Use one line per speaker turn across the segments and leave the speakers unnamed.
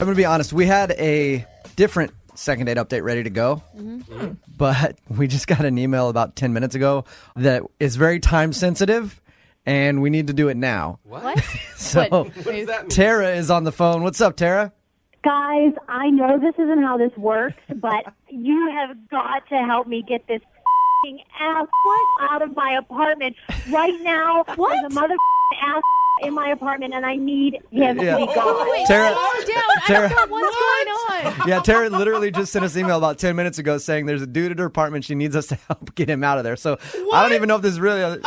I'm going to be honest. We had a different second date update ready to go, but we just got an email about 10 minutes ago that is very time sensitive, and we need to do it now.
What?
So
what does that mean?
Tara is on the phone. What's up, Tara?
Guys, I know this isn't how this works, but you have got to help me get this f***ing ass out of my apartment right now.
What?
There's a mother ass in my apartment, and I need him to be gone.
Wait,
Tara-
slow down.
Tara-
I don't know what's going on.
Yeah, Tara literally just sent us an email about 10 minutes ago saying there's a dude at her apartment. She needs us to help get him out of there. So I don't even know if this is really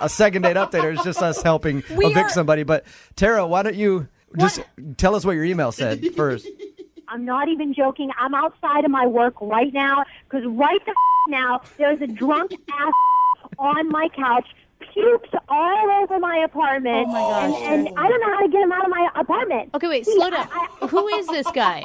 a second date update or it's just us helping evict somebody. But Tara, why don't you just tell us what your email said first?
I'm not even joking. I'm outside of my work right now because right the now there's a drunk ass on my couch, pukes all over my apartment.
Oh my gosh.
And I don't know how to get him out of my apartment.
Okay, wait, slow down. Who is this guy?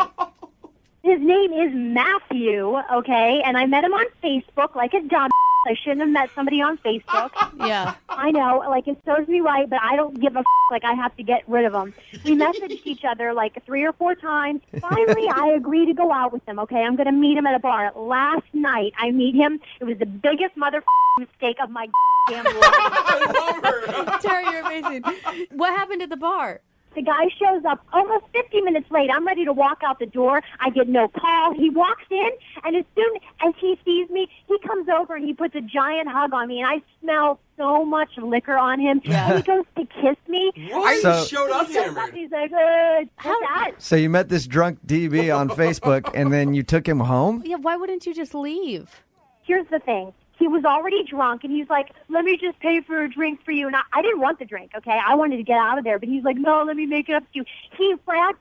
His name is Matthew, okay? And I met him on Facebook like a dumb. I shouldn't have met somebody on Facebook.
Yeah.
I know, like, it serves me right, but I don't give a like, I have to get rid of him. We messaged each other like 3 or 4 times. Finally, I agree to go out with him, okay? I'm going to meet him at a bar. Last night, I meet him. It was the biggest mistake of my damn life.
Tara, you're amazing. What happened at the bar?
The guy shows up almost 50 minutes late. I'm ready to walk out the door. I get no call. He walks in, and as soon as he sees me, he comes over and he puts a giant hug on me, and I smell so much liquor on him.
Yeah.
And he goes to kiss me.
What?
So-
You showed up hammered.
He's like,
How-
that?
So you met this drunk DB on Facebook and then you took him home?
Yeah, why wouldn't you just leave?
Here's the thing. He was already drunk, and he's like, let me just pay for a drink for you. And I didn't want the drink, okay? I wanted to get out of there. But he's like, no, let me make it up to you. He flags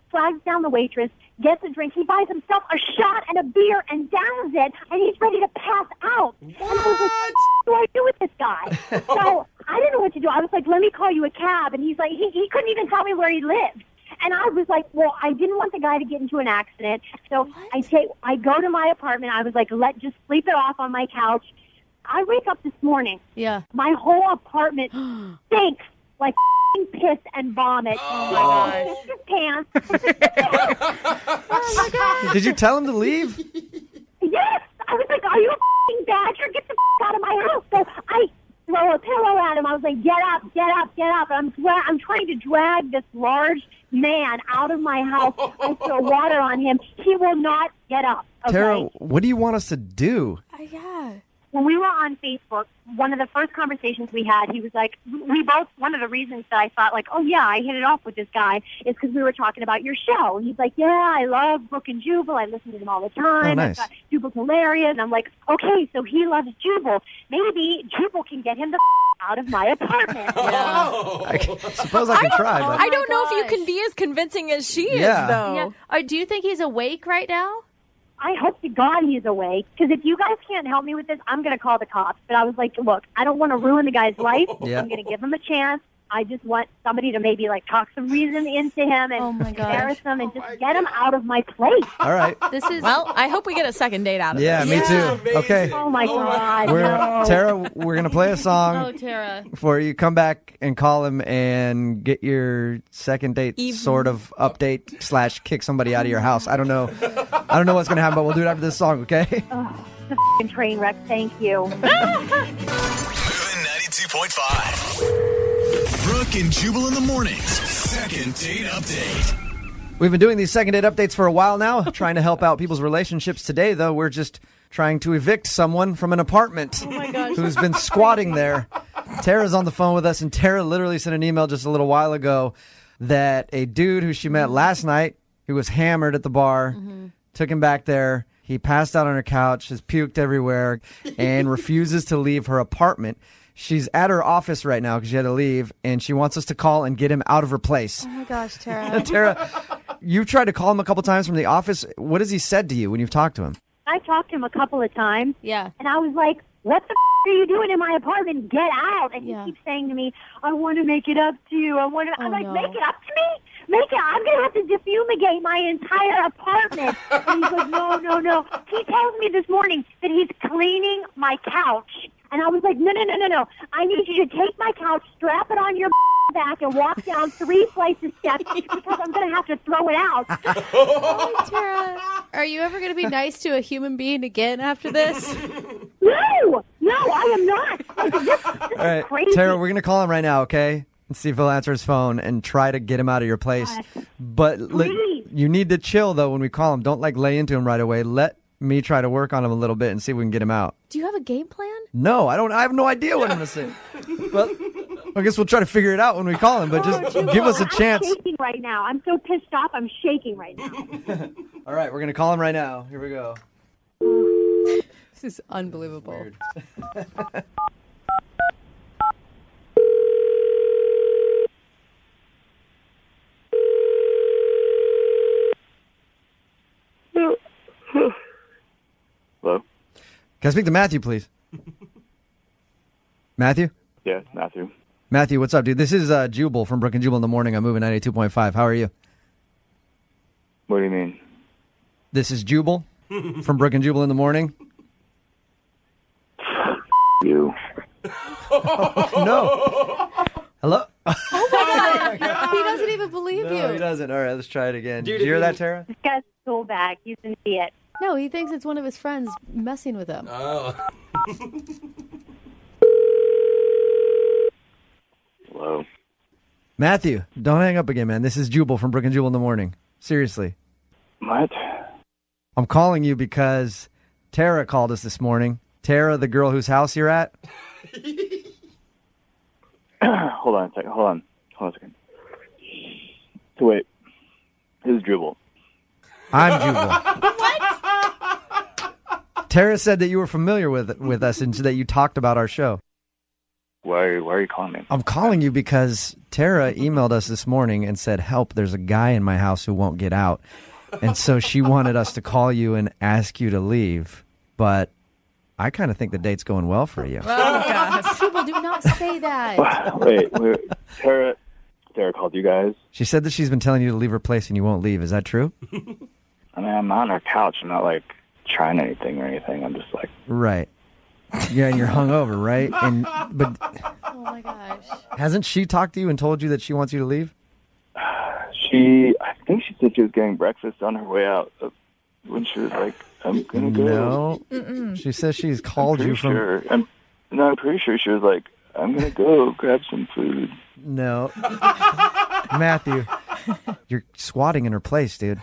down the waitress, gets a drink. He buys himself a shot and a beer and downs it, and he's ready to pass out. And I was like, what do I do with this guy? So I didn't know what to do. I was like, let me call you a cab. And he's like, he couldn't even tell me where he lived. And I was like, well, I didn't want the guy to get into an accident. So I go to my apartment. I was like, just sleep it off on my couch. I wake up this morning.
Yeah.
My whole apartment stinks like piss and vomit.
Oh my
Pants.
Did you tell him to leave?
Yes. I was like, are you a badger? Get the out of my house. So I throw a pillow at him. I was like, get up, get up, get up. And I'm trying to drag this large man out of my house. I throw water on him. He will not get up. Okay?
Tara, what do you want us to do?
Yeah.
When we were on Facebook, one of the first conversations we had, he was like, one of the reasons that I thought, like, oh, yeah, I hit it off with this guy is because we were talking about your show. And he's like, yeah, I love Brooke and Jubal. I listen to them all the time.
Oh, nice.
I thought Jubal's hilarious. And I'm like, okay, so he loves Jubal. Maybe Jubal can get him the out of my apartment.
I suppose I could try, but
I don't know if
gosh.
you can be as convincing as she is,
Yeah.
though.
Yeah. Do you think he's awake right now?
I hope to God he's awake, because if you guys can't help me with this, I'm going to call the cops. But I was like, look, I don't want to ruin the guy's life.
Yeah.
I'm going to give him a chance. I just want somebody to maybe like talk some reason into him and
Oh, my gosh.
embarrass him and just get him out of my place.
all right.
This is
Well, I hope we get a second date out of
Yeah,
this.
me
Yeah.
too. Okay.
Oh my God. no.
Tara, we're going to play a
Oh,
song
Tara.
for you. Come back and call him and get your second date sort of update / kick somebody out of your house. I don't know what's going to happen, but we'll do it after this song, okay?
The f***ing train wreck. Thank you.
Moving 92.5. Brooke and Jubal in the mornings. Second date update.
We've been doing these second date updates for a while now, trying to help out people's relationships. Today, though, we're just trying to evict someone from an apartment who's been squatting there. Tara's on the phone with us, and Tara literally sent an email just a little while ago that a dude who she met last night, who was hammered at the bar, took him back there. He passed out on her couch, has puked everywhere, and refuses to leave her apartment. She's at her office right now because she had to leave, and she wants us to call and get him out of her place.
Oh, my gosh, Tara.
Tara, you've tried to call him a couple times from the office. What has he said to you when you've talked to him?
I talked to him a couple of times,
Yeah.
and I was like, what the are you doing in my apartment? Get out. And
Yeah.
he keeps saying to me, I want to make it up to you. I'm like,
no.
make it up to me? I'm going to have to defumigate my entire apartment. And he goes, no. He tells me this morning that he's cleaning my couch. And I was like, no. I need you to take my couch, strap it on your back and walk down 3 flights of steps because I'm going to have to throw it out.
Tara, are you ever going to be nice to a human being again after this?
No, I am not. This
All right,
is crazy.
Tara, we're going to call him right now, okay? And see if he'll answer his phone and try to get him out of your place. But you need to chill, though, when we call him. Don't, lay into him right away. Let me try to work on him a little bit and see if we can get him out.
Do you have a game plan?
No, I don't. I have no idea what I'm going to say. But I guess we'll try to figure it out when we call him. But just give us a chance.
I'm shaking right now. I'm so pissed off. I'm shaking right now.
All right, we're going to call him right now. Here we go.
This is unbelievable.
Hello?
Can I speak to Matthew, please? Matthew?
Yeah, Matthew.
Matthew, what's up, dude? This is Jubal from Brooke and Jubal in the morning. I'm moving 92.5. How are you?
What do you mean?
This is Jubal from Brooke and Jubal in the morning.
You.
No. Hello?
Oh my God. He doesn't even believe
No, he
you.
doesn't. All right, let's try it again. Did you hear that, Tara?
This guy's so bad. He's an idiot.
No, he thinks it's one of his friends messing with him.
Hello?
Matthew, don't hang up again, man. This is Jubal from Brooke and Jubal in the morning. Seriously.
What?
I'm calling you because Tara called us this morning. Tara, the girl whose house you're at.
Hold on a second. Hold on a second. So wait. This is Jubal.
I'm Jubal. Tara said that you were familiar with us and that you talked about our show.
Why are you calling me?
I'm calling you because Tara emailed us this morning and said, help, there's a guy in my house who won't get out. And so she wanted us to call you and ask you to leave. But I kind of think the date's going well for you.
Oh, gosh. People do not say that.
Wait. Tara called you guys?
She said that she's been telling you to leave her place and you won't leave. Is that true?
I mean, I'm not on her couch. I'm not, trying anything or anything. I'm just,
Right. Yeah, and you're hungover, right? But
Oh, my gosh.
hasn't she talked to you and told you that she wants you to leave?
I think she said she was getting breakfast on her way out when she was like, I'm going to go.
No. She says she's called you from...
Sure. I'm pretty sure she was like, I'm going to go grab some food.
No. Matthew, you're squatting in her place, dude.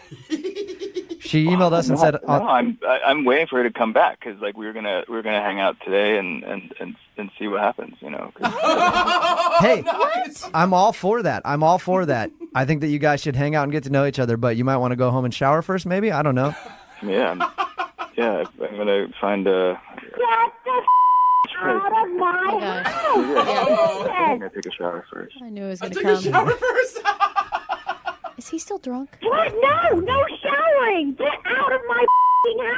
She emailed us and said...
No, I'm waiting for her to come back because we were gonna hang out today and see what happens, you know.
Hey, I'm all for that. I think that you guys should hang out and get to know each other, but you might want to go home and shower first, maybe? I don't know.
Yeah, I'm gonna find a...
Get the out of my house!
I'm gonna take a shower first.
I knew it was going to come.
Shower first.
Is he still drunk?
What? No showering! Get out of my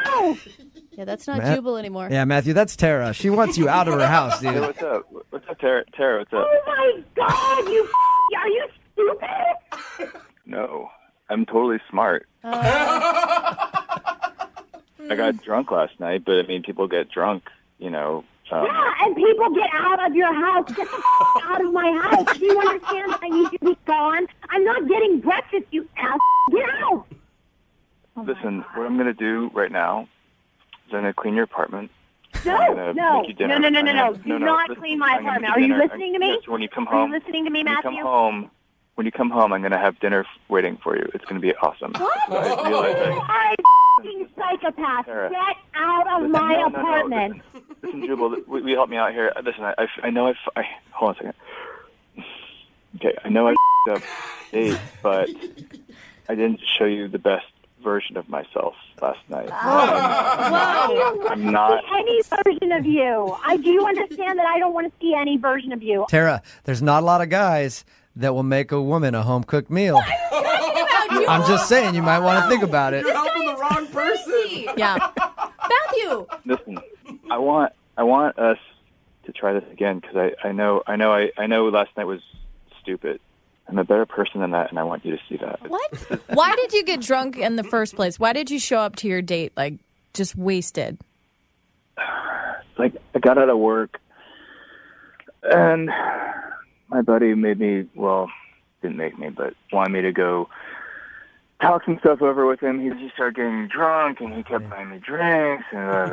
house!
Yeah, that's not
Matt?
Jubal anymore.
Yeah, Matthew, that's Tara. She wants you out of her house,
Hey,
dude.
what's up? What's up, Tara? Tara, what's up?
Oh my God, are you stupid?
No, I'm totally smart. I got drunk last night, but I mean, people get drunk, you know.
Yeah, and people get out of your house. Get the out of my house. Do you understand that I need you to be gone? I'm not getting breakfast, you ass. Get out.
Listen, what I'm gonna do right now is I'm gonna clean your apartment.
No. Do
listen,
not clean my
I'm gonna
apartment.
make
Are
you
you
dinner.
listening to me?
Yes, when you come
Are
home.
you listening to me,
When you
Matthew?
when you come home, I'm gonna have dinner waiting for you. It's gonna be awesome.
What?
I realize that.
I f***ing psychopath.
Sarah.
Get out of my apartment.
Listen, Jubal, will you help me out here? Listen, I know hold on a second. Okay, I know I f***ed up date, but I didn't show you the best version of myself last night. I'm not.
Any version of you. Do you understand that I don't want to see any version of you?
Tara, the's not a lot of guys that will make a woman a home-cooked meal. I'm just saying, you might want to think about it.
You're helping the wrong person.
Yeah. Matthew!
Listen, I want us to try this again because I know last night was stupid. I'm a better person than that, and I want you to see that.
What? Why did you get drunk in the first place? Why did you show up to your date just wasted?
I got out of work, and my buddy made me, well, didn't make me, but wanted me to go talk some stuff over with him. He started getting drunk, and he kept buying me drinks, and by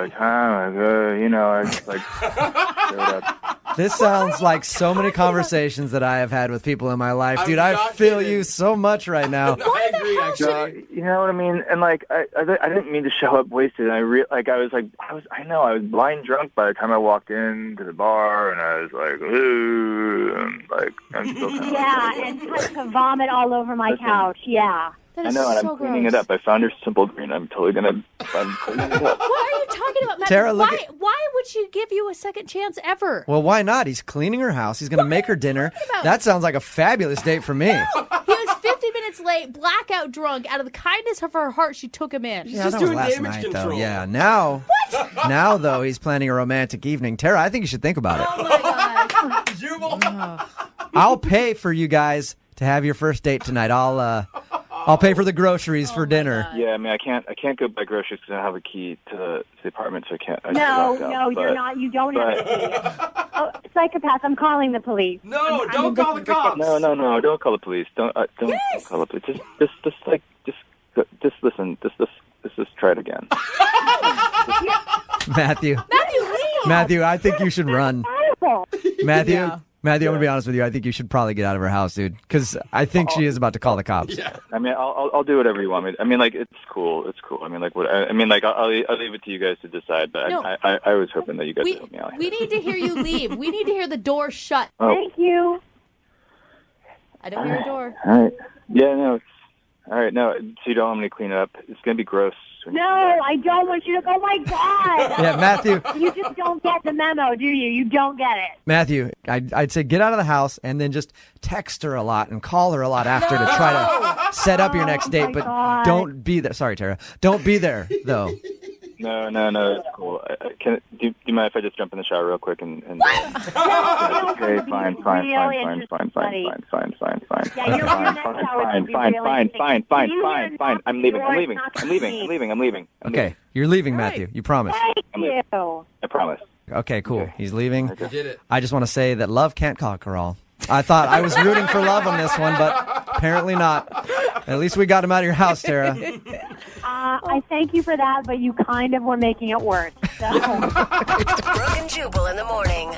the time I just like showed up.
This sounds like so many conversations that I have had with people in my life. Dude, I
not
feel
kidding.
you so much right now.
I agree, actually.
You know what I mean? And like, I didn't mean to show up wasted. I was blind drunk by the time I walked into the bar, and I was like, ooh, and like, I'm still kind of
Yeah, and touched to vomit all over my couch. Yeah.
That
I
is
know, and
so
I'm cleaning
gross.
it up. I found her simple green. I'm cleaning it up.
What are you talking about, Matt?
Tara, look
why would she give you a second chance ever?
Well, why not? He's cleaning her house. He's going to make her dinner.
about?
That sounds like a fabulous date for me.
He was 50 minutes late, blackout drunk. Out of the kindness of her heart, she took him in.
She's
Yeah,
just
that was
doing
last
damage
night,
control.
though. Yeah, now though, he's planning a romantic evening. Tara, I think you should think about it.
Oh my gosh.
Jubal.
I'll pay for you guys to have your first date tonight. I'll pay for the groceries for dinner.
Yeah, I mean, I can't go buy groceries because I don't have a key to the apartment, so I can't. I
No,
locked out,
you're not. You don't have a key. Oh, psychopath, I'm calling the police.
No,
I'm
don't call the cops.
No, don't call the police. Don't call the police. Just listen. Just try it again.
Matthew,
leave.
Matthew, I think you should run.
Horrible.
Matthew,
Yeah.
Matthew, I'm gonna be honest with you. I think you should probably get out of her house, dude, because I think she is about to call the cops.
Yeah.
I mean, I'll do whatever you want me. I mean, like, it's cool. It's cool. I mean, like, I'll leave it to you guys to decide. But
No.
I was hoping that you guys
We,
would help me out.
we need to hear you leave. We need to hear the door shut.
Oh,
Thank you.
I don't hear a door.
all right. Yeah, no. All right, no. So you don't want me to clean it up? It's gonna be gross. when you
No,
come back.
I don't want you to. Oh my God.
Yeah, Matthew,
You just don't get the memo, do you? You don't get it.
Matthew, I'd say get out of the house and then just text her a lot and call her a lot after to try to set up your next date.
my
But
God.
don't be there. Sorry, Tara. Don't be there though.
No, it's cool. Do you mind if I just jump in the shower real quick and
No,
okay, fine.
Real
Yeah,
interesting, buddy.
you're fine. I'm leaving.
Okay, you're leaving, Matthew. You promise.
Thank you.
I promise.
Okay, cool. He's leaving.
You did it.
I just want to say that love can't conquer all. I thought I was rooting for love on this one, but apparently not. At least we got him out of your house, Tara.
I thank you for that, but you kind of were making it worse. So.
Brooke and Jubal in the morning.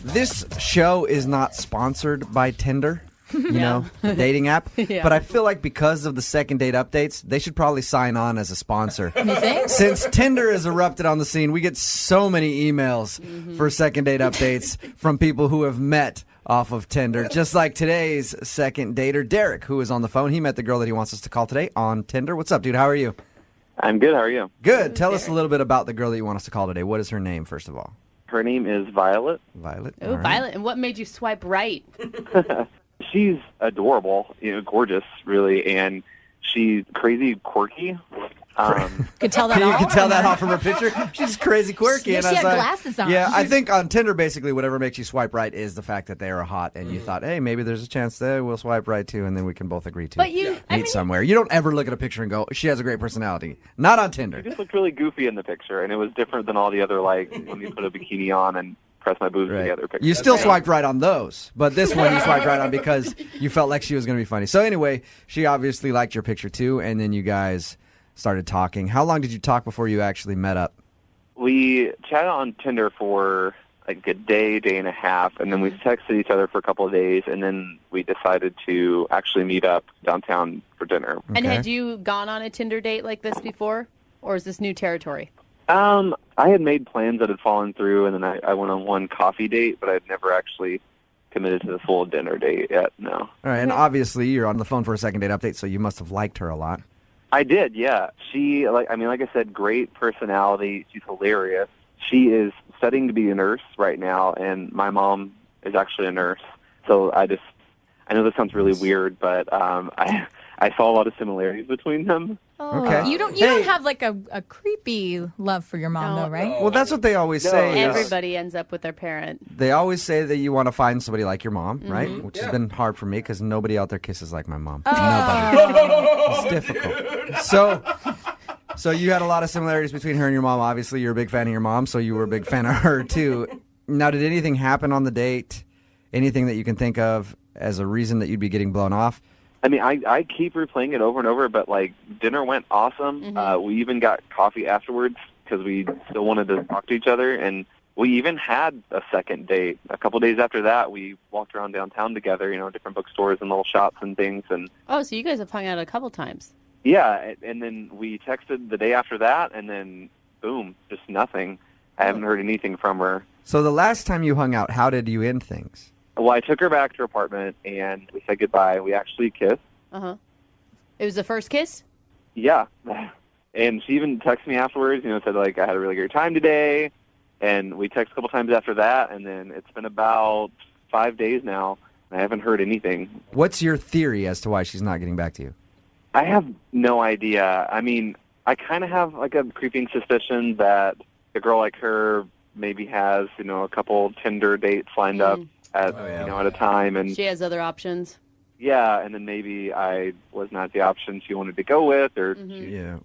This show is not sponsored by Tinder, you know, the dating app.
Yeah.
But I feel like because of the second date updates, they should probably sign on as a sponsor.
You think?
Since Tinder has erupted on the scene, we get so many emails for second date updates from people who have met off of Tinder. Just like today's second dater, Derek, who is on the phone. He met the girl that he wants us to call today on Tinder. What's up, dude? How are you?
I'm good. How are you?
Good. Tell us a little bit about the girl that you want us to call today. What is her name, first of all?
Her name is Violet.
Violet.
Oh,
All right.
Violet. And what made you swipe right?
She's adorable, gorgeous, really, and she's crazy quirky.
Could tell that
You
all.
can tell that off from her picture. She's crazy quirky.
Yeah,
and
she
I was
had
like,
glasses on.
Yeah, I think on Tinder, basically, whatever makes you swipe right is the fact that they are hot, and you thought, hey, maybe there's a chance that we'll swipe right too, and then we can both agree to
But you, I
meet
mean,
somewhere. You don't ever look at a picture and go, she has a great personality. Not on Tinder.
She just looked really goofy in the picture, and it was different than all the other, like, when you put a bikini on and press my boobs
Right.
together pictures.
You still swiped right on those, but this one you swiped right on because you felt like she was going to be funny. So anyway, she obviously liked your picture too, and then you guys started talking. How long did you talk before you actually met up?
We chatted on Tinder for like a day and a half, and then we texted each other for a couple of days, and then we decided to actually meet up downtown for dinner.
and
Okay.
had you gone on a Tinder date like this before? Or is this new territory?
I had made plans that had fallen through, and then I went on one coffee date, but I'd never actually committed to the full dinner date yet, no.
All right, and obviously you're on the phone for a second date update, so you must have liked her a lot.
I did, yeah. She, like I said, great personality. She's hilarious. She is studying to be a nurse right now, and my mom is actually a nurse. So I know this sounds really weird, but I saw a lot of similarities between them.
Oh,
Okay.
You don't
Hey.
have like a creepy love for your mom,
No.
though, right?
Well, that's what they always say. is-
Everybody ends up with their parent.
They always say that you want to find somebody like your mom,
Mm-hmm.
right? Which
Yeah.
has been hard for me because nobody out there kisses like my mom.
Oh.
Nobody. It's difficult. So you had a lot of similarities between her and your mom. Obviously, you're a big fan of your mom, so you were a big fan of her too. Now, did anything happen on the date? Anything that you can think of as a reason that you'd be getting blown off?
I mean, I keep replaying it over and over, but, like, dinner went awesome.
Mm-hmm.
We even got coffee afterwards because we still wanted to talk to each other, and we even had a second date. A couple days after that, we walked around downtown together, different bookstores and little shops and things. And
Oh, so you guys have hung out a couple times.
yeah, and then we texted the day after that, and then, boom, just nothing. I haven't heard anything from her.
So the last time you hung out, how did you end things?
Well, I took her back to her apartment, and we said goodbye. We actually kissed.
Uh-huh. It was the first kiss?
Yeah. And she even texted me afterwards, said, like, I had a really great time today. And we texted a couple times after that, and then it's been about 5 days now, and I haven't heard anything.
What's your theory as to why she's not getting back to you?
I have no idea. I mean, I kind of have, like, a creeping suspicion that a girl like her maybe has, a couple Tinder dates lined up at a time. And
she has other options.
Yeah, and then maybe I was not the option she wanted to go with, or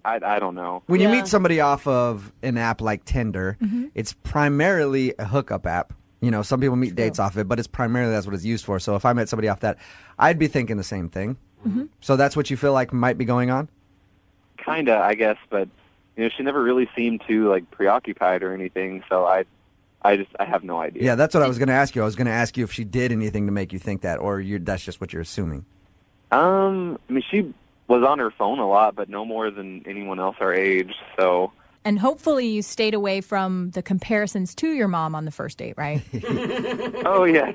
I don't know.
When you meet somebody off of an app like Tinder, it's primarily a hookup app. Some people meet dates off it, but it's primarily that's what it's used for. So if I met somebody off that, I'd be thinking the same thing. So that's what you feel like might be going on?
Kind of, I guess, but she never really seemed too, like, preoccupied or anything, so I have no idea.
Yeah, that's what I was going to ask you. I was going to ask you if she did anything to make you think that, or that's just what you're assuming.
I mean, she was on her phone a lot, but no more than anyone else our age, so...
And hopefully you stayed away from the comparisons to your mom on the first date, right?
Oh, yes.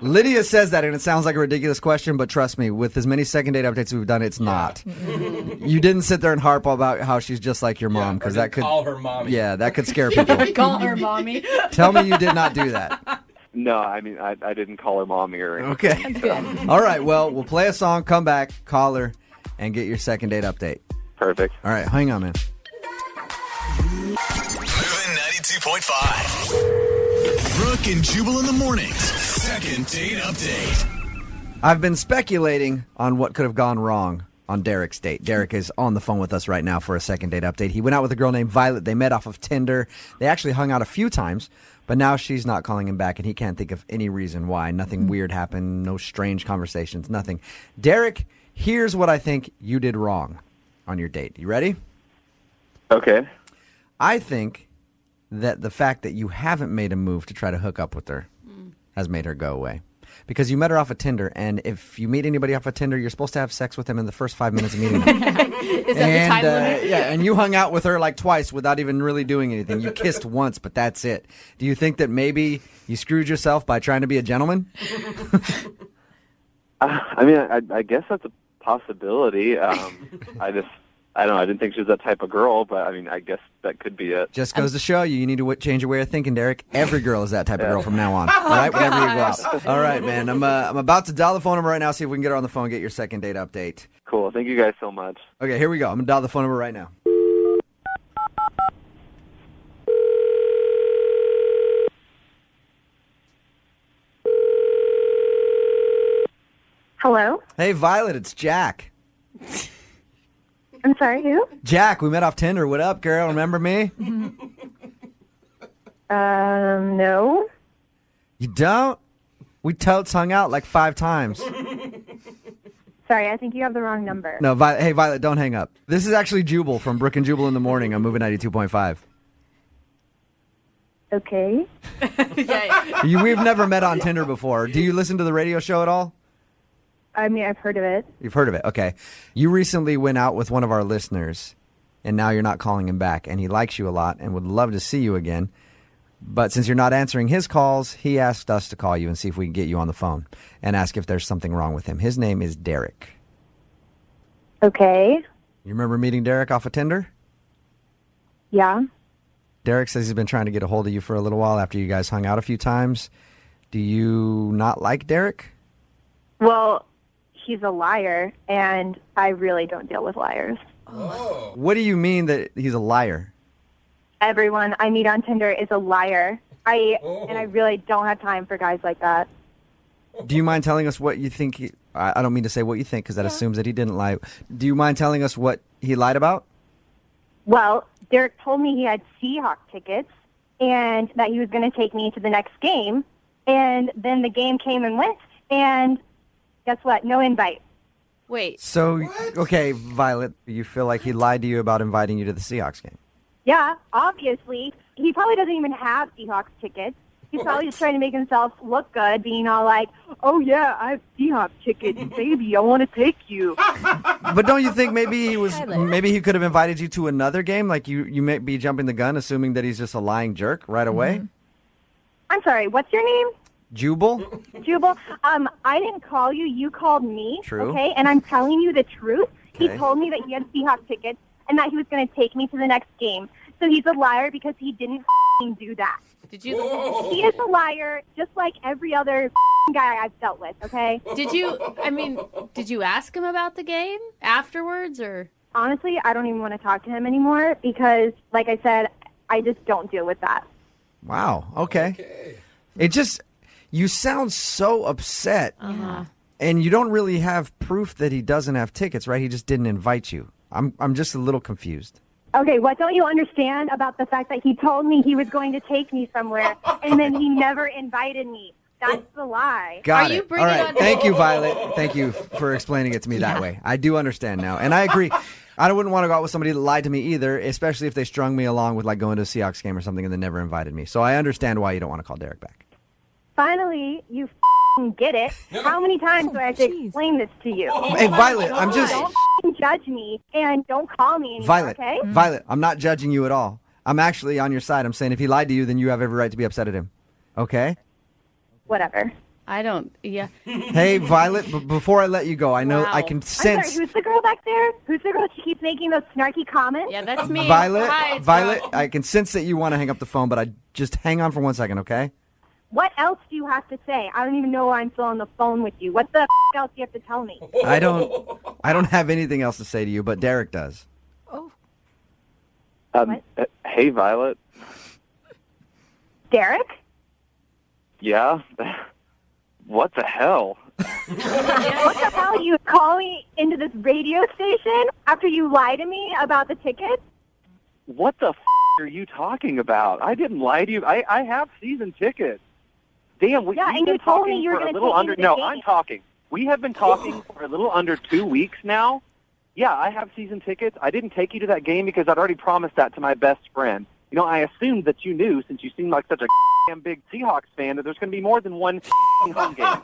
Lydia says that, and it sounds like a ridiculous question, but trust me, with as many second date updates we've done, it's not. You didn't sit there and harp about how she's just like your mom, because that could...
call her mommy.
Yeah, that could scare people.
Call her mommy.
Tell me you did not do that.
No, I mean, I didn't call her mommy or anything.
Okay.
That's good.
All right, well, we'll play a song, come back, call her, and get your second date update.
Perfect.
All right, hang on, man.
Moving 92.5. Brooke and Jubal in the mornings. Second date update.
I've been speculating on what could have gone wrong on Derek's date. Derek is on the phone with us right now for a second date update. He went out with a girl named Violet. They met off of Tinder. They actually hung out a few times, but now she's not calling him back, and he can't think of any reason why. Nothing weird happened, no strange conversations, nothing. Derek, here's what I think you did wrong on your date. You ready?
Okay.
I think that the fact that you haven't made a move to try to hook up with her has made her go away. Because you met her off of Tinder, and if you meet anybody off of Tinder, you're supposed to have sex with them in the first 5 minutes of meeting them.
Is that the time limit?
Yeah, and you hung out with her like twice without even really doing anything. You kissed once, but that's it. Do you think that maybe you screwed yourself by trying to be a gentleman?
I mean, I guess that's a possibility. I don't know. I didn't think she was that type of girl, but I mean, I guess that could be it.
Just goes to show you need to change your way of thinking, Derek. Every girl is that type of girl from now on. All right, whenever you go out. All right, man. I'm about to dial the phone number right now, see if we can get her on the phone, get your second date update.
Cool. Thank you guys so much.
Okay, here we go. I'm going to dial the phone number right now.
Hello?
Hey, Violet, it's Jack.
I'm sorry, who?
Jack, we met off Tinder. What up, girl? Remember me?
No.
You don't? We totes hung out like 5 times.
Sorry, I think you have the wrong number.
No, hey, Violet, don't hang up. This is actually Jubal from Brooke and Jubal in the morning on Moving 92.5.
Okay.
We've never met on Tinder before. Do you listen to the radio show at all?
I mean, I've heard of it.
You've heard of it. Okay. You recently went out with one of our listeners, and now you're not calling him back, and he likes you a lot and would love to see you again. But since you're not answering his calls, he asked us to call you and see if we can get you on the phone and ask if there's something wrong with him. His name is Derek.
Okay.
You remember meeting Derek off of Tinder?
Yeah.
Derek says he's been trying to get a hold of you for a little while after you guys hung out a few times. Do you not like Derek?
Well, he's a liar, and I really don't deal with liars.
Oh.
What do you mean that he's a liar?
Everyone I meet on Tinder is a liar. And I really don't have time for guys like that.
Do you mind telling us what you think I don't mean to say what you think because that assumes that he didn't lie. Do you mind telling us what he lied about?
Well, Derek told me he had Seahawk tickets, and that he was going to take me to the next game. And then the game came and went, and guess what? No invite.
Wait.
So, okay, Violet, you feel like he lied to you about inviting you to the Seahawks game?
Yeah, obviously. He probably doesn't even have Seahawks tickets. He's probably just trying to make himself look good, being all like, oh, yeah, I have Seahawks tickets, baby, I want to take you.
But don't you think maybe he could have invited you to another game? Like you may be jumping the gun, assuming that he's just a lying jerk right away?
Mm-hmm. I'm sorry, what's your name?
Jubal?
Jubal. I didn't call you. You called me.
True.
Okay, and I'm telling you the truth.
Okay.
He told me that he had Seahawks tickets and that he was going to take me to the next game. So he's a liar because he didn't do that.
Did you?
He is a liar, just like every other guy I've dealt with, okay?
Did you ask him about the game afterwards, or?
Honestly, I don't even want to talk to him anymore because, like I said, I just don't deal with that.
Wow, okay. You sound so upset.
Uh-huh.
And you don't really have proof that he doesn't have tickets, right? He just didn't invite you. I'm just a little confused.
Okay, what don't you understand about the fact that he told me he was going to take me somewhere and then he never invited me? That's the lie.
Got
Are
it.
you bringing
All right.
on-
Thank you, Violet. Thank you for explaining it to me that way. I do understand now. And I agree. I wouldn't want to go out with somebody that lied to me either, especially if they strung me along with like going to a Seahawks game or something and they never invited me. So I understand why you don't want to call Derek back.
Finally, you get it. How many times do I have to explain this to you?
Hey, Violet, I'm just...
Don't judge me and don't call me anymore,
Violet,
okay?
Violet, I'm not judging you at all. I'm actually on your side. I'm saying if he lied to you, then you have every right to be upset at him. Okay?
Whatever.
I don't. Yeah.
Hey, Violet, before I let you go, I know
Wow.
I can
I'm
sense...
sorry, who's the girl back there? Who's the girl that keeps making those snarky comments?
Yeah, that's me.
Violet,
Hi, it's
Violet,
Violet.
I can sense that you want to hang up the phone, but I just hang on for 1 second, okay?
What else do you have to say? I don't even know why I'm still on the phone with you. What the else do you have to tell me?
I don't have anything else to say to you, but Derek does.
Hey, Violet.
Derek?
Yeah? What the hell?
What the hell? You call me into this radio station after you lie to me about the tickets?
What the are you talking about? I didn't lie to you. I have season tickets. Damn, we've
and
been
you told me
talking
you were
for a
gonna
little
take me
under.
to the
No,
game.
I'm talking. We have been talking for a little under 2 weeks now. Yeah, I have season tickets. I didn't take you to that game because I'd already promised that to my best friend. You know, I assumed that you knew, since you seem like such a damn big Seahawks fan, that there's going to be more than one home game.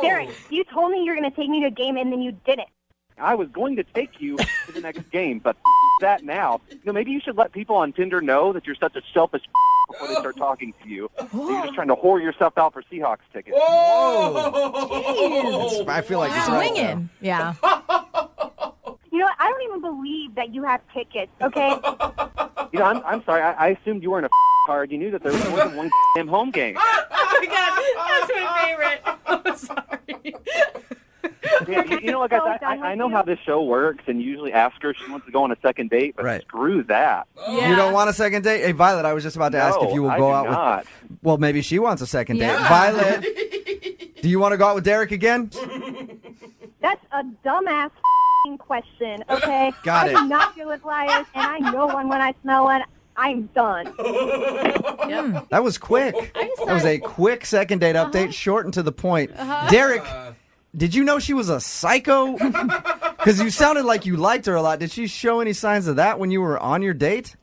Derek, you told me you were going to take me to a game and then you didn't.
I was going to take you to the next game, but that now. You know, maybe you should let people on Tinder know that you're such a selfish before they start talking to you. That you're just trying to whore yourself out for Seahawks tickets.
Whoa! I feel like it's right now.
Swinging. Yeah.
You know what? I don't even believe that you have tickets, okay?
You know, I'm sorry. I assumed you weren't a card. You knew that there was more than one damn home game.
Oh my god, that's my favorite. I'm sorry.
Yeah, you know what, guys? I know how this show works, and you usually ask her if she wants to go on a second date, but screw that.
Yeah.
You don't want a second date? Hey, Violet, I was just about to ask if you will go out with... Well, maybe she wants a second date. Violet, do you want to go out with Derek again?
That's a dumbass question, okay?
Got
I
it.
do not deal with liars, and I know one when I smell one. I'm done.
Yep.
That was quick. That was a quick second date update, short and to the point. Derek, did you know she was a psycho? Because you sounded like you liked her a lot. Did she show any signs of that when you were on your date?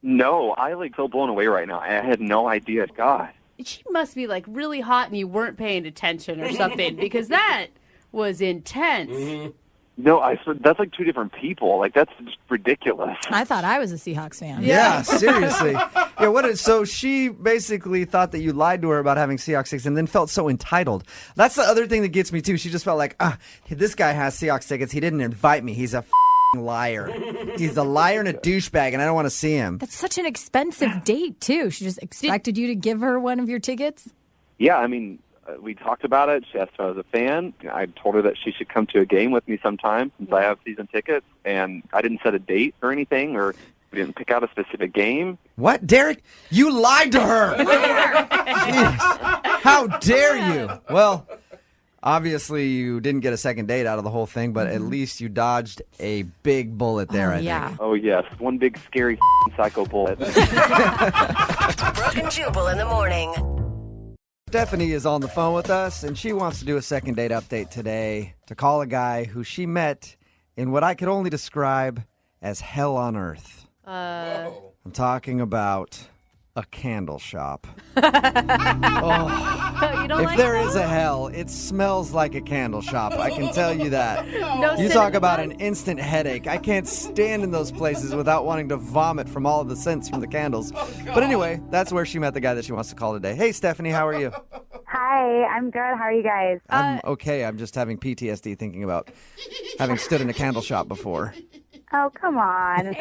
No, I feel blown away right now. I had no idea. God.
She must be like really hot and you weren't paying attention or something because that was intense.
Mm-hmm.
No, that's like two different people. Like, that's just ridiculous.
I thought I was a Seahawks fan.
Yeah, seriously. Yeah, so she basically thought that you lied to her about having Seahawks tickets and then felt so entitled. That's the other thing that gets me, too. She just felt like, this guy has Seahawks tickets. He didn't invite me. He's a liar. He's a liar and a douchebag, and I don't want to see him.
That's such an expensive date, too. She just expected you to give her one of your tickets?
Yeah, I mean, we talked about it. She asked if I was a fan. I told her that she should come to a game with me sometime since I have season tickets. And I didn't set a date or anything, or we didn't pick out a specific game.
What? Derek, you lied to her. Jeez. How dare you? Well, Obviously, you didn't get a second date out of the whole thing, but at least you dodged a big bullet there, I think.
Oh, yes. One big, scary psycho bullet.
Brooke and Jubal in the morning.
Stephanie is on the phone with us, and she wants to do a second date update today to call a guy who she met in what I could only describe as hell on earth. I'm talking about a candle shop.
You don't
If
like
there
those?
is a hell, it smells like a candle shop. I can tell you that.
No
You talk
cinnamon
about
bun?
an instant headache. I can't stand in those places without wanting to vomit from all of the scents from the candles. But anyway, that's where she met the guy that she wants to call today. Hey, Stephanie, how are you?
Hi, I'm good. How are you guys?
I'm okay. I'm just having PTSD thinking about having stood in a candle shop before.
Oh, come on.
And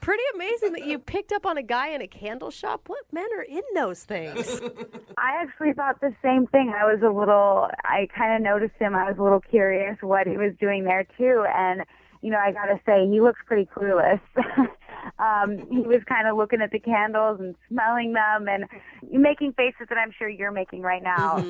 pretty amazing that you picked up on a guy in a candle shop. What men are in those things?
I actually thought the same thing. I kind of noticed him. I was a little curious what he was doing there, too. And, I got to say, he looks pretty clueless. He was kind of looking at the candles and smelling them and making faces that I'm sure you're making right now.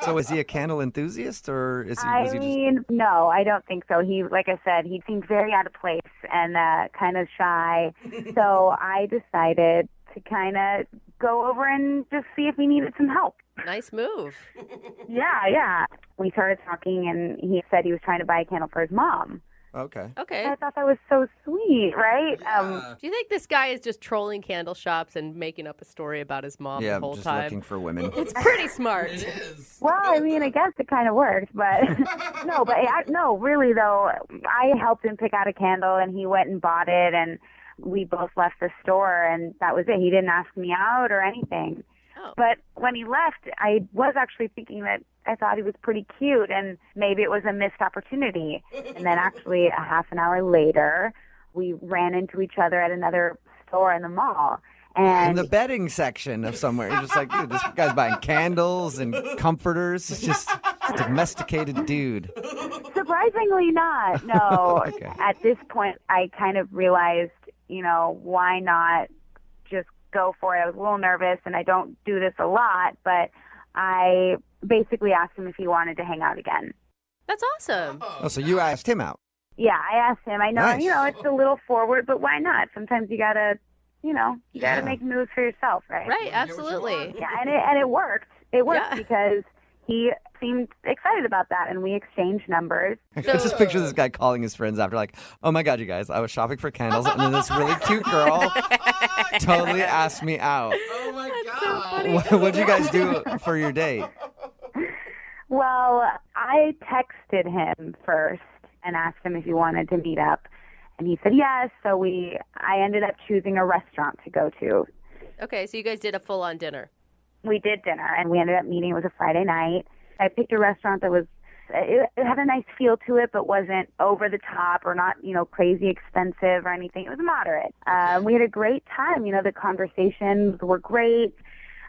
So is he a candle enthusiast, or is he? Was he just...
No, I don't think so. He, like I said, he seemed very out of place and kind of shy. So I decided to kind of go over and just see if he needed some help.
Nice move.
Yeah. We started talking, and he said he was trying to buy a candle for his mom.
Okay.
I thought that was so sweet, right?
Do you think this guy is just trolling candle shops and making up a story about his mom the whole
just
time?
looking for women.
It's pretty smart.
It is.
Well, I mean, I guess it kind of worked, but no, really though, I helped him pick out a candle, and he went and bought it, and we both left the store, and that was it. He didn't ask me out or anything.
Oh.
But when he left, I was actually thinking that I thought he was pretty cute, and maybe it was a missed opportunity. And then actually a half an hour later, we ran into each other at another store in the mall. And
in the bedding section of somewhere. You're just like, dude, this guy's buying candles and comforters. It's just a domesticated dude.
surprisingly not, no.
Okay.
At this point, I kind of realized, why not just go for it. I was a little nervous, and I don't do this a lot, but I basically asked him if he wanted to hang out again.
That's awesome.
Oh, so you asked him out.
Yeah, I asked him. I know,
Nice.
it's a little forward, but why not? Sometimes you gotta, make moves for yourself, right?
Right, absolutely.
Yeah, and it worked. It worked
Yeah.
because he seemed excited about that, and we exchanged numbers.
I just picture this guy calling his friends after, like, oh my God, you guys, I was shopping for candles, and then this really cute girl totally asked me out.
Oh my God.
What'd you guys do for your date?
Well, I texted him first and asked him if he wanted to meet up, and he said yes. So I ended up choosing a restaurant to go to.
Okay, so you guys did a full-on dinner.
We did dinner, and we ended up meeting. It was a Friday night. I picked a restaurant that it had a nice feel to it, but wasn't over the top or not, crazy expensive or anything. It was moderate. We had a great time. The conversations were great.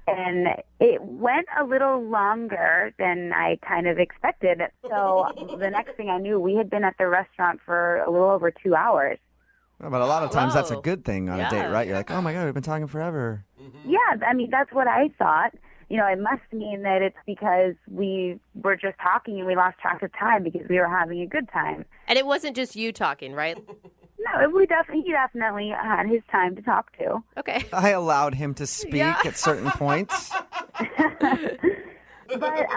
And it went a little longer than I kind of expected. So the next thing I knew, we had been at the restaurant for a little over 2 hours.
Well, but a lot of times that's a
Whoa.
good thing on a date, right? You're like, oh my God, we've been talking forever.
Yeah, I mean, that's what I thought. It must mean that it's because we were just talking and we lost track of time because we were having a good time.
And it wasn't just you talking, right?
No, he definitely had his time to talk to.
Okay.
I allowed him to speak at certain points.
But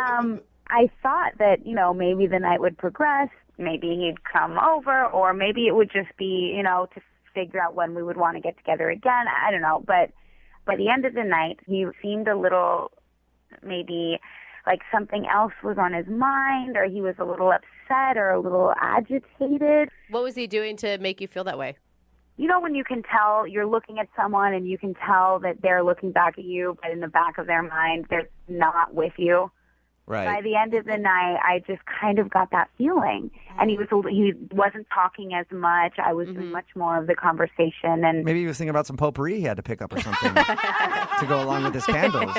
I thought that, maybe the night would progress. Maybe he'd come over, or maybe it would just be, to figure out when we would want to get together again. I don't know. But by the end of the night, he seemed a little, maybe like something else was on his mind, or he was a little upset or a little agitated.
What was he doing to make you feel that way?
When you can tell you're looking at someone and you can tell that they're looking back at you, but in the back of their mind, they're not with you.
Right.
By the end of the night, I just kind of got that feeling. And he wasn't talking as much. I was doing much more of the conversation. And
Maybe he was thinking about some potpourri he had to pick up or something to go along with his candles.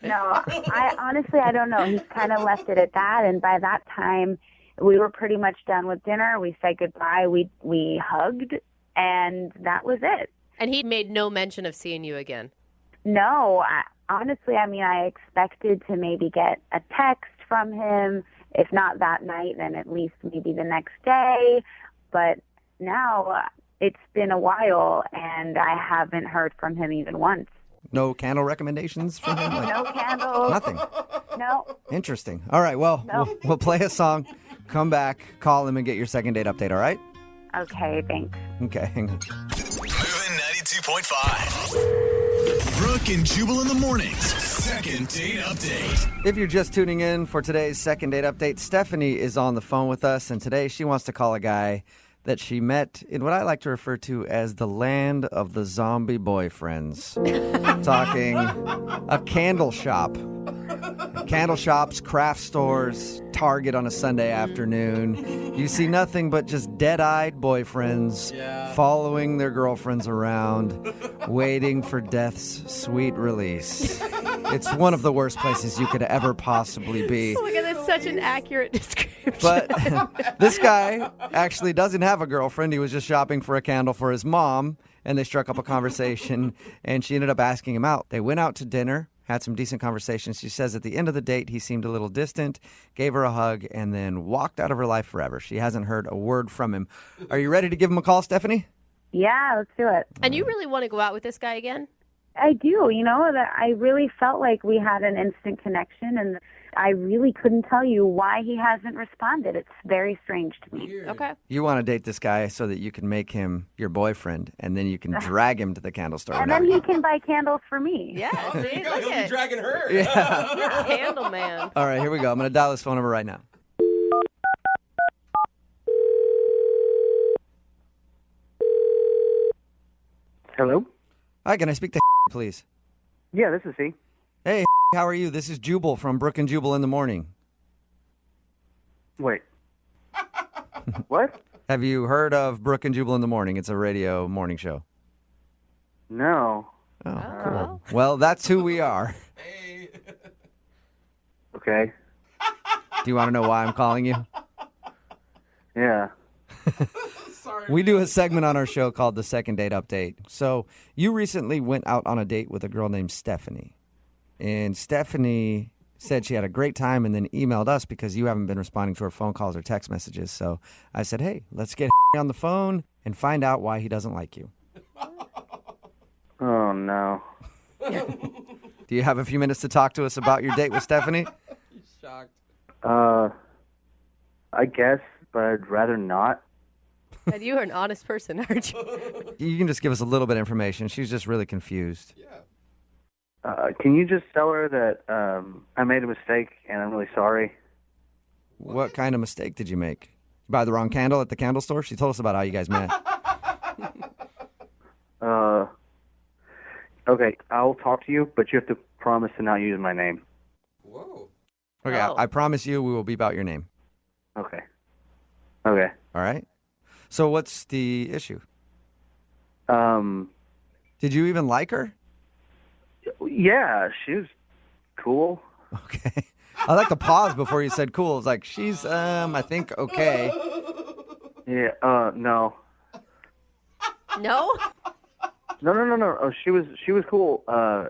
no, I don't know. He kind of left it at that. And by that time, we were pretty much done with dinner. We said goodbye. We hugged, and that was it.
And he made no mention of seeing you again.
No, honestly, I expected to maybe get a text
from him. If not that night, then at least maybe the next day. But now it's been a while, and I haven't heard from him even once.
No candle recommendations from him?
No candles.
Nothing.
No.
Interesting. All right, well, we'll play a song, come back, call him, and get your second date update, all right?
Okay, thanks.
Okay, hang on.
Moving 92.5. Brooke and Jubal in the mornings. Second date update.
If you're just tuning in for today's second date update, Stephanie is on the phone with us, and today she wants to call a guy that she met in what I like to refer to as the land of the zombie boyfriends. Talking a candle shop. Candle shops, craft stores, Target on a Sunday afternoon. You see nothing but just dead-eyed boyfriends following their girlfriends around, waiting for death's sweet release. It's one of the worst places you could ever possibly be.
Oh my God, that's such an accurate description.
But this guy actually doesn't have a girlfriend. He was just shopping for a candle for his mom, and they struck up a conversation, and she ended up asking him out. They went out to dinner, had some decent conversations. She says at the end of the date, he seemed a little distant, gave her a hug, and then walked out of her life forever. She hasn't heard a word from him. Are you ready to give him a call, Stephanie?
Yeah, let's do it.
And you really want to go out with this guy again?
I do. You know, that I really felt like we had an instant connection, and I really couldn't tell you why he hasn't responded. It's very strange to me.
Okay.
You want to date this guy so that you can make him your boyfriend, and then you can drag him to the candle store.
And then he can buy candles for me.
Yeah, see, look
You'll be
at
dragging her.
Yeah.
Candle Man.
All right, here we go. I'm going to dial this phone number right now.
Hello?
Hi, can I speak to please?
Yeah, this is he.
Hey, how are you? This is Jubal from Brooke and Jubal in the morning.
Wait. What?
Have you heard of Brooke and Jubal in the morning? It's a radio morning show.
No.
Oh, cool. Well, that's who we are.
Okay.
Do you want to know why I'm calling you?
Yeah.
We do a segment on our show called the Second Date Update. So you recently went out on a date with a girl named Stephanie. And Stephanie said she had a great time and then emailed us because you haven't been responding to her phone calls or text messages. So I said, hey, let's get on the phone and find out why he doesn't like you.
Oh, no.
Do you have a few minutes to talk to us about your date with Stephanie?
He's shocked.
I guess, but I'd rather not.
And you are an honest person, aren't you?
You can just give us a little bit of information. She's just really confused.
Can you just tell her that I made a mistake and I'm really sorry?
What kind of mistake did you make? Buy the wrong candle at the candle store? She told us about how you guys met.
Okay, I'll talk to you, but you have to promise to not use my name.
Whoa.
Okay,
Oh.
I promise you we will beep out your name.
Okay. Okay.
All right? So what's the issue? Did you even like her?
Yeah, she was cool.
Okay. I like the pause before you said cool. It's like, she's, I think, okay.
Yeah, no.
No?
No. Oh, she was cool.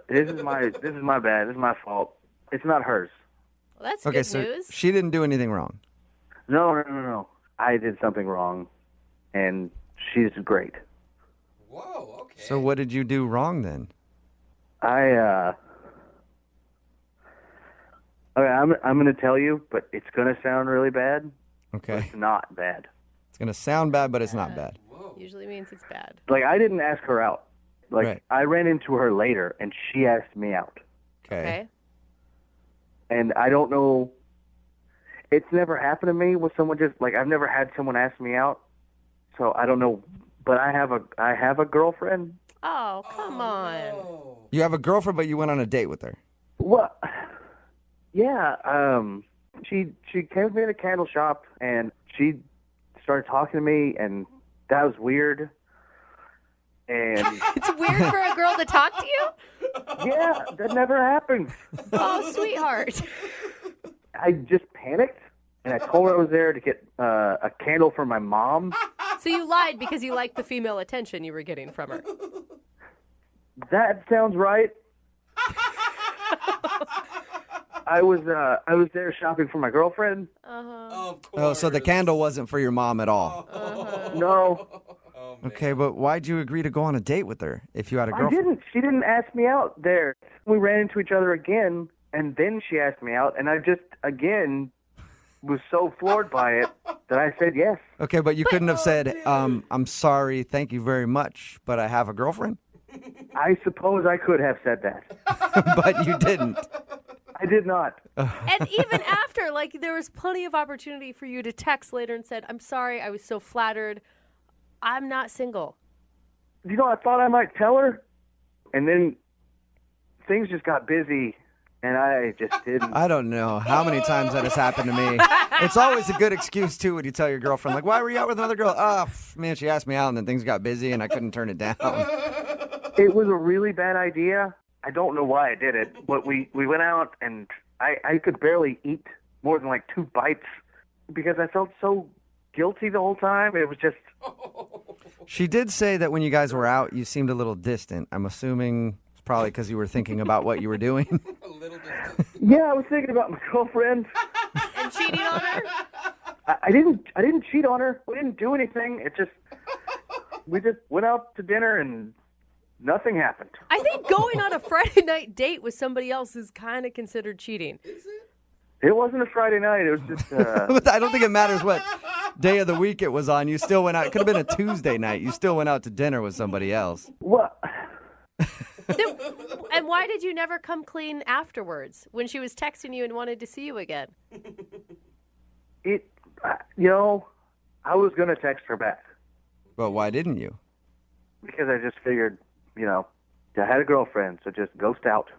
This is my bad. This is my fault. It's not hers.
Well, that's
Okay,
good
so
news.
she didn't do anything wrong.
No. I did something wrong, and she's great.
Whoa, okay.
So what did you do wrong then?
Okay, I'm going to tell you, but it's going to sound really bad.
Okay.
It's not bad.
It's going to sound bad, but it's not bad.
Usually means it's bad.
Like, I didn't ask her out. Like,
Right.
I ran into her later, and she asked me out.
Okay.
And I don't know. It's never happened to me with someone just, like, I've never had someone ask me out. So I don't know. But I have a girlfriend.
Oh, come on.
You have a girlfriend, but you went on a date with her.
What? Yeah. She came with me to the candle shop, and she started talking to me, and that was weird. And
It's weird for a girl to talk to you?
yeah, that never happens.
Oh, sweetheart.
I just panicked, and I told her I was there to get a candle for my mom.
So you lied because you liked the female attention you were getting from her.
That sounds right.
I was there shopping for my girlfriend.
Of course.
Oh, so the candle wasn't for your mom at all.
No,
Oh,
Okay, but why'd you agree to go on a date with her if you had a
I
girlfriend?
didn't. She didn't ask me out there. We ran into each other again, and then she asked me out, and I just, again, was so floored by it that I said yes.
Okay, but you couldn't have said, I'm sorry, thank you very much, but I have a girlfriend?
I suppose I could have said that.
But you didn't.
I did not.
And even after, like, there was plenty of opportunity for you to text later and said, I'm sorry, I was so flattered. I'm not single.
You know, I thought I might tell her, and then things just got busy, and I just didn't.
I don't know how many times that has happened to me. It's always a good excuse, too, when you tell your girlfriend, like, why were you out with another girl? Oh, man, she asked me out, and then things got busy, and I couldn't turn it down.
It was a really bad idea. I don't know why I did it, but we went out, and I could barely eat more than like 2 bites because I felt so guilty the whole time. It was just...
She did say that when you guys were out, you seemed a little distant. I'm assuming it's probably because you were thinking about what you were doing.
A little distant.
Yeah, I was thinking about my girlfriend.
And cheating on her?
I didn't cheat on her. We didn't do anything. We just went out to dinner and nothing happened.
I think going on a Friday night date with somebody else is kind of considered cheating.
Is it?
It wasn't a Friday night. It was just...
But I don't think it matters what day of the week it was on. You still went out. It could have been a Tuesday night. You still went out to dinner with somebody else.
What?
And why did you never come clean afterwards when she was texting you and wanted to see you again?
I was going to text her back.
But why didn't you?
Because I just figured, I had a girlfriend, so just ghost out.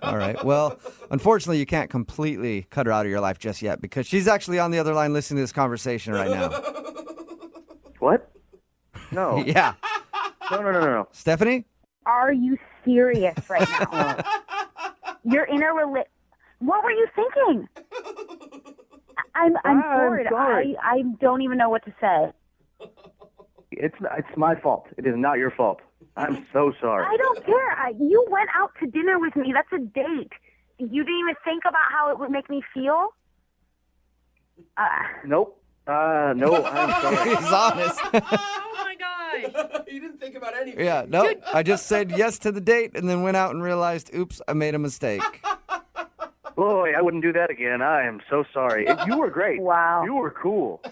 All right. Well, unfortunately, you can't completely cut her out of your life just yet because she's actually on the other line listening to this conversation right now.
What? No.
Yeah.
No.
Stephanie?
Are you serious right now? You're in a What were you thinking? I'm bored.
sorry.
I don't even know what to say.
It's my fault. It is not your fault. I'm so sorry.
I don't care. You went out to dinner with me. That's a date. You didn't even think about how it would make me feel?
Nope. No, I'm sorry.
He's honest.
Oh, my gosh.
You didn't think about anything.
Yeah, no. I just said yes to the date and then went out and realized, oops, I made a mistake.
Boy, I wouldn't do that again. I am so sorry. You were great.
Wow.
You were cool.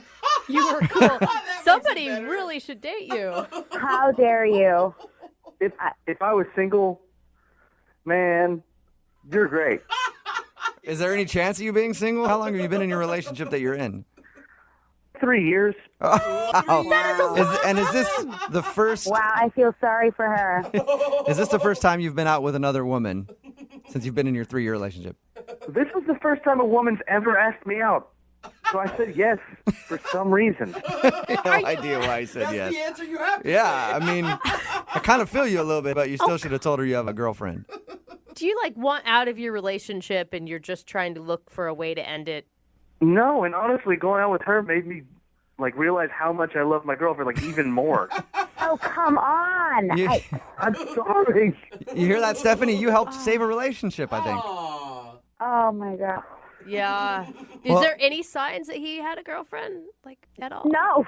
You were cool. Somebody really should date you.
How dare you?
If I was single, man, you're great.
Is there any chance of you being single? How long have you been in your relationship that you're in?
3 years.
Wow.
That is a long
And is this the first?
Wow, I feel sorry for her.
Is this the first time you've been out with another woman since you've been in your 3-year relationship?
This was the first time a woman's ever asked me out. So I said yes for some reason.
No idea why I said
That's
yes.
the answer you have to
Yeah,
say.
I mean, I kind of feel you a little bit, but you still should have told her you have a girlfriend.
Do you, want out of your relationship and you're just trying to look for a way to end it?
No, and honestly, going out with her made me realize how much I love my girlfriend, even more.
Oh, come on.
I'm sorry.
You hear that, Stephanie? You helped save a relationship, I think.
Oh, my God.
Yeah. Is
Well-
there any signs that he had a girlfriend, at all?
No.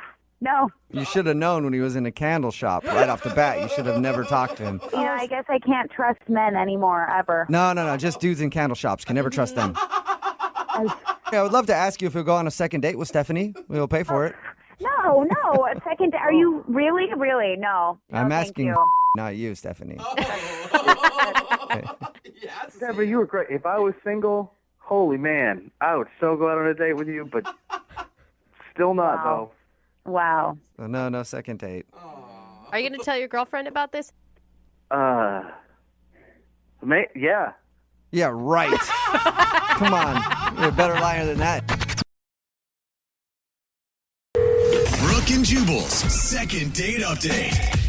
You should have known when he was in a candle shop right off the bat. You should have never talked to him.
I guess I can't trust men anymore, ever.
No. Just dudes in candle shops. Can never trust them. I would love to ask you if you'll go on a second date with Stephanie. We'll pay for it.
No. A second, are you really? No.
I'm
thank
asking,
you.
not you, Stephanie.
Yes.
Deborah, you were great. If I was single, holy man, I would so go out on a date with you, but still not,
Wow. Wow.
So no second date.
Are you going to tell your girlfriend about this?
though. Yeah.
Yeah, right. Come on. You're a better liar than that.
Brooke and Jubal's second date update.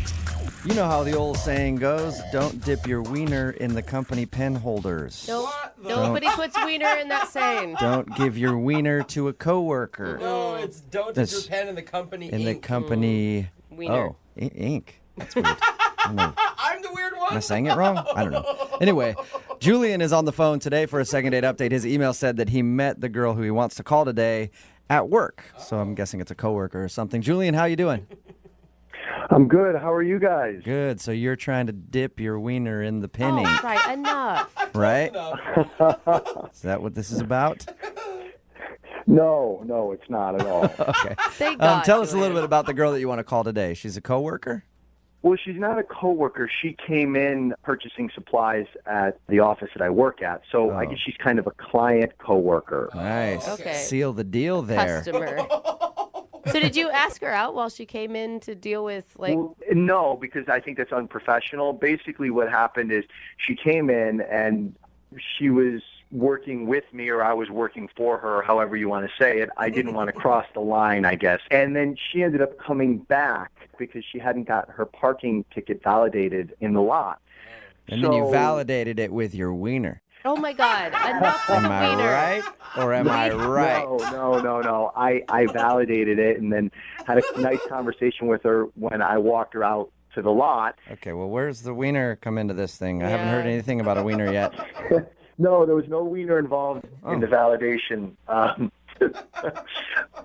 You know how the old saying goes, don't dip your wiener in the company pen holders.
Nope. Nobody puts wiener in that saying.
Don't give your wiener to a coworker.
No, it's don't dip your pen in the company
In the
ink.
company...
Wiener.
Oh, ink. That's weird. I don't know.
I'm the weird one.
Am I saying it wrong? I don't know. Anyway, Julian is on the phone today for a second date update. His email said that he met the girl who he wants to call today at work. So I'm guessing it's a coworker or something. Julian, how you doing?
I'm good. How are you guys?
Good. So you're trying to dip your wiener in the penny,
Oh, right, enough.
right? Is that what this is about?
No, it's not at all.
Okay.
Thank God,
Tell us a little
Julian.
bit about the girl that you want to call today. She's a coworker?
Well, she's not a coworker. She came in purchasing supplies at the office that I work at. So I guess she's kind of a client coworker.
Nice.
Okay.
Seal the deal there.
Customer. So did you ask her out while she came in to deal with, like...
Well, no, because I think that's unprofessional. Basically what happened is she came in and she was working with me, or I was working for her, however you want to say it. I didn't want to cross the line, I guess. And then she ended up coming back because she hadn't got her parking ticket validated in the lot.
And then you validated it with your wiener.
Oh, my God. Enough with
Am I
wiener.
right? Or am I right?
No. I validated it and then had a nice conversation with her when I walked her out to the lot.
Okay, well, where's the wiener come into this thing? I haven't heard anything about a wiener yet.
No, there was no wiener involved in the validation.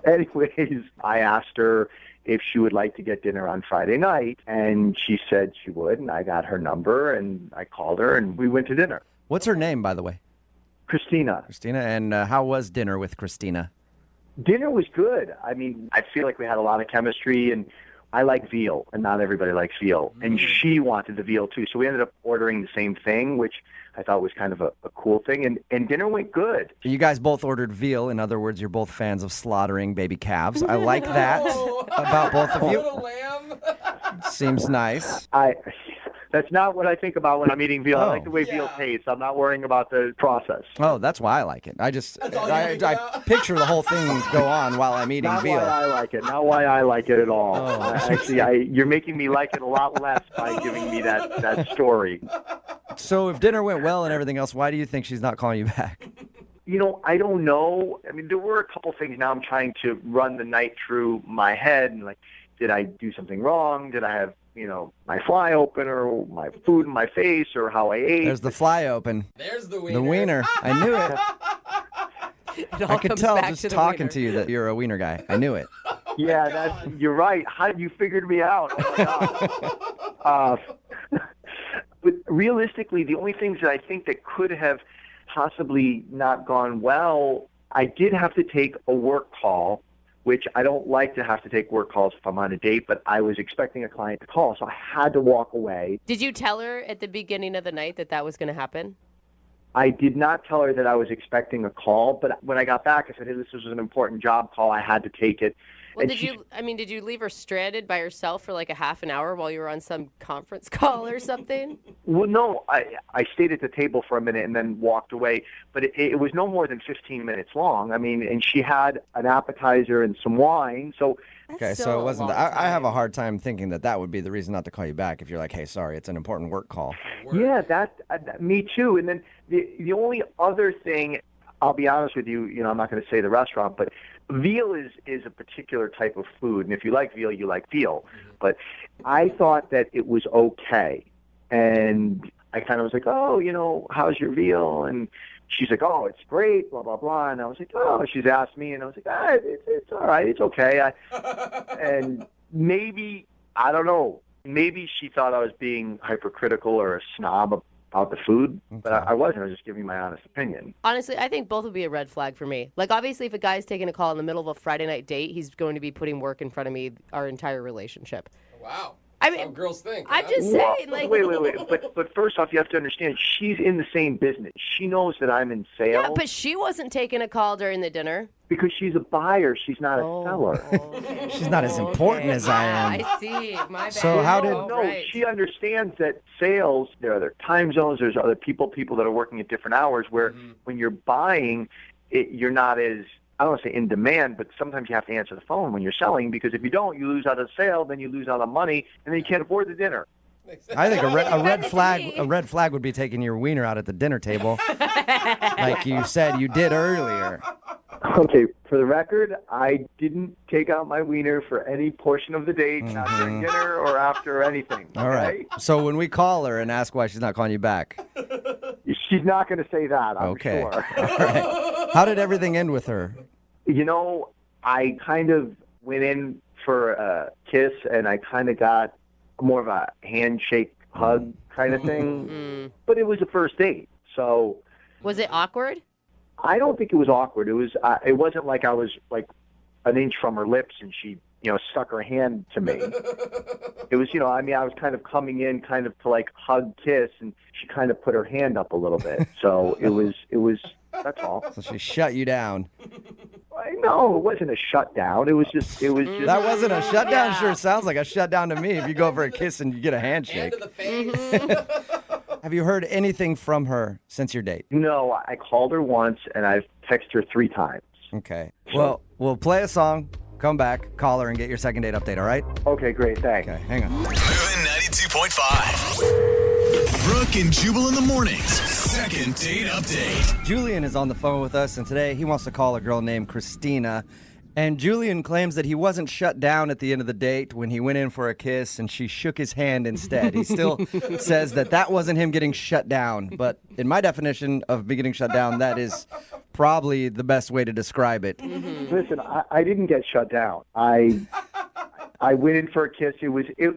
Anyways, I asked her if she would like to get dinner on Friday night, and she said she would, and I got her number, and I called her, and we went to dinner.
What's her name, by the way?
Christina.
Christina, and how was dinner with Christina?
Dinner was good. I mean, I feel like we had a lot of chemistry, and I like veal, and not everybody likes veal. And she wanted the veal, too. So we ended up ordering the same thing, which I thought was kind of a cool thing. And dinner went good.
You guys both ordered veal. In other words, you're both fans of slaughtering baby calves. I like that about both of you. Seems nice.
That's not what I think about when I'm eating veal. I like the way veal tastes. I'm not worrying about the process.
Oh, that's why I like it. I picture the whole thing go on while I'm eating
Not
veal.
why I like it. Not why I like it at all.
Oh.
Actually, you're making me like it a lot less by giving me that story.
So if dinner went well and everything else, why do you think she's not calling you back?
You know, I don't know. I mean, there were a couple things now I'm trying to run the night through my head. And like, did I do something wrong? Did I have, my fly open or my food in my face or how I ate?
There's the fly open.
There's the wiener.
The wiener. I knew it. I could tell just talking to you that you're a wiener guy. I knew it.
Yeah, you're right. How you figured me out? Oh my God. But realistically, the only things that I think that could have possibly not gone well, I did have to take a work call, which I don't like to have to take work calls if I'm on a date, but I was expecting a client to call, so I had to walk away.
Did you tell her at the beginning of the night that was going to happen?
I did not tell her that I was expecting a call, but when I got back, I said, hey, this was an important job call. I had to take it.
Well,
And
did you leave her stranded by herself for like a half an hour while you were on some conference call or something?
Well, no, I stayed at the table for a minute and then walked away, but it was no more than 15 minutes long. I mean, and she had an appetizer and some wine, so...
Okay, so it wasn't. I have a hard time thinking that would be the reason not to call you back if you're like, hey, sorry, it's an important work call.
Yeah, me too. And then the only other thing, I'll be honest with you, I'm not going to say the restaurant, but veal is a particular type of food, and if you like veal, you like veal. But I thought that it was okay, and I kind of was like, oh, how's your veal? And she's like, oh, it's great, blah, blah, blah. And I was like, oh, she's asked me, and I was like, it's all right, it's okay. And maybe, I don't know, maybe she thought I was being hypercritical or a snob about the food, but I wasn't. I was just giving my honest opinion.
Honestly, I think both would be a red flag for me. Like, obviously, if a guy's taking a call in the middle of a Friday night date, he's going to be putting work in front of me our entire relationship.
Wow.
I mean,
That's how girls think.
I'm
huh?
just saying, like...
Wait. But first off, you have to understand, she's in the same business. She knows that I'm in sales.
Yeah, but she wasn't taking a call during the dinner.
Because she's a buyer. She's not a seller.
She's not as important as I am.
I see. My bad.
So how did...
No, she understands that sales, there are other time zones, there's other people that are working at different hours, where when you're buying, you're not as... I don't want to say in demand, but sometimes you have to answer the phone when you're selling, because if you don't, you lose out on the sale, then you lose out on money, and then you can't afford the dinner.
I think a red flag would be taking your wiener out at the dinner table, like you said you did earlier.
Okay, for the record, I didn't take out my wiener for any portion of the date, not during dinner or after or anything.
All right. So when we call her and ask why she's not calling you back,
She's not going to say that, I'm
Okay.
sure.
All right. How did everything end with her?
You know, I kind of went in for a kiss, and I kind of got more of a handshake, hug kind of thing. But it was a first date, so
Was it awkward?
I don't think it was awkward. It was. It wasn't like I was like an inch from her lips, and she, stuck her hand to me. It was, I was kind of coming in, kind of to like hug, kiss, and she kind of put her hand up a little bit. So it was. That's all.
So she shut you down.
No, it wasn't a shutdown. It was just.
That wasn't a shutdown. Sure sounds like a shutdown to me. If you go for a kiss and you get a handshake. Have you heard anything from her since your date?
No, I called her once, and I've texted her 3 times.
Okay. Well, we'll play a song, come back, call her, and get your second date update, all right?
Okay, great. Thanks.
Okay, hang on.
Moving 92.5. Brooke and Jubal in the mornings. Second date update.
Julian is on the phone with us, and today he wants to call a girl named Christina. And Julian claims that he wasn't shut down at the end of the date when he went in for a kiss and she shook his hand instead. He still says that wasn't him getting shut down. But in my definition of me getting shut down, that is probably the best way to describe it.
Listen, I didn't get shut down. I went in for a kiss. You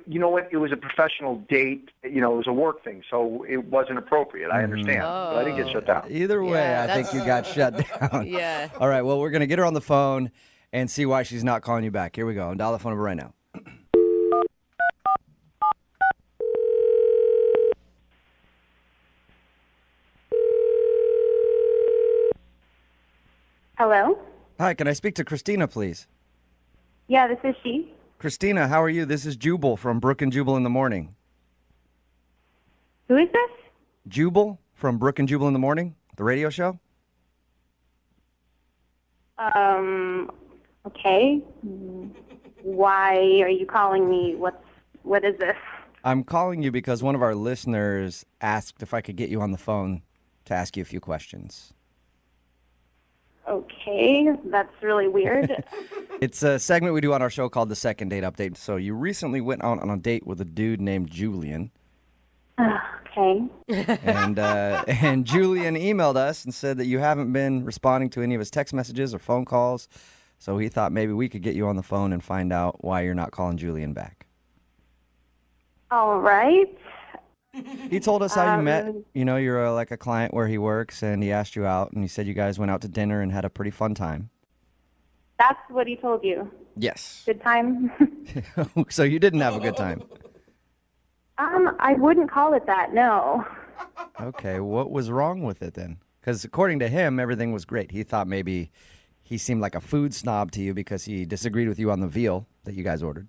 know what? It was a professional date. It was a work thing, so it wasn't appropriate. I understand. But I didn't get shut down.
Either way, I think you got shut down.
Yeah.
All right, well, we're going to get her on the phone and see why she's not calling you back. Here we go. Dial the phone number right now.
Hello?
Hi, can I speak to Christina, please?
Yeah, this is she.
Christina, how are you? This is Jubal from Brooke and Jubal in the Morning.
Who is this?
Jubal from Brooke and Jubal in the Morning, the radio show?
Okay. Why are you calling me? What is this?
I'm calling you because one of our listeners asked if I could get you on the phone to ask you a few questions.
Okay, that's really weird.
It's a segment we do on our show called the Second Date Update. So you recently went out on a date with a dude named Julian.
Okay.
And Julian emailed us and said that you haven't been responding to any of his text messages or phone calls. So he thought maybe we could get you on the phone and find out why you're not calling Julian back.
All right.
He told us how you met. You're like a client where he works, and he asked you out, and he said you guys went out to dinner and had a pretty fun time.
That's what he told you.
Yes.
Good time?
So you didn't have a good time.
I wouldn't call it that, no.
Okay, what was wrong with it then? Because according to him, everything was great. He thought maybe he seemed like a food snob to you because he disagreed with you on the veal that you guys ordered.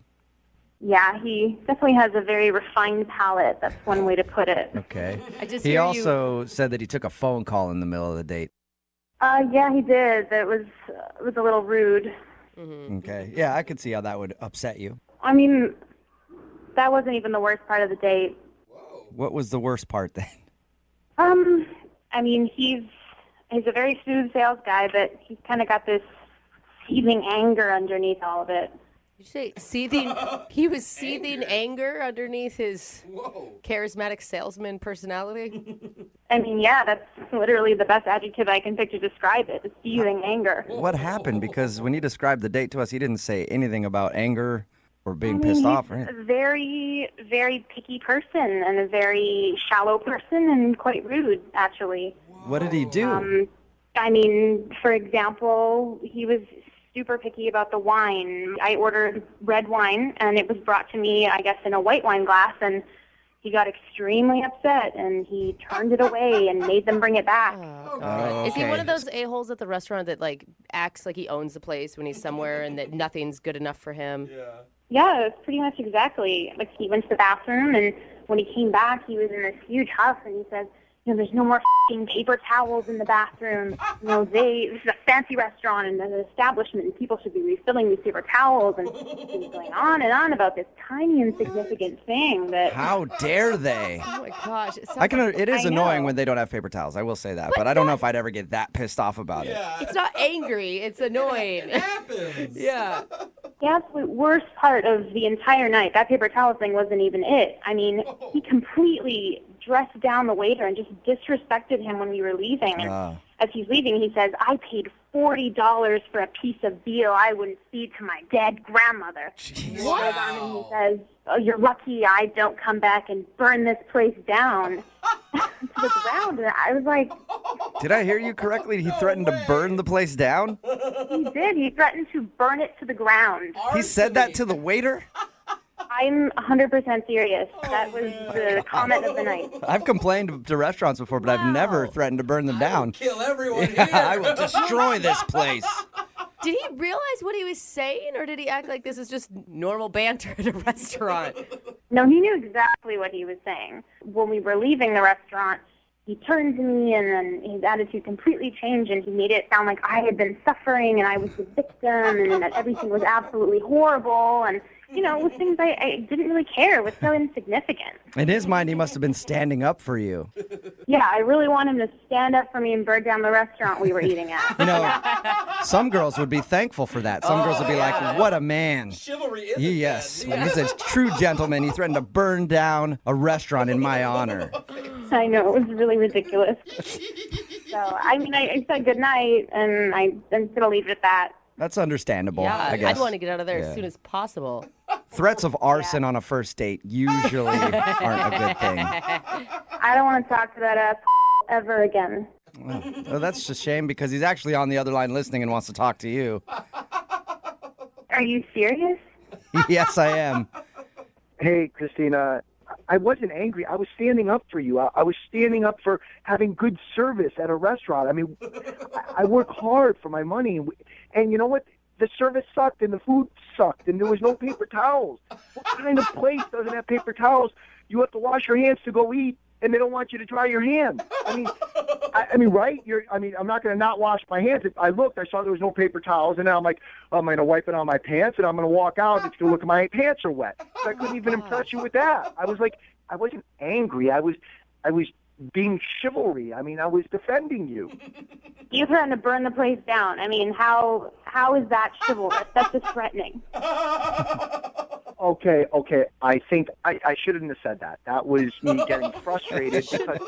Yeah, he definitely has a very refined palate. That's one way to put it.
Okay.
He
also said that he took a phone call in the middle of the date.
Yeah, he did. It was a little rude.
Okay. Yeah, I could see how that would upset you.
I mean, that wasn't even the worst part of the date.
What was the worst part then?
I mean, he's a very smooth sales guy, but he's kind of got this seething anger underneath all of it.
Did you say seething? He was seething anger underneath his charismatic salesman personality?
I mean, yeah, that's literally the best adjective I can pick to describe it, seething anger.
What happened? Because when he described the date to us, he didn't say anything about anger or being pissed off. Right?
He's a very, very picky person and a very shallow person and quite rude, actually.
What did he do?
I mean, for example, he was super picky about the wine. I ordered red wine, and it was brought to me, I guess, in a white wine glass, and he got extremely upset, and he turned it away and made them bring it back.
Oh,
Is he
okay.
one of those a-holes at the restaurant that, like, acts like he owns the place when he's somewhere and that nothing's good enough for him?
Yeah, pretty much exactly. Like, he went to the bathroom, and when he came back, he was in this huge huff, and he said, there's no more f***ing paper towels in the bathroom. This is a fancy restaurant and an establishment, and people should be refilling these paper towels. And he was going on and on about this tiny insignificant thing that...
How dare they?
Oh, my gosh.
It is
I
annoying
know.
when they don't have paper towels. I will say that. But I don't know if I'd ever get that pissed off about it.
It's not angry. It's annoying. It happens. Yeah.
The absolute worst part of the entire night, that paper towel thing wasn't even it. I mean, he completely dressed down the waiter and just disrespected him when we were leaving. And as he's leaving, he says, I paid $40 for a piece of veal I wouldn't feed to my dead grandmother. He goes on and he says, oh, you're lucky I don't come back and burn this place down to the ground. And I was like...
Did I hear you correctly? He threatened to burn the place down?
He did. He threatened to burn it to the ground.
He said that to the waiter?
I'm 100% serious. That was the comment of the night.
I've complained to restaurants before, but I've never threatened to burn them down.
Kill everyone
Yeah,
here.
I will destroy this place.
Did he realize what he was saying, or did he act like this is just normal banter at a restaurant?
No, he knew exactly what he was saying. When we were leaving the restaurant, he turned to me, and then his attitude completely changed, and he made it sound like I had been suffering, and I was the victim, and that everything was absolutely horrible, and... You know, it was things I didn't really care. It was so insignificant.
In his mind, he must have been standing up for you.
Yeah, I really want him to stand up for me and burn down the restaurant we were eating at.
You know, some girls would be thankful for that. Some girls would be like, what a man.
Chivalry is
Yes, he's a true gentleman. He threatened to burn down a restaurant in my honor.
I know, it was really ridiculous. So, I mean, I said goodnight, and I'm going to leave it at that.
That's understandable,
Yeah,
I guess.
I'd want to get out of there
Yeah.
as soon as possible.
Threats of arson on a first date usually aren't a good thing.
I don't want to talk to that ass ever again.
Well, that's a shame because he's actually on the other line listening and wants to talk to you.
Are you serious?
Yes, I am.
Hey, Christina, I wasn't angry. I was standing up for you. I was standing up for having good service at a restaurant. I mean, I work hard for my money. And you know what? The service sucked and the food sucked and there was no paper towels. What kind of place doesn't have paper towels? You have to wash your hands to go eat, and they don't want you to dry your hands. I mean, right? I'm not going to not wash my hands. If I looked, I saw there was no paper towels, and now I'm like, I'm going to wipe it on my pants, and I'm going to walk out, and it's going to look like my pants are wet. So I couldn't even impress you with that. I was like, I wasn't angry. I was being chivalry. I mean, I was defending you.
You threatened to burn the place down. I mean, how is that chivalrous? That's just threatening.
Okay. I think I shouldn't have said that. That was me getting frustrated because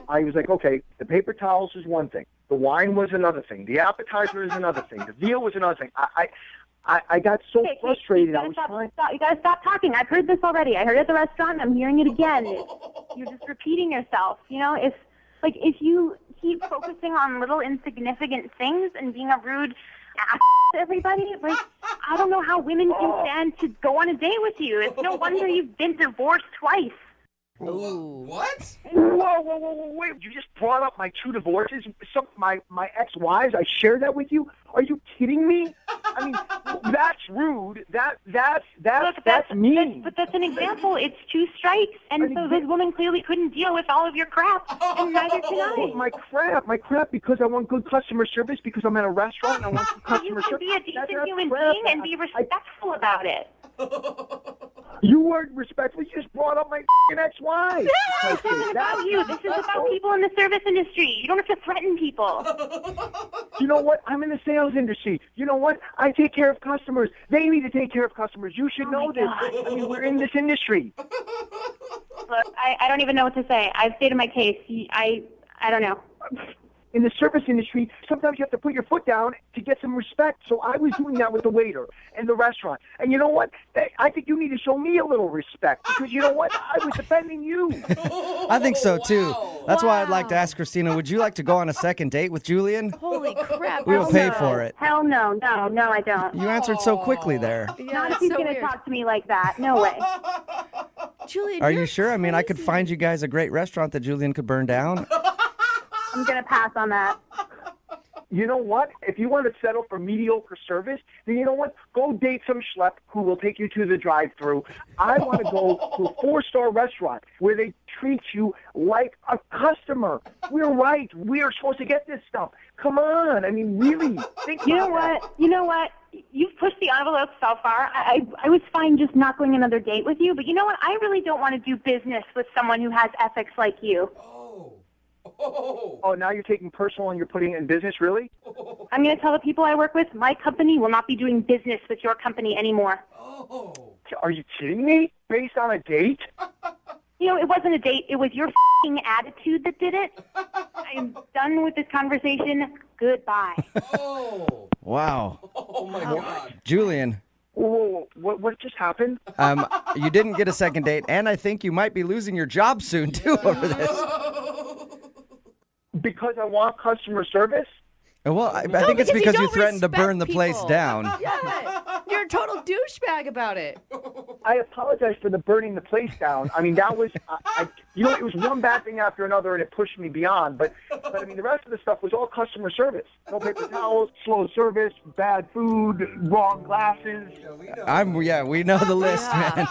I was like, okay, the paper towels is one thing. The wine was another thing. The appetizer is another thing. The veal was another thing. I got so frustrated.
You gotta stop talking. I've heard this already. I heard it at the restaurant. I'm hearing it again. You're just repeating yourself. You know, if you keep focusing on little insignificant things and being a rude ass to everybody, like, I don't know how women can stand to go on a date with you. It's no wonder you've been divorced twice.
Ooh. What?
Whoa, wait. You just brought up my two divorces, my ex-wives. I shared that with you? Are you kidding me? I mean, that's rude. That's mean.
But that's an example. It's 2 strikes, and so this woman clearly couldn't deal with all of your crap, and neither can I.
My crap, because I want good customer service, because I'm at a restaurant and I want good customer service.
You can be a decent human being and be respectful about it.
You weren't respectful. You just brought up my ex-wife.
This isn't about you. This is about people in the service industry. You don't have to threaten people.
You know what? I'm in the sales industry. You know what? I take care of customers. They need to take care of customers. You should know this. I mean, we're in this industry.
Look, I don't even know what to say. I've stated my case. I don't know.
In the service industry, sometimes you have to put your foot down to get some respect. So I was doing that with the waiter and the restaurant. And you know what? I think you need to show me a little respect because you know what? I was defending you.
I think so, too. That's why I'd like to ask Christina, would you like to go on a second date with Julian?
Holy crap.
We will pay for it.
Hell no. No, I don't.
You answered so quickly there.
Not if he's going to talk to me like that. No way.
Julian,
Are you sure? I mean, I could find you guys a great restaurant that Julian could burn down.
I'm going to pass on that.
You know what? If you want to settle for mediocre service, then you know what? Go date some schlep who will take you to the drive-thru. I want to go to a 4-star restaurant where they treat you like a customer. We're right. We are supposed to get this stuff. Come on. I mean, really. Think
You know
about
what? You know what? You've pushed the envelope so far. I was fine just not going another date with you, but you know what? I really don't want to do business with someone who has ethics like you.
Oh, now you're taking personal and you're putting it in business, really?
I'm going to tell the people I work with, my company will not be doing business with your company anymore.
Are you kidding me? Based on a date?
You know, it wasn't a date. It was your attitude that did it. I'm done with this conversation. Goodbye.
Oh.
Wow.
Oh my God.
Julian,
Whoa, what just happened?
you didn't get a second date, and I think you might be losing your job soon, too, over this.
Because I want customer service?
Well, I think it's because you threatened to burn the place
people.
down.
Yeah, you're a total douchebag about it.
I apologize for the burning the place down. I mean, that was, it was one bad thing after another, and it pushed me beyond. But I mean, the rest of the stuff was all customer service. No paper towels, slow service, bad food, wrong glasses.
We know the list, man.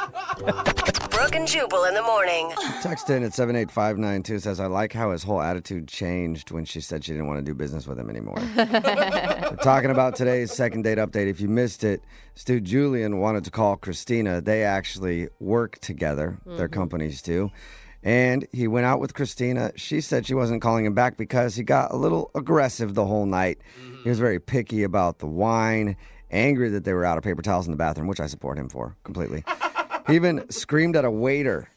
Brooke and Jubal in the morning.
Text in at 78592 says, I like how his whole attitude changed when she said she didn't want to do business with him anymore. We're talking about today's second date update. If you missed it, Stu Julian wanted to call Christina. They actually work together. Their companies do. And he went out with Christina. She said she wasn't calling him back because he got a little aggressive the whole night. He was very picky about the wine, angry that they were out of paper towels in the bathroom, which I support him for completely. He even screamed at a waiter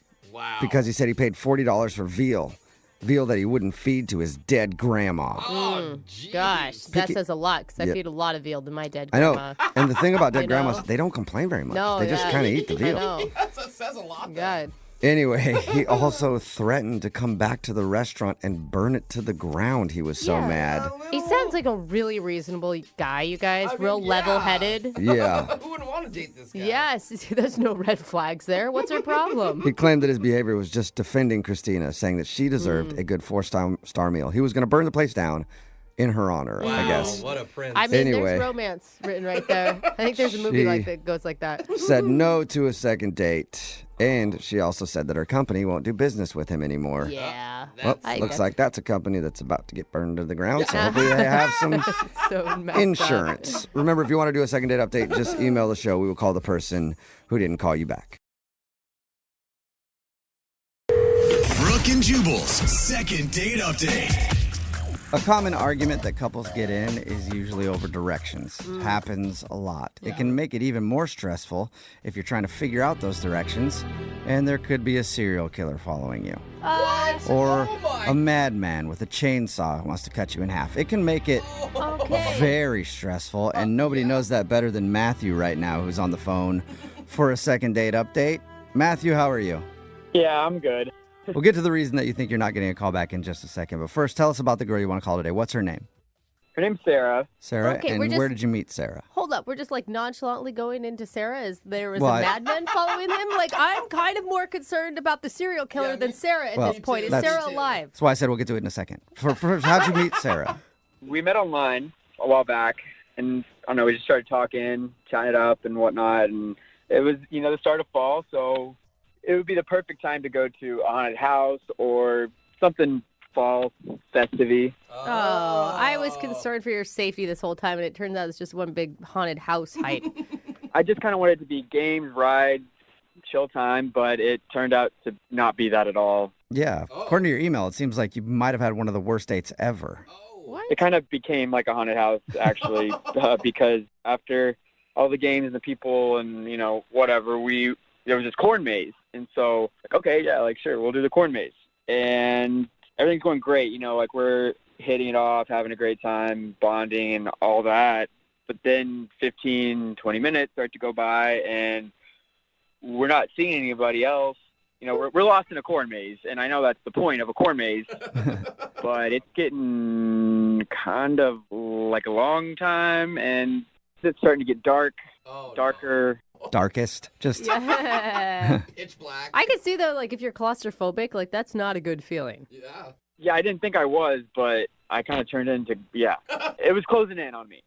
because he said he paid $40 for veal that he wouldn't feed to his dead grandma.
Oh,
Gosh, that says a lot because I feed a lot of veal to my dead
I
grandma.
know. And the thing about dead grandmas, they don't complain very much.
No,
they just kind of eat the veal.
I know.
That says a lot.
God.
Anyway, he also threatened to come back to the restaurant and burn it to the ground. He was so mad.
He sounds like a really reasonable guy, you guys. Real level-headed.
Yeah.
Who wouldn't want to date this guy?
Yes, there's no red flags there. What's her problem?
He claimed that his behavior was just defending Christina, saying that she deserved a good 4-star meal. He was going to burn the place down in her honor, I guess.
What a prince.
I mean,
Anyway.
there's romance written right there. I think there's a movie like that goes like that.
Said no to a second date. And she also said that her company won't do business with him anymore.
Yeah.
Well, looks like that's a company that's about to get burned to the ground. So hopefully they have some insurance. Remember, if you want to do a second date update, just email the show. We will call the person who didn't call you back.
Brooke and Jubal's second date update.
A common argument that couples get in is usually over directions. Happens a lot. It can make it even more stressful if you're trying to figure out those directions, and there could be a serial killer following you. Or a madman with a chainsaw who wants to cut you in half. It can make it very stressful, and nobody knows that better than Matthew right now, who's on the phone for a second date update. Matthew, how are you?
Yeah, I'm good.
We'll get to the reason that you think you're not getting a call back in just a second. But first, tell us about the girl you want to call today. What's her name?
Her name's Sarah.
Sarah?
Okay,
and where did you meet Sarah?
Hold up. We're just like nonchalantly going into Sarah as there was a madman following him. Like, I'm kind of more concerned about the serial killer than Sarah at this point. Is Sarah alive?
That's why I said we'll get to it in a second. First, how'd you meet Sarah?
We met online a while back, and I don't know, we just started talking, chatting it up and whatnot, and it was, the start of fall, so it would be the perfect time to go to a haunted house or something fall festive-y.
Oh, I was concerned for your safety this whole time, and it turns out it's just one big haunted house hype.
I just kind of wanted it to be games, rides, chill time, but it turned out to not be that at all.
Yeah, according to your email, it seems like you might have had one of the worst dates ever.
What?
It kind of became like a haunted house, actually, because after all the games and the people and, whatever, there was this corn maze. And so, sure, we'll do the corn maze. And everything's going great, we're hitting it off, having a great time, bonding and all that. But then 15, 20 minutes start to go by and we're not seeing anybody else. We're lost in a corn maze. And I know that's the point of a corn maze. But it's getting kind of like a long time and it's starting to get darker.
Darkest, just
pitch black.
I can see though, like if you're claustrophobic, like that's not a good feeling.
Yeah, I didn't think I was, but I kind of turned into it was closing in on me.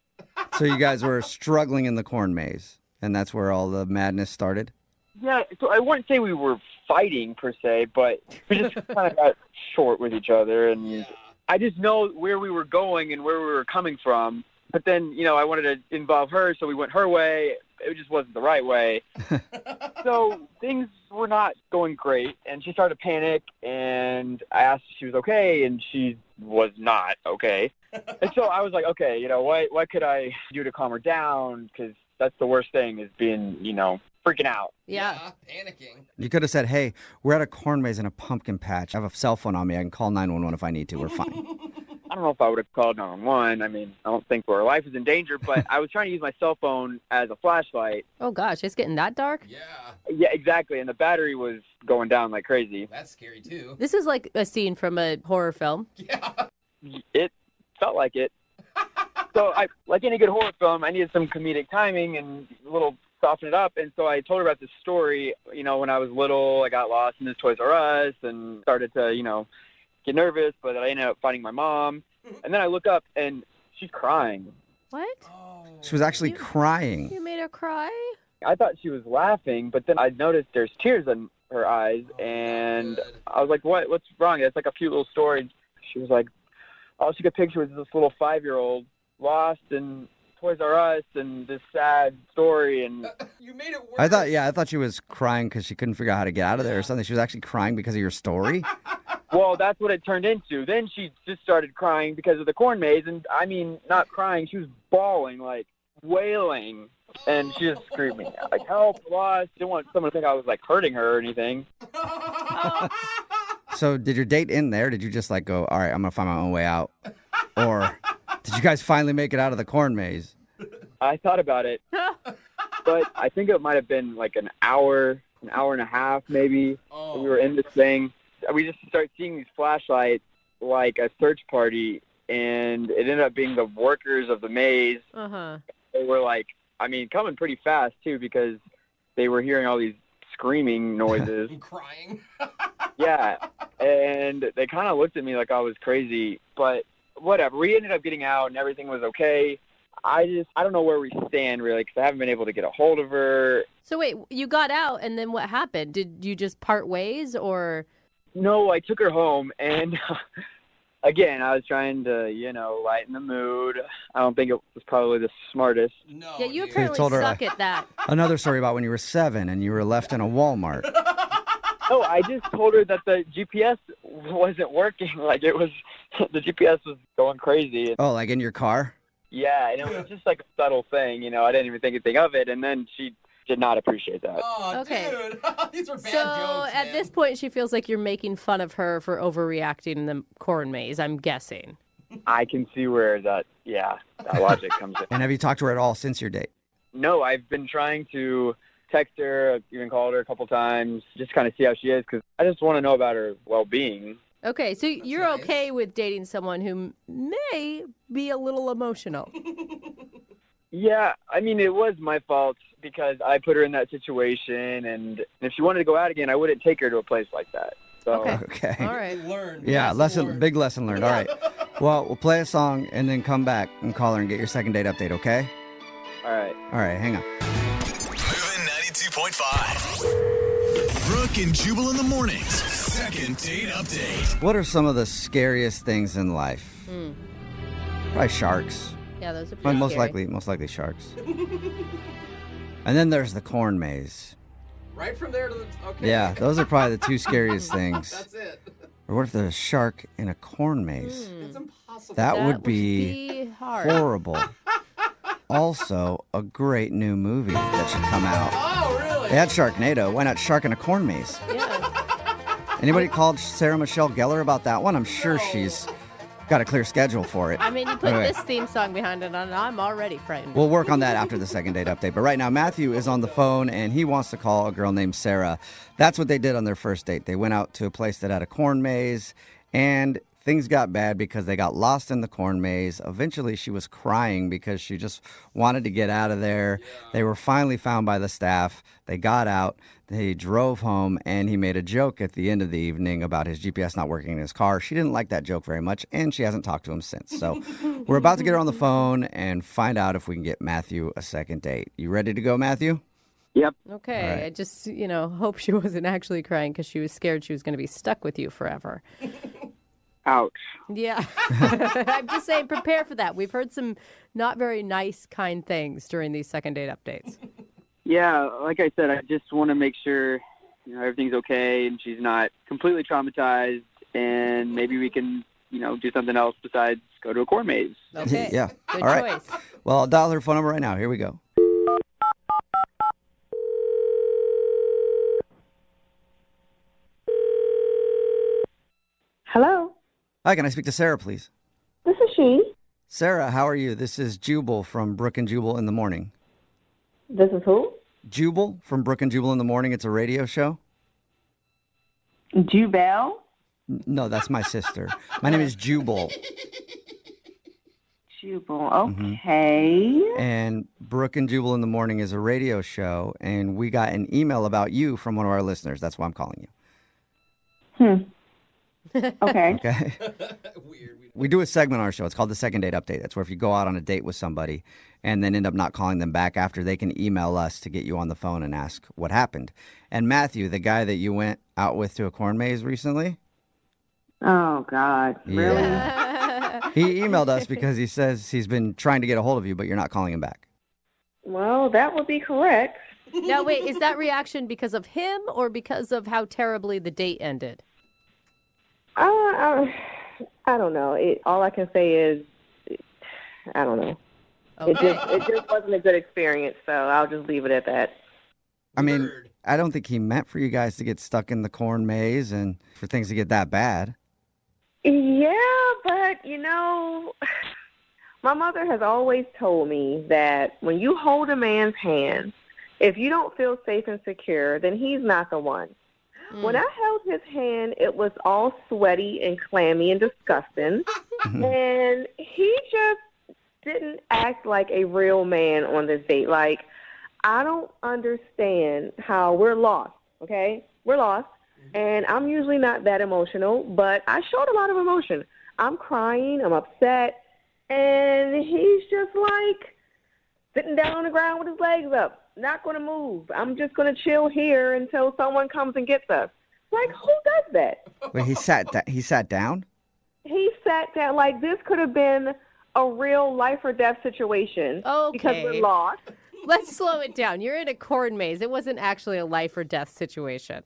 So you guys were struggling in the corn maze, and that's where all the madness started?
Yeah, so I wouldn't say we were fighting per se, but we just kind of got short with each other, and I just know where we were going and where we were coming from. But then, I wanted to involve her, so we went her way. It just wasn't the right way. So things were not going great, and she started to panic, and I asked if she was okay, and she was not okay. And so I was like, okay, what could I do to calm her down? Because that's the worst thing is being, freaking out.
Yeah.
Panicking.
You could have said, hey, we're at a corn maze and a pumpkin patch. I have a cell phone on me. I can call 911 if I need to. We're fine.
I don't know if I would have called 911. I mean, I don't think our life is in danger, but I was trying to use my cell phone as a flashlight.
Oh, gosh. It's getting that dark?
Yeah.
Yeah, exactly. And the battery was going down like crazy.
That's scary, too.
This is like a scene from a horror film.
Yeah.
It felt like it. So, like any good horror film, I needed some comedic timing and a little soften it up. And so I told her about this story. You know, when I was little, I got lost in this Toys R Us and started to, get nervous, but I ended up finding my mom. And then I look up, and she's crying.
What?
She was actually crying.
You made her cry?
I thought she was laughing, but then I noticed there's tears in her eyes, and I was like, what's wrong? It's like a cute little story. She was like, all she could picture was this little 5-year-old lost in Toys R Us and this sad story. And
you made it worse.
I thought she was crying because she couldn't figure out how to get out of there or something. She was actually crying because of your story?
Well, that's what it turned into. Then she just started crying because of the corn maze. And I mean, not crying. She was bawling, like wailing. And she was screaming, like, help, lost. Didn't want someone to think I was, like, hurting her or anything.
So did your date end there? Did you just, like, go, all right, I'm going to find my own way out? Or did you guys finally make it out of the corn maze?
I thought about it. But I think it might have been, like, an hour and a half, maybe.
Oh.
We were in this thing. We just started seeing these flashlights like a search party, and it ended up being the workers of the maze.
Uh-huh.
They were like, I mean, coming pretty fast, too, because they were hearing all these screaming noises.
Crying.
Yeah, and they kind of looked at me like I was crazy, but whatever. We ended up getting out, and everything was okay. I don't know where we stand, really, because I haven't been able to get a hold of her.
So wait, you got out, and then what happened? Did you just part ways, or?
No, I took her home, and again, I was trying to, lighten the mood. I don't think it was probably the smartest.
No.
Yeah, you
dude.
apparently
told her,
suck at that.
Another story about when you were 7 and you were left in a Walmart.
No, I just told her that the GPS wasn't working. Like, the GPS was going crazy.
Oh, like in your car?
Yeah, and it was just like a subtle thing, I didn't even think anything of it, and then she did not appreciate that.
Oh,
Okay.
dude. These are bad
So
jokes,
at
man.
this point, she feels like you're making fun of her for overreacting in the corn maze, I'm guessing.
I can see where that logic comes in.
And have you talked to her at all since your date?
No, I've been trying to text her, I've even called her a couple times, just kind of see how she is, because I just want to know about her well-being.
Okay, so you're
nice.
okay with dating someone who may be a little emotional.
Yeah, I mean, it was my fault because I put her in that situation, and if she wanted to go out again, I wouldn't take her to a place like that. So,
Okay.
Okay.
All right.
Learn.
Yeah, big lesson learned. All right. Well, we'll play a song and then come back and call her and get your second date update, okay?
all right.
All right, hang on.
Moving 92.5. Brooke and Jubal in the mornings. Second date update.
What are some of the scariest things in life? Probably sharks.
Yeah, those are
Well,
pretty
most
scary.
likely sharks. And then there's the corn maze.
Right from there to the... Okay.
Yeah, those are probably the two scariest things.
That's it.
Or what if there's a shark in a corn maze?
It's impossible.
That would be
hard.
horrible. Also, a great new movie that should come out.
Oh, really?
They had Sharknado. Why not Shark in a Corn Maze?
Yeah.
Anybody called Sarah Michelle Gellar about that one? I'm sure she's got a clear schedule for it.
I mean, you put
Anyway.
this theme song behind it, and I'm already frightened.
We'll work on that after the second date update. But right now, Matthew is on the phone, and he wants to call a girl named Sarah. That's what they did on their first date. They went out to a place that had a corn maze, and things got bad because they got lost in the corn maze. Eventually, she was crying because she just wanted to get out of there. Yeah. They were finally found by the staff. They got out. They drove home, and he made a joke at the end of the evening about his GPS not working in his car. She didn't like that joke very much, and she hasn't talked to him since. So we're about to get her on the phone and find out if we can get Matthew a second date. You ready to go, Matthew?
Yep.
Okay,
All right.
I just, hope she wasn't actually crying because she was scared she was going to be stuck with you forever.
Ouch.
Yeah. I'm just saying, prepare for that. We've heard some not very nice, kind things during these second date updates.
Yeah, like I said, I just want to make sure everything's okay and she's not completely traumatized, and maybe we can do something else besides go to a corn maze.
Okay.
Yeah.
Good
All right.
choice.
Well, I'll dial her phone number right now. Here we go. Hi, can I speak to Sarah, please?
This is she.
Sarah, how are you? This is Jubal from Brooke and Jubal in the Morning.
This is who?
Jubal from Brooke and Jubal in the Morning. It's a radio show.
Jubal?
No, that's my sister. My name is Jubal.
Jubal, okay.
And Brooke and Jubal in the Morning is a radio show, and we got an email about you from one of our listeners. That's why I'm calling you.
Okay.
Okay. We do a segment on our show. It's called the Second Date Update. It's where if you go out on a date with somebody and then end up not calling them back after, they can email us to get you on the phone and ask what happened. And Matthew, the guy that you went out with to a corn maze recently.
Oh, God. Really?
He emailed us because he says he's been trying to get a hold of you, but you're not calling him back.
Well, that would be correct.
Now, wait, is that reaction because of him or because of how terribly the date ended?
I don't know. All I can say is, I don't know.
Okay.
It just wasn't a good experience, so I'll just leave it at that.
I mean, I don't think he meant for you guys to get stuck in the corn maze and for things to get that bad.
Yeah, but, my mother has always told me that when you hold a man's hand, if you don't feel safe and secure, then he's not the one. When I held his hand, it was all sweaty and clammy and disgusting, and he just didn't act like a real man on this date. Like, I don't understand how we're lost, okay? We're lost, and I'm usually not that emotional, but I showed a lot of emotion. I'm crying, I'm upset, and he's just like sitting down on the ground with his legs up. Not going to move. I'm just going to chill here until someone comes and gets us. Like, who does that?
Wait, he sat down?
He sat down. Like, this could have been a real life or death situation.
Okay.
Because we're lost.
Let's slow it down. You're in a corn maze. It wasn't actually a life or death situation.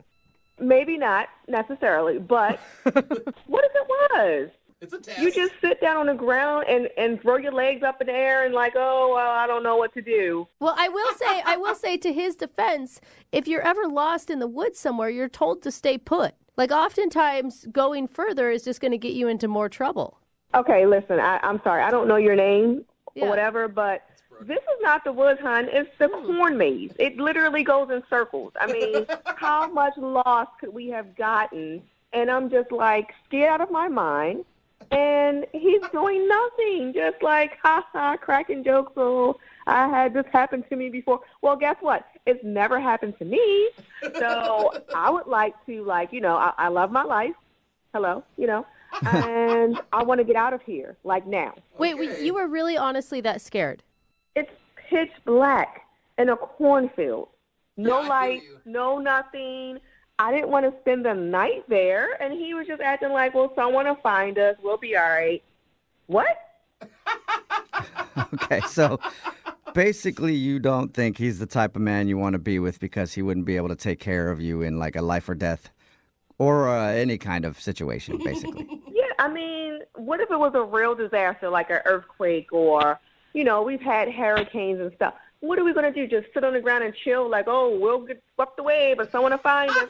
Maybe not necessarily, but what if it was?
It's a test.
You just sit down on the ground and throw your legs up in the air and like, oh, well, I don't know what to do.
Well, I will say to his defense, if you're ever lost in the woods somewhere, you're told to stay put. Like, oftentimes going further is just going to get you into more trouble.
Okay, listen, I'm sorry. I don't know your name
Yeah.
or whatever, but this is not the woods, hon. It's the corn maze. It literally goes in circles. I mean, how much lost could we have gotten? And I'm just like scared out of my mind. And he's doing nothing, just like, cracking jokes. Oh, I had this happen to me before. Well, guess what? It's never happened to me. So I would like to, I love my life. Hello, and I want to get out of here, like now.
Wait, you were really honestly that scared?
It's pitch black in a cornfield. No light, no nothing. I didn't want to spend the night there, and he was just acting like, well, someone will find us. We'll be all right. What?
Okay, so basically you don't think he's the type of man you want to be with because he wouldn't be able to take care of you in like a life or death or any kind of situation, basically.
Yeah, I mean, what if it was a real disaster like an earthquake or, we've had hurricanes and stuff. What are we going to do? Just sit on the ground and chill like, oh, we'll get swept away, but someone will find us?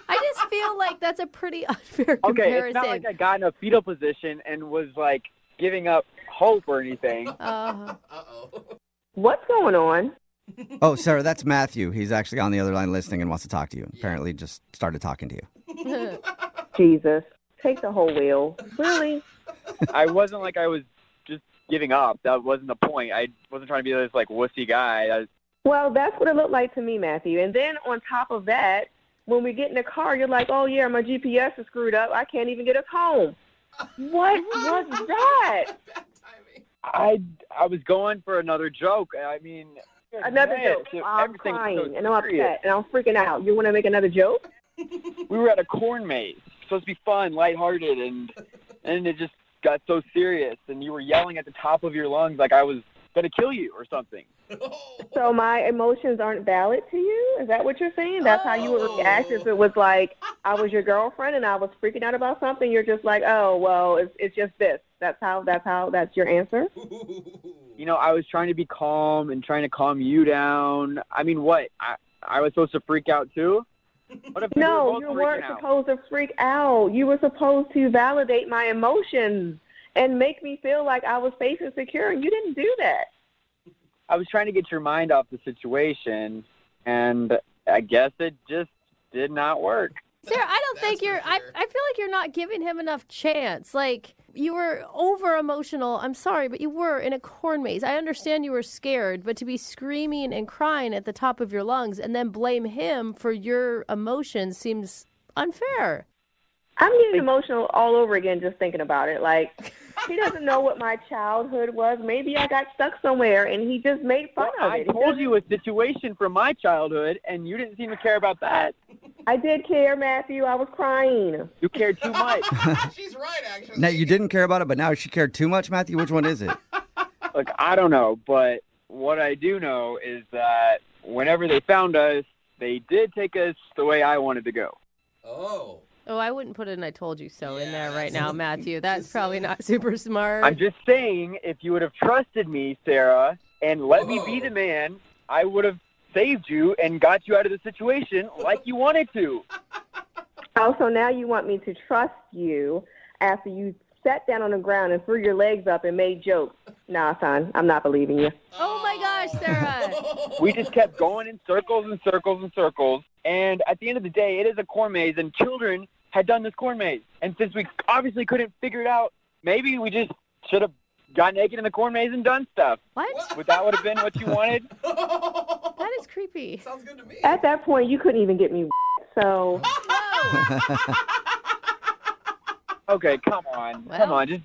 I just feel like that's a pretty unfair
Okay,
comparison.
it's not like I got in a fetal position and was like giving up hope or anything.
What's going on?
Oh, Sarah, that's Matthew. He's actually on the other line listening and wants to talk to you. Apparently just started talking to you.
Jesus, take the whole wheel. Really?
I wasn't like I was just giving up. That wasn't the point. I wasn't trying to be this like wussy guy.
Well, that's what it looked like to me, Matthew. And then on top of that, when we get in the car, you're like, oh, yeah, my GPS is screwed up. I can't even get us home. What was that?
I was going for another joke. I mean,
Another joke. I'm crying, and I'm upset, and I'm freaking out. You want to make another joke?
We were at a corn maze. It's supposed to be fun, lighthearted, and it just got so serious. And you were yelling at the top of your lungs like I was going to kill you or something.
So my emotions aren't valid to you? Is that what you're saying? That's how you would react if it was like I was your girlfriend and I was freaking out about something? You're just like, oh, well, it's just this. That's your answer?
I was trying to be calm and trying to calm you down. I mean, what? I was supposed to freak out too? What if we were
No,
both
you
freaking
weren't
out?
supposed to freak out. You were supposed to validate my emotions and make me feel like I was safe and secure, and you didn't do that.
I was trying to get your mind off the situation, and I guess it just did not work.
Sarah, I don't think you're. I feel like you're not giving him enough chance. Like, you were over emotional. I'm sorry, but you were in a corn maze. I understand you were scared, but to be screaming and crying at the top of your lungs and then blame him for your emotions seems unfair.
I'm getting emotional all over again just thinking about it. Like, he doesn't know what my childhood was. Maybe I got stuck somewhere, and he just made fun of
I
it.
told you a situation from my childhood, and you didn't seem to care about that.
I did care, Matthew. I was crying.
You cared too much.
She's right, actually.
Now, you didn't care about it, but now she cared too much, Matthew? Which one is it?
Look, I don't know, but what I do know is that whenever they found us, they did take us the way I wanted to go.
Oh.
Oh, I wouldn't put an I told you so in there right now, Matthew. That's probably not super smart.
I'm just saying, if you would have trusted me, Sarah, and let me be the man, I would have saved you and got you out of the situation like you wanted to.
Oh, so now you want me to trust you after you sat down on the ground and threw your legs up and made jokes. Nah, son, I'm not believing you.
Oh, my gosh, Sarah.
We just kept going in circles and circles and circles. And at the end of the day, it is a corn maze, and children had done this corn maze. And since we obviously couldn't figure it out, maybe we just should have got naked in the corn maze and done stuff.
What?
Would that would have been what you wanted?
That is creepy.
Sounds good to me.
At that point, you couldn't even get me so...
Okay, come on.
Well.
Come on. Just,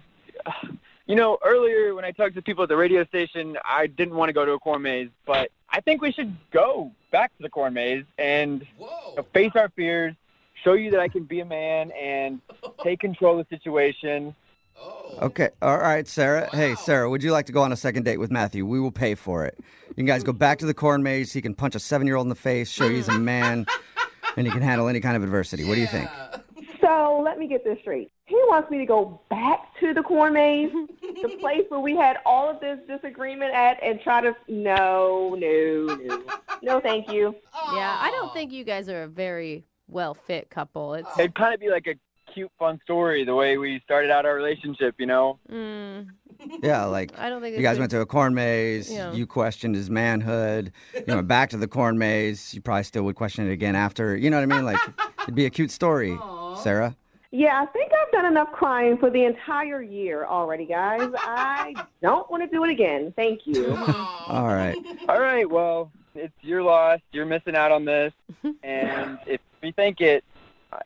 earlier when I talked to people at the radio station, I didn't want to go to a corn maze, but I think we should go back to the corn maze and face our fears, show you that I can be a man and take control of the situation.
Okay. All right, Sarah. Hey, Sarah, would you like to go on a second date with Matthew? We will pay for it. You guys go back to the corn maze. He can punch a 7-year-old in the face, show you he's a man, and he can handle any kind of adversity. What do you think?
So let me get this straight. He wants me to go back to the corn maze, the place where we had all of this disagreement at, and try to... No, thank you.
Yeah, I don't think you guys are a very well-fit couple.
It'd kind of be like a cute, fun story, the way we started out our relationship,
Yeah, like
I don't think
you guys went to a corn maze.
Yeah.
You questioned his manhood. You went back to the corn maze. You probably still would question it again after. You know what I mean? Like, it'd be a cute story, Sarah.
Yeah, I think I've done enough crying for the entire year already, guys. I don't want to do it again. Thank you.
All right.
All right, well, it's your loss. You're missing out on this. And if you think it,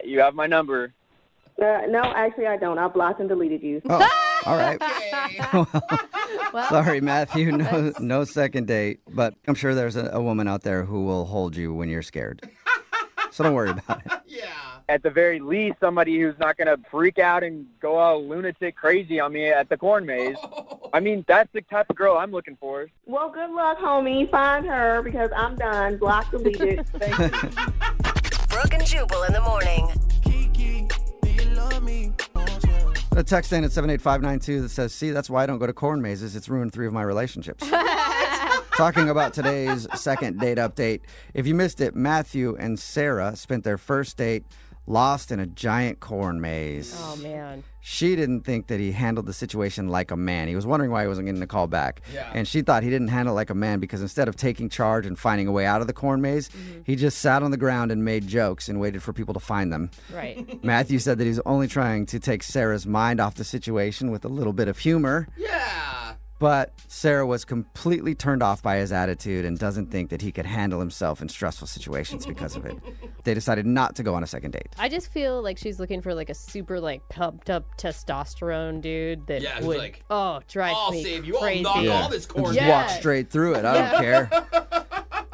you have my number.
No, actually, I don't. I blocked and deleted you.
Oh, all right.
Well,
Sorry, Matthew. No second date. But I'm sure there's a woman out there who will hold you when you're scared. So don't worry about it.
Yeah.
At the very least, somebody who's not going to freak out and go all lunatic crazy on me at the corn maze. I mean, that's the type of girl I'm looking for.
Well, good luck, homie. Find her because I'm done. Block, deleted. Thank you.
Brooke and Jubal in the morning.
A text in at 78592 that says, see, that's why I don't go to corn mazes. It's ruined 3 of my relationships. Talking about today's second date update. If you missed it, Matthew and Sarah spent their first date lost in a giant corn maze.
Oh, man.
She didn't think that he handled the situation like a man. He was wondering why he wasn't getting the call back.
Yeah.
And she thought he didn't handle it like a man because instead of taking charge and finding a way out of the corn maze, he just sat on the ground and made jokes and waited for people to find them.
Right.
Matthew said that he's only trying to take Sarah's mind off the situation with a little bit of humor.
Yeah.
But Sarah was completely turned off by his attitude and doesn't think that he could handle himself in stressful situations because of it. They decided not to go on a second date.
I just feel like she's looking for like a super like pumped up testosterone dude that
Yeah, who's
would
like,
drive
I'll
me
save you.
crazy.
I'll knock all this corn.
Just walk straight through it. I don't care.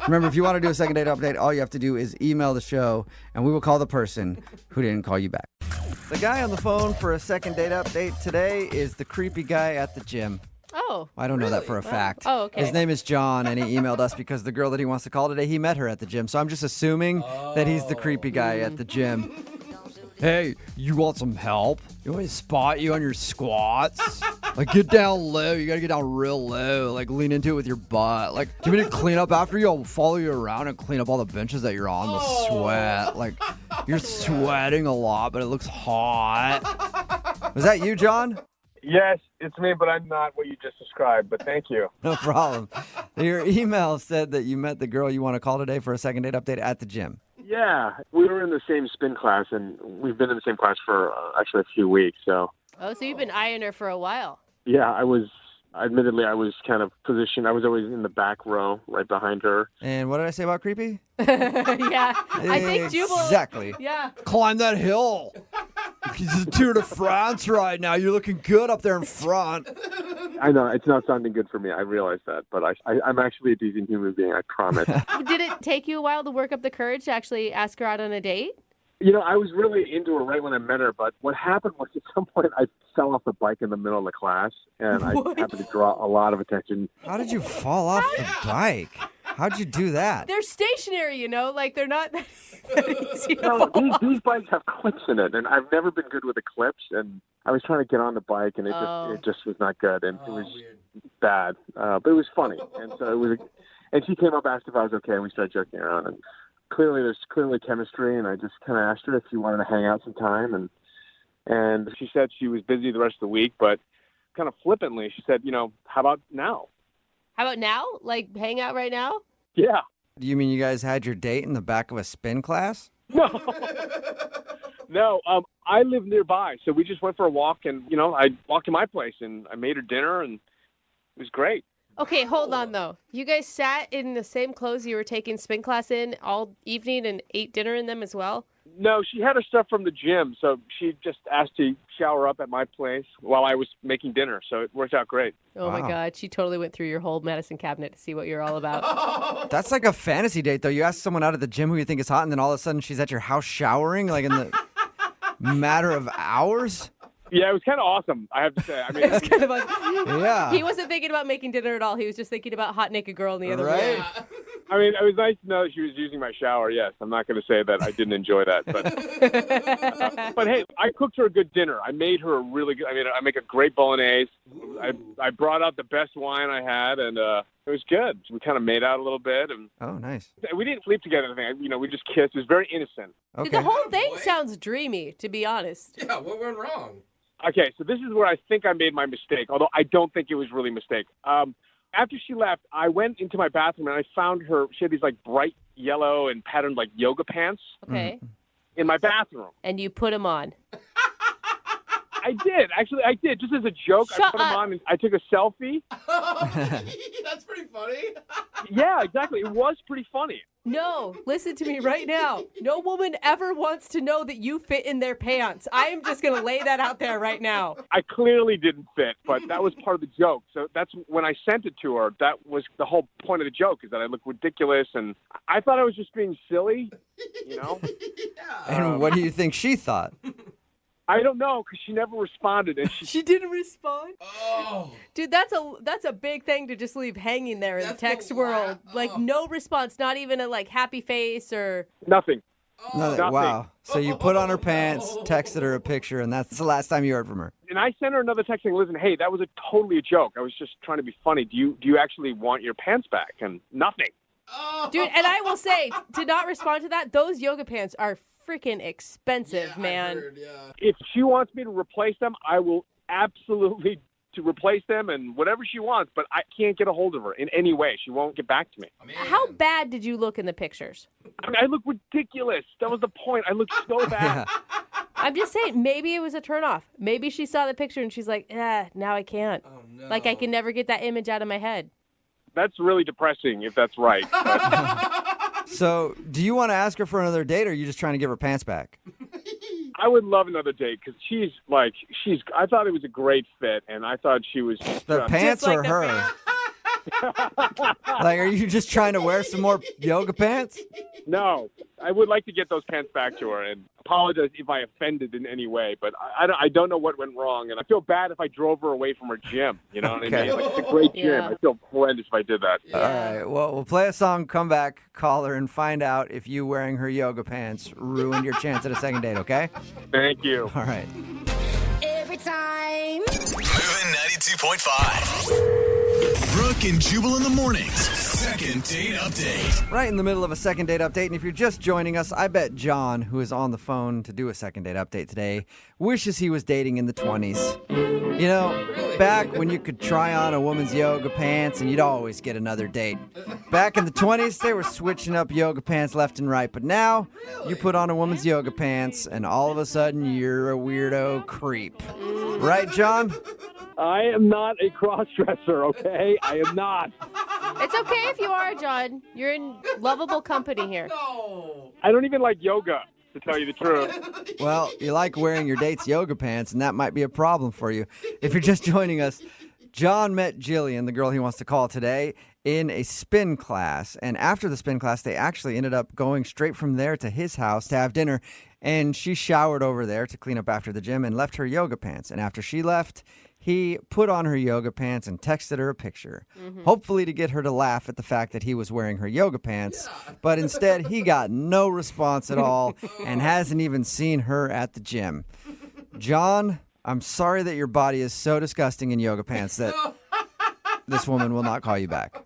Remember, if you want to do a second date update, all you have to do is email the show, and we will call the person who didn't call you back. The guy on the phone for a second date update today is the creepy guy at the gym.
Oh.
I don't know that for a fact.
Oh, okay.
His name is John, and he emailed us because the girl that he wants to call today, he met her at the gym. So I'm just assuming that he's the creepy guy at the gym. Hey, you want some help? You want me to spot you on your squats? Like, get down low. You gotta get down real low. Like, lean into it with your butt. Like, do you mean to clean up after you? I'll follow you around and clean up all the benches that you're on. The sweat. Like, you're sweating a lot, but it looks hot. Was that you, John?
Yes, it's me, but I'm not what you just described, but thank you.
No problem. Your email said that you met the girl you want to call today for a second date update at the gym.
Yeah, we were in the same spin class, and we've been in the same class for actually a few weeks, so.
Oh, so you've been eyeing her for a while.
Yeah, I was kind of positioned. I was always in the back row, right behind her.
And what did I say about creepy?
Yeah, I think Jubal.
Exactly.
Yeah.
Climb that hill. He's a Tour de France right now. You're looking good up there in front.
I know, it's not sounding good for me. I realize that, but I'm actually a decent human being, I promise.
Did it take you a while to work up the courage to actually ask her out on a date?
You know, I was really into her right when I met her, but what happened was at some point I fell off the bike in the middle of the class, and I happened to draw a lot of attention.
How did you fall off the bike? How'd you do that?
They're stationary, you know, like they're not that easy to
No,
fall off.
these bikes have clips in it, and I've never been good with the clips, and I was trying to get on the bike, and it just was not good, and it was bad, but it was funny, and so it was. And she came up, asked if I was okay, and we started joking around, and there's clearly chemistry, and I just kind of asked her if she wanted to hang out sometime, and she said she was busy the rest of the week, but kind of flippantly, she said, how about now?
How about now? Like, hang out right now?
Yeah.
Do you mean you guys had your date in the back of a spin class?
No, I live nearby, so we just went for a walk, and, I walked to my place, and I made her dinner, and it was great.
Okay, hold on, though. You guys sat in the same clothes you were taking spin class in all evening and ate dinner in them as well?
No, she had her stuff from the gym, so she just asked to shower up at my place while I was making dinner, so it worked out great.
Oh, my God. She totally went through your whole medicine cabinet to see what you're all about.
That's like a fantasy date, though. You ask someone out at the gym who you think is hot, and then all of a sudden she's at your house showering, like in the matter of hours?
Yeah, it was kind of awesome, I have to say. I mean,
It's kind of like,
yeah.
He wasn't thinking about making dinner at all. He was just thinking about hot naked girl in the other room.
I mean, it was nice to know that she was using my shower, yes. I'm not going to say that I didn't enjoy that. But hey, I cooked her a good dinner. I made her a really good, I make a great bolognese. I brought out the best wine I had, and it was good. We kind of made out a little bit. And
oh, nice.
We didn't sleep together or anything. We just kissed. It was very innocent.
Okay. The whole thing sounds dreamy, to be honest.
Yeah, what went wrong?
Okay, so this is where I think I made my mistake, although I don't think it was really a mistake. After she left, I went into my bathroom and I found her. She had these like bright yellow and patterned like yoga pants.
Okay.
In my bathroom.
And you put them on.
I did. Actually, I did. Just as a joke, I put them on and I took a selfie.
That's pretty funny.
Yeah, exactly. It was pretty funny.
No, listen to me right now. No woman ever wants to know that you fit in their pants. I am just going to lay that out there right now.
I clearly didn't fit, but that was part of the joke. So that's when I sent it to her. That was the whole point of the joke, is that I look ridiculous. And I thought I was just being silly,
And what do you think she thought?
I don't know, because she never responded. And
she didn't respond?
Oh.
Dude, that's a big thing to just leave hanging there in the text world. Like, no response, not even a, happy face or...
Nothing.
Nothing. Wow. So you put on her pants, texted her a picture, and that's the last time you heard from her.
And I sent her another text saying, listen, hey, that was totally a joke. I was just trying to be funny. Do you actually want your pants back? And nothing.
Dude, and I will say, to not respond to that, those yoga pants are freaking expensive, man.
I heard,
If she wants me to replace them, I will absolutely to replace them and whatever she wants, but I can't get a hold of her in any way. She won't get back to me.
How bad did you look in the pictures?
I look ridiculous. That was the point. I look so bad.
I'm just saying, maybe it was a turnoff. Maybe she saw the picture and she's like, now I can't.
Oh, no.
Like, I can never get that image out of my head.
That's really depressing if that's right.
So, do you want to ask her for another date, or are you just trying to give her pants back?
I would love another date because I thought it was a great fit, and I thought she was...
The pants or her? Like, are you just trying to wear some more yoga pants?
No, I would like to get those pants back to her and apologize if I offended in any way, but I don't know what went wrong, and I feel bad if I drove her away from her gym, you know what I mean? Like, it's a great gym.
Yeah.
I feel horrendous if I did that.
All right, well, we'll play a song, come back, call her, and find out if you wearing her yoga pants ruined your chance at a second date, okay?
Thank you.
All right.
Every time.
Moving 92. 92.5. Brooke and Jubal in the mornings. Second date update.
Right in the middle of a second date update. And if you're just joining us, I bet John, who is on the phone to do a second date update today, wishes he was dating in the 20s. You know, back when you could try on a woman's yoga pants and you'd always get another date. Back in the 20s, they were switching up yoga pants left and right. But now, you put on a woman's yoga pants and all of a sudden you're a weirdo creep. Right, John?
I am not a cross-dresser, okay? I am not.
It's okay if you are, John. You're in lovable company here.
I don't even like yoga, to tell you the truth.
Well, you like wearing your date's yoga pants, and that might be a problem for you. If you're just joining us, John met Jillian, the girl he wants to call today, in a spin class. And after the spin class, they actually ended up going straight from there to his house to have dinner. And she showered over there to clean up after the gym and left her yoga pants. And after she left, he put on her yoga pants and texted her a picture, hopefully to get her to laugh at the fact that he was wearing her yoga pants. But instead, he got no response at all and hasn't even seen her at the gym. John, I'm sorry that your body is so disgusting in yoga pants that this woman will not call you back.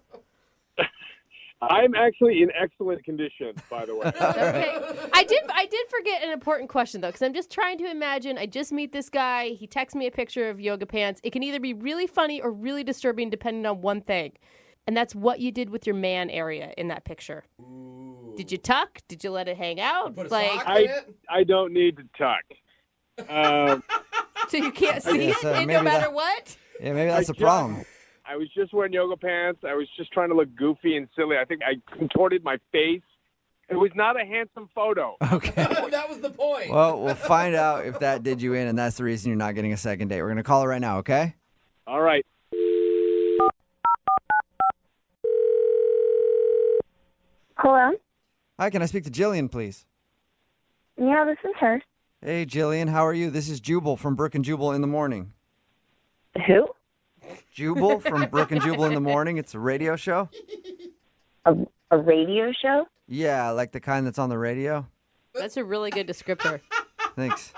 I'm actually in excellent condition, by the way.
Okay. I did forget an important question, though, because I'm just trying to imagine. I just meet this guy. He texts me a picture of yoga pants. It can either be really funny or really disturbing, depending on one thing. And that's what you did with your man area in that picture. Ooh. Did you tuck? Did you let it hang out?
I don't need to tuck.
So you can't see it no matter what?
Yeah, maybe that's the problem.
I was just wearing yoga pants. I was just trying to look goofy and silly. I think I contorted my face. It was not a handsome photo.
Okay.
That was the point.
Well, we'll find out if that did you in, and that's the reason you're not getting a second date. We're going to call her right now, okay?
All right.
Hello?
Hi, can I speak to Jillian, please?
Yeah, this is her.
Hey, Jillian, how are you? This is Jubal from Brooke and Jubal in the morning.
Who?
Jubal from Brooke and Jubal in the morning. It's a radio show.
A radio show?
Yeah, like the kind that's on the radio.
That's a really good descriptor.
Thanks.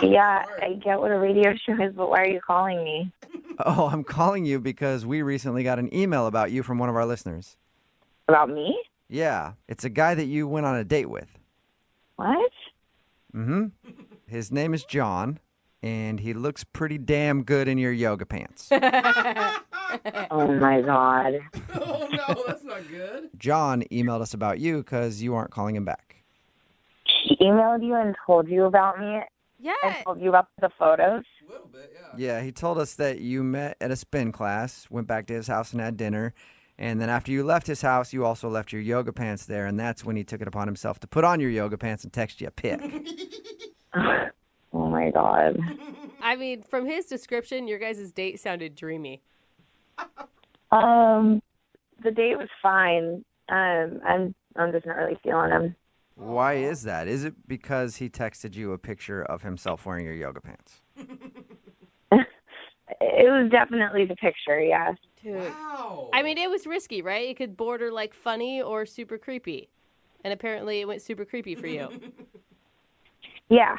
Yeah, I get what a radio show is, but why are you calling me?
Oh, I'm calling you because we recently got an email about you from one of our listeners.
About me?
Yeah, it's a guy that you went on a date with.
What?
Mm-hmm. His name is John, and he looks pretty damn good in your yoga pants.
Oh, my God.
Oh, no, that's not good.
John emailed us about you because you aren't calling him back.
He emailed you and told you about me?
Yeah.
And told you about the photos?
A little bit, yeah.
Yeah, he told us that you met at a spin class, went back to his house and had dinner, and then after you left his house, you also left your yoga pants there, and that's when he took it upon himself to put on your yoga pants and text you a pic.
Oh, my God.
I mean, from his description, your guys' date sounded dreamy.
The date was fine. I'm just not really feeling him.
Why is that? Is it because he texted you a picture of himself wearing your yoga pants?
It was definitely the picture, yes.
Dude. Wow. I mean, it was risky, right? It could border like funny or super creepy. And apparently it went super creepy for you.
Yeah.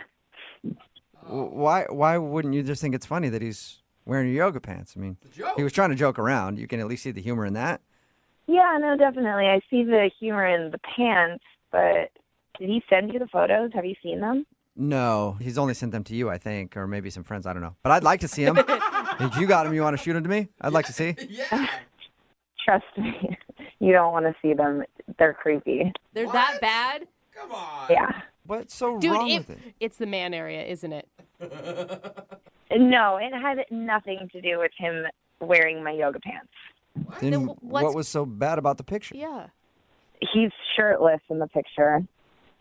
Why wouldn't you just think it's funny that he's wearing your yoga pants? I mean, he was trying to joke around. You can at least see the humor in that.
Yeah, no, definitely. I see the humor in the pants, but did he send you the photos? Have you seen them?
No, he's only sent them to you, I think, or maybe some friends. I don't know. But I'd like to see them. If you got them, you want to shoot them to me? I'd like to see.
Yeah.
Trust me, you don't want to see them. They're creepy.
They're that bad?
Come on.
Yeah.
What's so
Dude,
wrong with it?
It's the man area, isn't it?
No, it had nothing to do with him wearing my yoga pants.
Then what was so bad about the picture?
Yeah.
He's shirtless in the picture.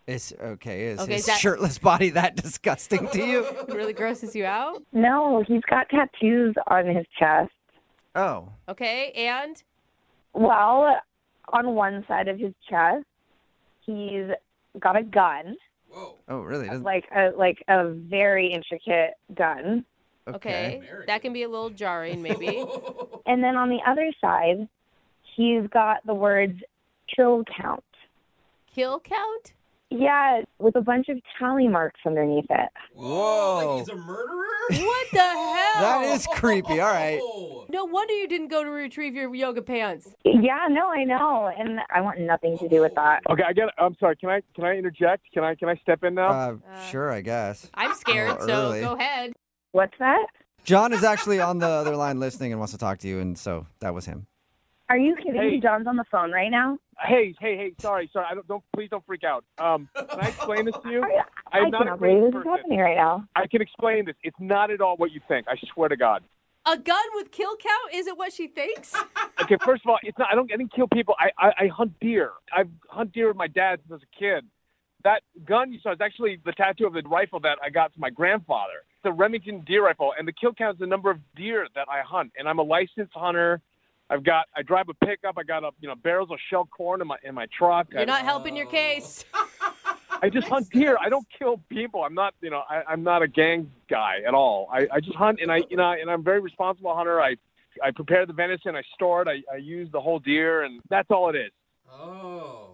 It's okay. Is
Okay,
his
that-
shirtless body that disgusting to you?
It really grosses you out?
No, he's got tattoos on his chest.
Oh.
Okay, and?
Well, on one side of his chest, he's got a gun.
Oh, really?
Like a very intricate gun.
Okay. That can be a little jarring, maybe.
And then on the other side, he's got the words kill count.
Kill count?
Yeah, with a bunch of tally marks underneath it.
Whoa.
He's a murderer?
What the hell?
That is creepy. All right.
No wonder you didn't go to retrieve your yoga pants.
Yeah, no, I know, and I want nothing to do with that.
Okay, I'm sorry. Can I interject? Can I step in now?
Sure, I guess.
I'm scared,
Oh,
so
early.
go ahead.
What's that?
John is actually on the other line listening and wants to talk to you, and so that was him.
Are you kidding me? John's on the phone right now.
Hey! Sorry. Please don't freak out. Can I explain this to you?
I
I'm not a
cannot
crazy
believe this is
person.
happening right now.
I can explain this. It's not at all what you think. I swear to God.
A gun with kill count isn't what she thinks?
Okay, first of all, it's not. I didn't kill people. I hunt deer. I hunt deer with my dad since I was a kid. That gun you saw is actually the tattoo of the rifle that I got from my grandfather. It's a Remington deer rifle, and the kill count is the number of deer that I hunt. And I'm a licensed hunter. I drive a pickup. I got barrels of shelled corn in my truck.
You're not helping your case.
I just hunt deer. I don't kill people. I'm not, I'm not a gang guy at all. I just hunt, and and I'm a very responsible hunter. I prepare the venison. I store it. I use the whole deer, and that's all it is.
Oh.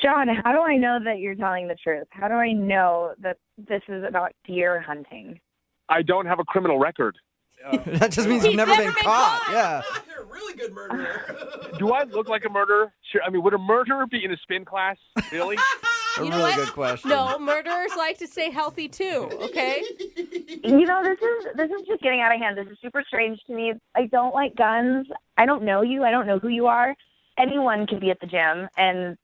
John, how do I know that you're telling the truth? How do I know that this is about deer hunting?
I don't have a criminal record.
That just means you've never been caught. Yeah.
You're a really good murderer.
Do I look like a murderer? Sure. I mean, would a murderer be in a spin class? Really?
You know
really
what?
good question.
No, murderers like to stay healthy too, okay?
This is just getting out of hand. This is super strange to me. I don't like guns. I don't know you. I don't know who you are. Anyone can be at the gym, and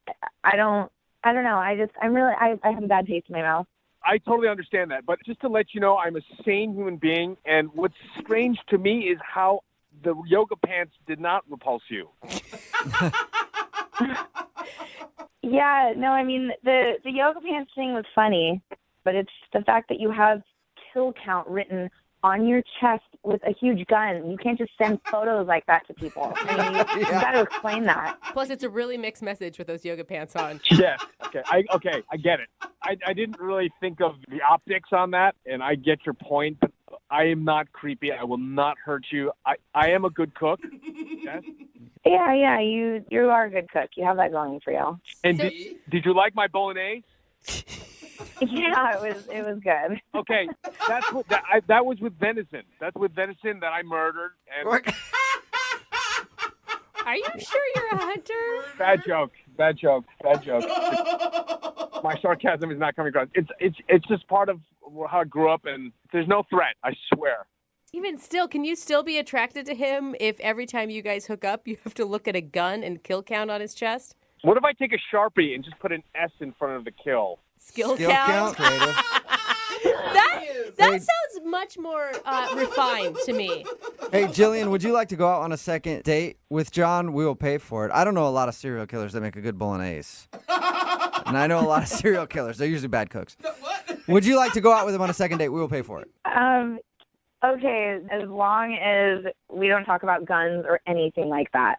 I don't know. I have a bad taste in my mouth.
I totally understand that. But just to let you know, I'm a sane human being, and what's strange to me is how the yoga pants did not repulse you.
Yeah, no, I mean, the yoga pants thing was funny, but it's the fact that you have kill count written on your chest with a huge gun. You can't just send photos like that to people. I mean, you got to explain that.
Plus, it's a really mixed message with those yoga pants on.
Yes. Okay. I get it. I didn't really think of the optics on that, and I get your point, but I am not creepy. I will not hurt you. I am a good cook. Yes.
Yeah, you are a good cook. You have that going for you.
And did you like my bolognese?
Yeah, it was good.
Okay, that was with venison. That's with venison that I murdered. And
Are you sure you're a hunter?
Bad joke. My sarcasm is not coming across. It's just part of how I grew up, and there's no threat. I swear.
Even still, can you still be attracted to him if every time you guys hook up, you have to look at a gun and kill count on his chest?
What if I take a Sharpie and just put an S in front of the kill?
Skill count?
Creative.
That sounds much more refined to me.
Hey, Jillian, would you like to go out on a second date with John? We will pay for it. I don't know a lot of serial killers that make a good bolognese. And I know a lot of serial killers. They're usually bad cooks. What? Would you like to go out with him on a second date? We will pay for it.
Okay, as long as we don't talk about guns or anything like that.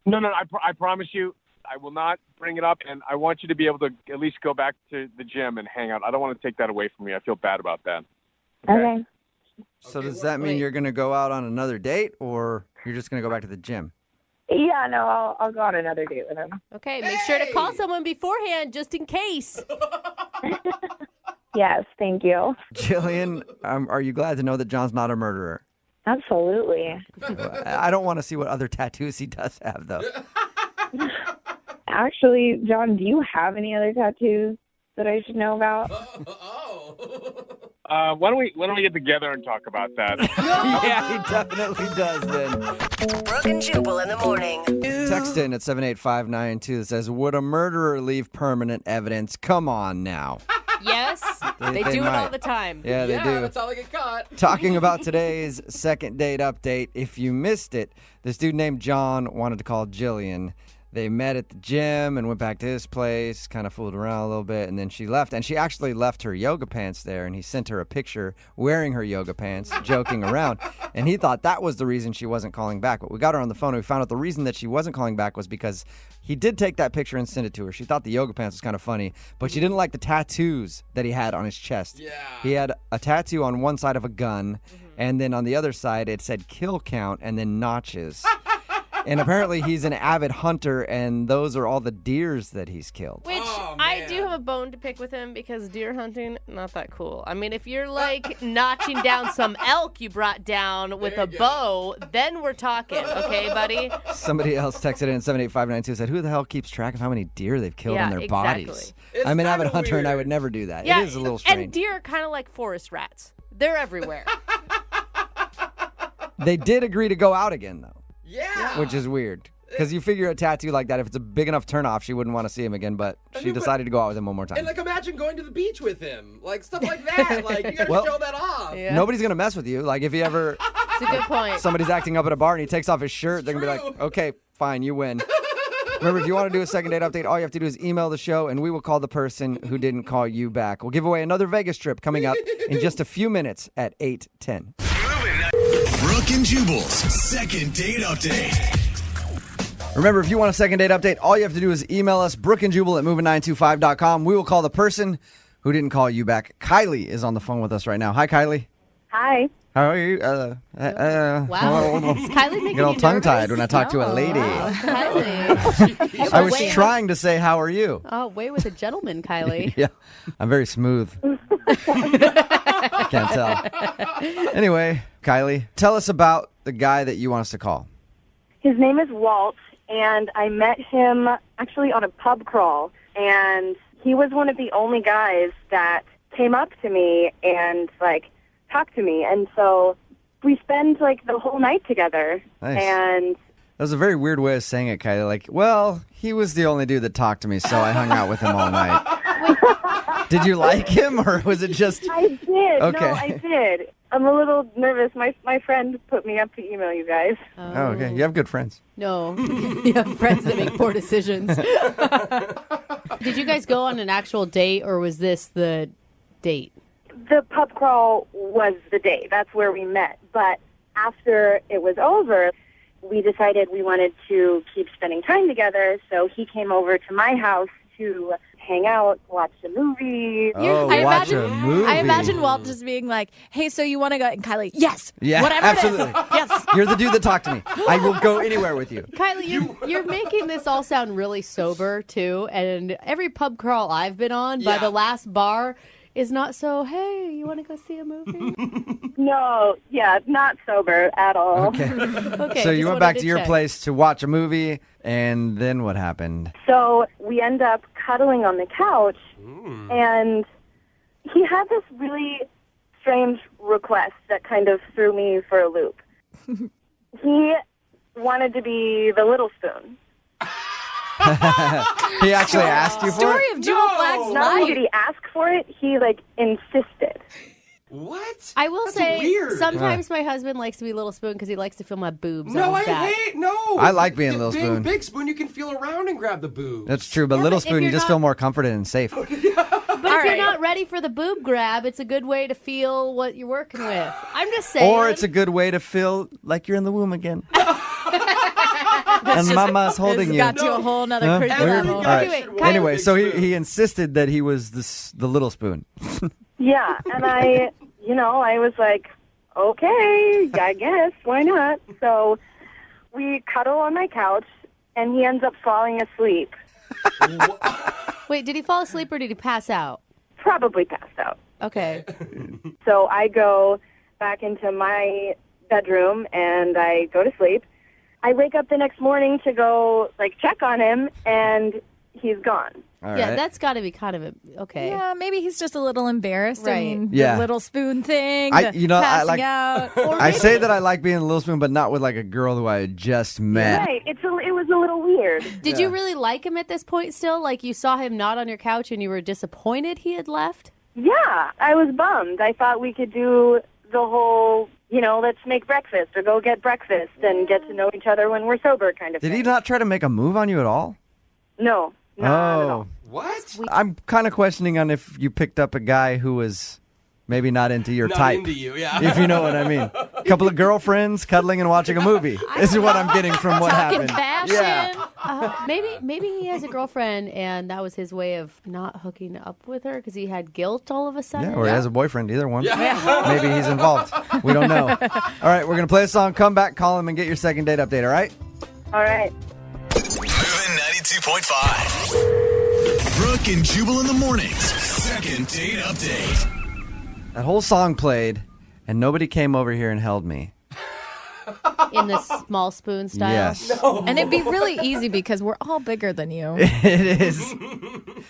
No, I promise you, I will not bring it up, and I want you to be able to at least go back to the gym and hang out. I don't want to take that away from you. I feel bad about that.
Okay.
So does that mean you're going to go out on another date, or you're just going to go back to the gym?
Yeah, no, I'll go on another date with him.
Okay, make sure to call someone beforehand just in case.
Yes, thank you.
Jillian, are you glad to know that John's not a murderer?
Absolutely.
I don't want to see what other tattoos he does have, though.
Actually, John, do you have any other tattoos that I should know about?
Why don't we get together and talk about that?
Yeah, he definitely does then.
Brooke and Jubal in the morning.
Text in at 78592 that says, would a murderer leave permanent evidence? Come on now.
Yes, they do it all the time.
Yeah, they do.
That's how they get caught.
Talking about today's second date update. If you missed it, this dude named John wanted to call Jillian. They met at the gym and went back to his place, kind of fooled around a little bit, and then she left. And she actually left her yoga pants there, and he sent her a picture wearing her yoga pants, joking around. And he thought that was the reason she wasn't calling back. But we got her on the phone, and we found out the reason that she wasn't calling back was because he did take that picture and send it to her. She thought the yoga pants was kind of funny, but she didn't like the tattoos that he had on his chest.
Yeah.
He had a tattoo on one side of a gun, and then on the other side it said kill count and then notches. And apparently he's an avid hunter, and those are all the deers that he's killed.
Which I do have a bone to pick with him because deer hunting, not that cool. I mean, if you're like notching down some elk you brought down with a bow, then we're talking, okay, buddy?
Somebody else texted in 78592 said, who the hell keeps track of how many deer they've killed in their bodies? I'm an avid hunter, and I would never do that.
Yeah,
it is a little strange.
And deer are kind of like forest rats. They're everywhere.
They did agree to go out again, though.
Yeah.
Which is weird. Because you figure a tattoo like that, if it's a big enough turnoff, she wouldn't want to see him again, but she decided to go out with him one more time.
And, like, imagine going to the beach with him. Like, stuff like that. Like, you got to show that off.
Yeah.
Nobody's going to mess with you. Like, if you ever...
That's a good point.
Somebody's acting up at a bar and he takes off his shirt, they're going to be like, okay, fine, you win. Remember, if you want to do a second date update, all you have to do is email the show, and we will call the person who didn't call you back. We'll give away another Vegas trip coming up in just a few minutes at 8:10.
Brooke and Jubal's second date update.
Remember, if you want a second date update, all you have to do is email us, brookeandjubal@moving925.com. We will call the person who didn't call you back. Kylie is on the phone with us right now. Hi, Kylie.
Hi.
How are you?
Wow. Is Kylie making
get all
you
tongue-tied
nervous?
when I talk to a lady.
Wow. Kylie.
I was trying to say, how are you?
Oh, way with a gentleman, Kylie.
Yeah, I'm very smooth. I can't tell. Anyway, Kylie, tell us about the guy that you want us to call.
His name is Walt, and I met him actually on a pub crawl, and he was one of the only guys that came up to me and, like, talked to me. And so we spent, like, the whole night together.
Nice.
And
that was a very weird way of saying it, Kylie. Like, well, he was the only dude that talked to me, so I hung out with him all night. Did you like him, or was it just...
I did.
Okay.
No, I did. I'm a little nervous. My friend put me up to email you guys.
Oh, okay. You have good friends.
No, you have friends that make poor decisions. Did you guys go on an actual date, or was this the date?
The pub crawl was the day. That's where we met. But after it was over, we decided we wanted to keep spending time together. So he came over to my house to hang out, watch a movie.
Oh, watch a movie.
I imagine Walt just being like, hey, so you want to go? And Kylie, yes.
Yeah,
whatever
absolutely.
It is. Yes.
You're the dude that talked to me. I will go anywhere with you.
Kylie, you're making this all sound really sober, too. And every pub crawl I've been on, by the last bar, is not so, hey, you want to go see a movie?
No, yeah, not sober at all.
Okay.
Okay,
So you
just
went back
wanted
to your
check.
place to watch a movie, and then what happened?
So we end up cuddling on the couch, and he had this really strange request that kind of threw me for a loop. He wanted to be the little spoon.
He actually asked you for
Story
it?
of Jewel Flag's
Not only
life.
did he ask for it, he, like, insisted.
What?
I will
That's
say,
weird.
sometimes my husband likes to be Little Spoon because he likes to feel my boobs
No,
on his back.
no.
I like being Little Spoon.
Big Spoon, you can feel around and grab the boob.
That's true, but Little
but if
Spoon, you
you're
just
not-
feel more comforted and safe.
But if you're not ready for the boob grab, it's a good way to feel what you're working with. I'm just saying.
Or it's a good way to feel like you're in the womb again. And mama's holding you.
Got to a whole nother
Huh?
crazy
Weird?
level.
All right.
Anyway,
Anyway, so he insisted that he was the Little Spoon.
Yeah, and I was like, okay, I guess, why not? So we cuddle on my couch, and he ends up falling asleep.
Wait, did he fall asleep or did he pass out?
Probably passed out.
Okay.
So I go back into my bedroom, and I go to sleep. I wake up the next morning to go, like, check on him, and he's gone.
All
Yeah,
right.
that's got to be kind of okay.
Yeah, maybe he's just a little embarrassed. I
Right.
mean,
Yeah.
the little spoon thing,
I
the passing
like.
out.
I say that I like being a Little Spoon, but not with like a girl who I had just met.
Right, it was a little weird.
Did you really like him at this point still? Like you saw him not on your couch and you were disappointed he had left?
Yeah, I was bummed. I thought we could do the whole, let's make breakfast or go get breakfast and get to know each other when we're sober kind of
Did
thing.
he not try to make a move on you at all?
No, not at all.
What?
I'm kind of questioning on if you picked up a guy who was maybe not into your
Not
type.
into you, yeah.
If you know what I mean. A couple of girlfriends cuddling and watching a movie. This is what I'm getting from what
Talking
happened.
fashion.
Yeah.
Maybe he has a girlfriend and that was his way of not hooking up with her because he had guilt all of a sudden.
Yeah, or he has a boyfriend, either one. Maybe he's involved. We don't know. All right, we're going to play a song, come back, call him, and get your second date update, all right?
All right.
Moving 92.5. Brooke and Jubal in the mornings. Second date update.
That whole song played, and nobody came over here and held me.
In the small spoon style?
Yes.
And it'd be really easy because we're all bigger than you.
It is.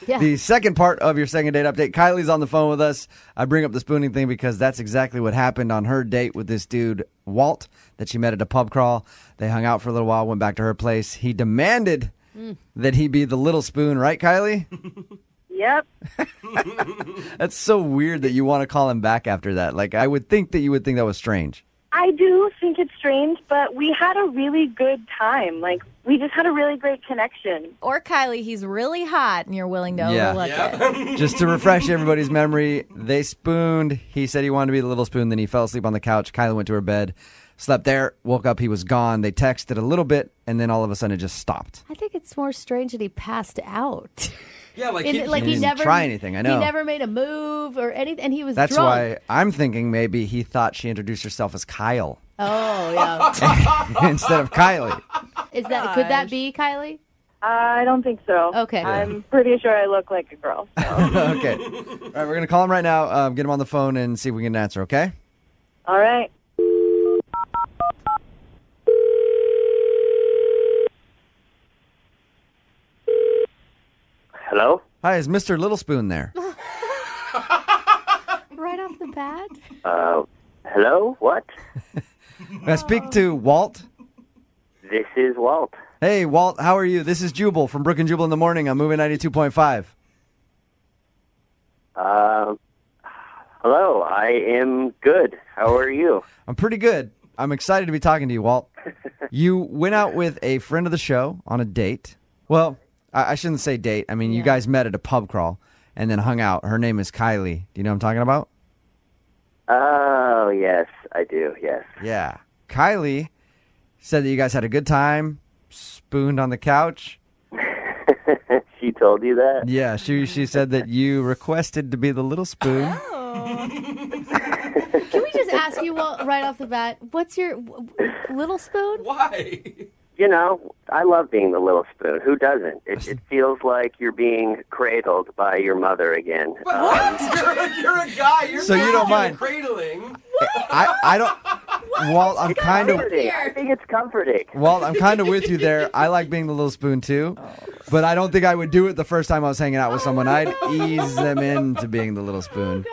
Yeah.
The second part of your second date update. Kylie's on the phone with us. I bring up the spooning thing because that's exactly what happened on her date with this dude, Walt, that she met at a pub crawl. They hung out for a little while, went back to her place. He demanded that he be the little spoon, right, Kylie?
Yep.
That's so weird that you want to call him back after that. Like, I would think that you would think that was strange.
I do think it's strange, but we had a really good time. Like, we just had a really great connection.
Or Kylie, he's really hot and you're willing to overlook it.
Just to refresh everybody's memory, they spooned. He said he wanted to be the little spoon. Then he fell asleep on the couch. Kylie went to her bed, slept there, woke up. He was gone. They texted a little bit, and then all of a sudden it just stopped.
I think it's more strange that he passed out.
Yeah, like,
he didn't
never
try anything. I know.
He never made a move or anything, and he was
That's
drunk.
why I'm thinking maybe he thought she introduced herself as Kyle
Oh, yeah.
instead of Kylie.
Could that be Kylie?
I don't think so.
Okay.
I'm pretty sure I look like a girl. So.
Okay. All right, we're going to call him right now, get him on the phone, and see if we can answer, okay?
All right.
Hello?
Hi, is Mr. Little Spoon there?
Right off the bat?
Hello? What?
May I speak to Walt?
This is Walt.
Hey, Walt, how are you? This is Jubal from Brooke and Jubal in the morning. I'm moving 92.5.
Hello, I am good. How are you?
I'm pretty good. I'm excited to be talking to you, Walt. You went out with a friend of the show on a date. Well, I shouldn't say date. I mean, you guys met at a pub crawl and then hung out. Her name is Kylie. Do you know what I'm talking about?
Oh, yes, I do, yes.
Yeah. Kylie said that you guys had a good time, spooned on the couch.
She told you that?
Yeah, she said that you requested to be the little spoon.
Can we just ask you right off the bat, what's your little spoon?
Why?
You know, I love being the little spoon. Who doesn't? It feels like you're being cradled by your mother again.
What? You're a guy. You're
So you don't mind.
cradling.
I don't... Walt, I'm kind of...
I think it's comforting.
Walt, I'm kind of with you there. I like being the little spoon, too. But I don't think I would do it the first time I was hanging out with someone. I'd ease them into being the little spoon.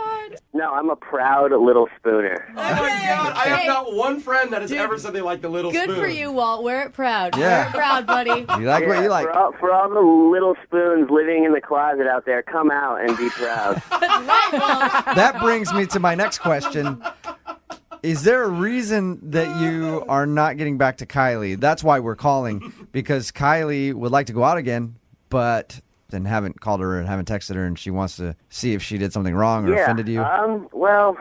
No, I'm a proud little spooner.
Oh, my God. I have not one friend that has ever said they like the little
Good
spoon.
for you, Walt. Wear it proud.
Yeah.
Wear it proud, buddy.
You like what you like.
For all the little spoons living in the closet out there, come out and be proud.
That brings me to my next question. Is there a reason that you are not getting back to Kylie? That's why we're calling, because Kylie would like to go out again, but then haven't called her and haven't texted her, and she wants to see if she did something wrong or offended you.
Well,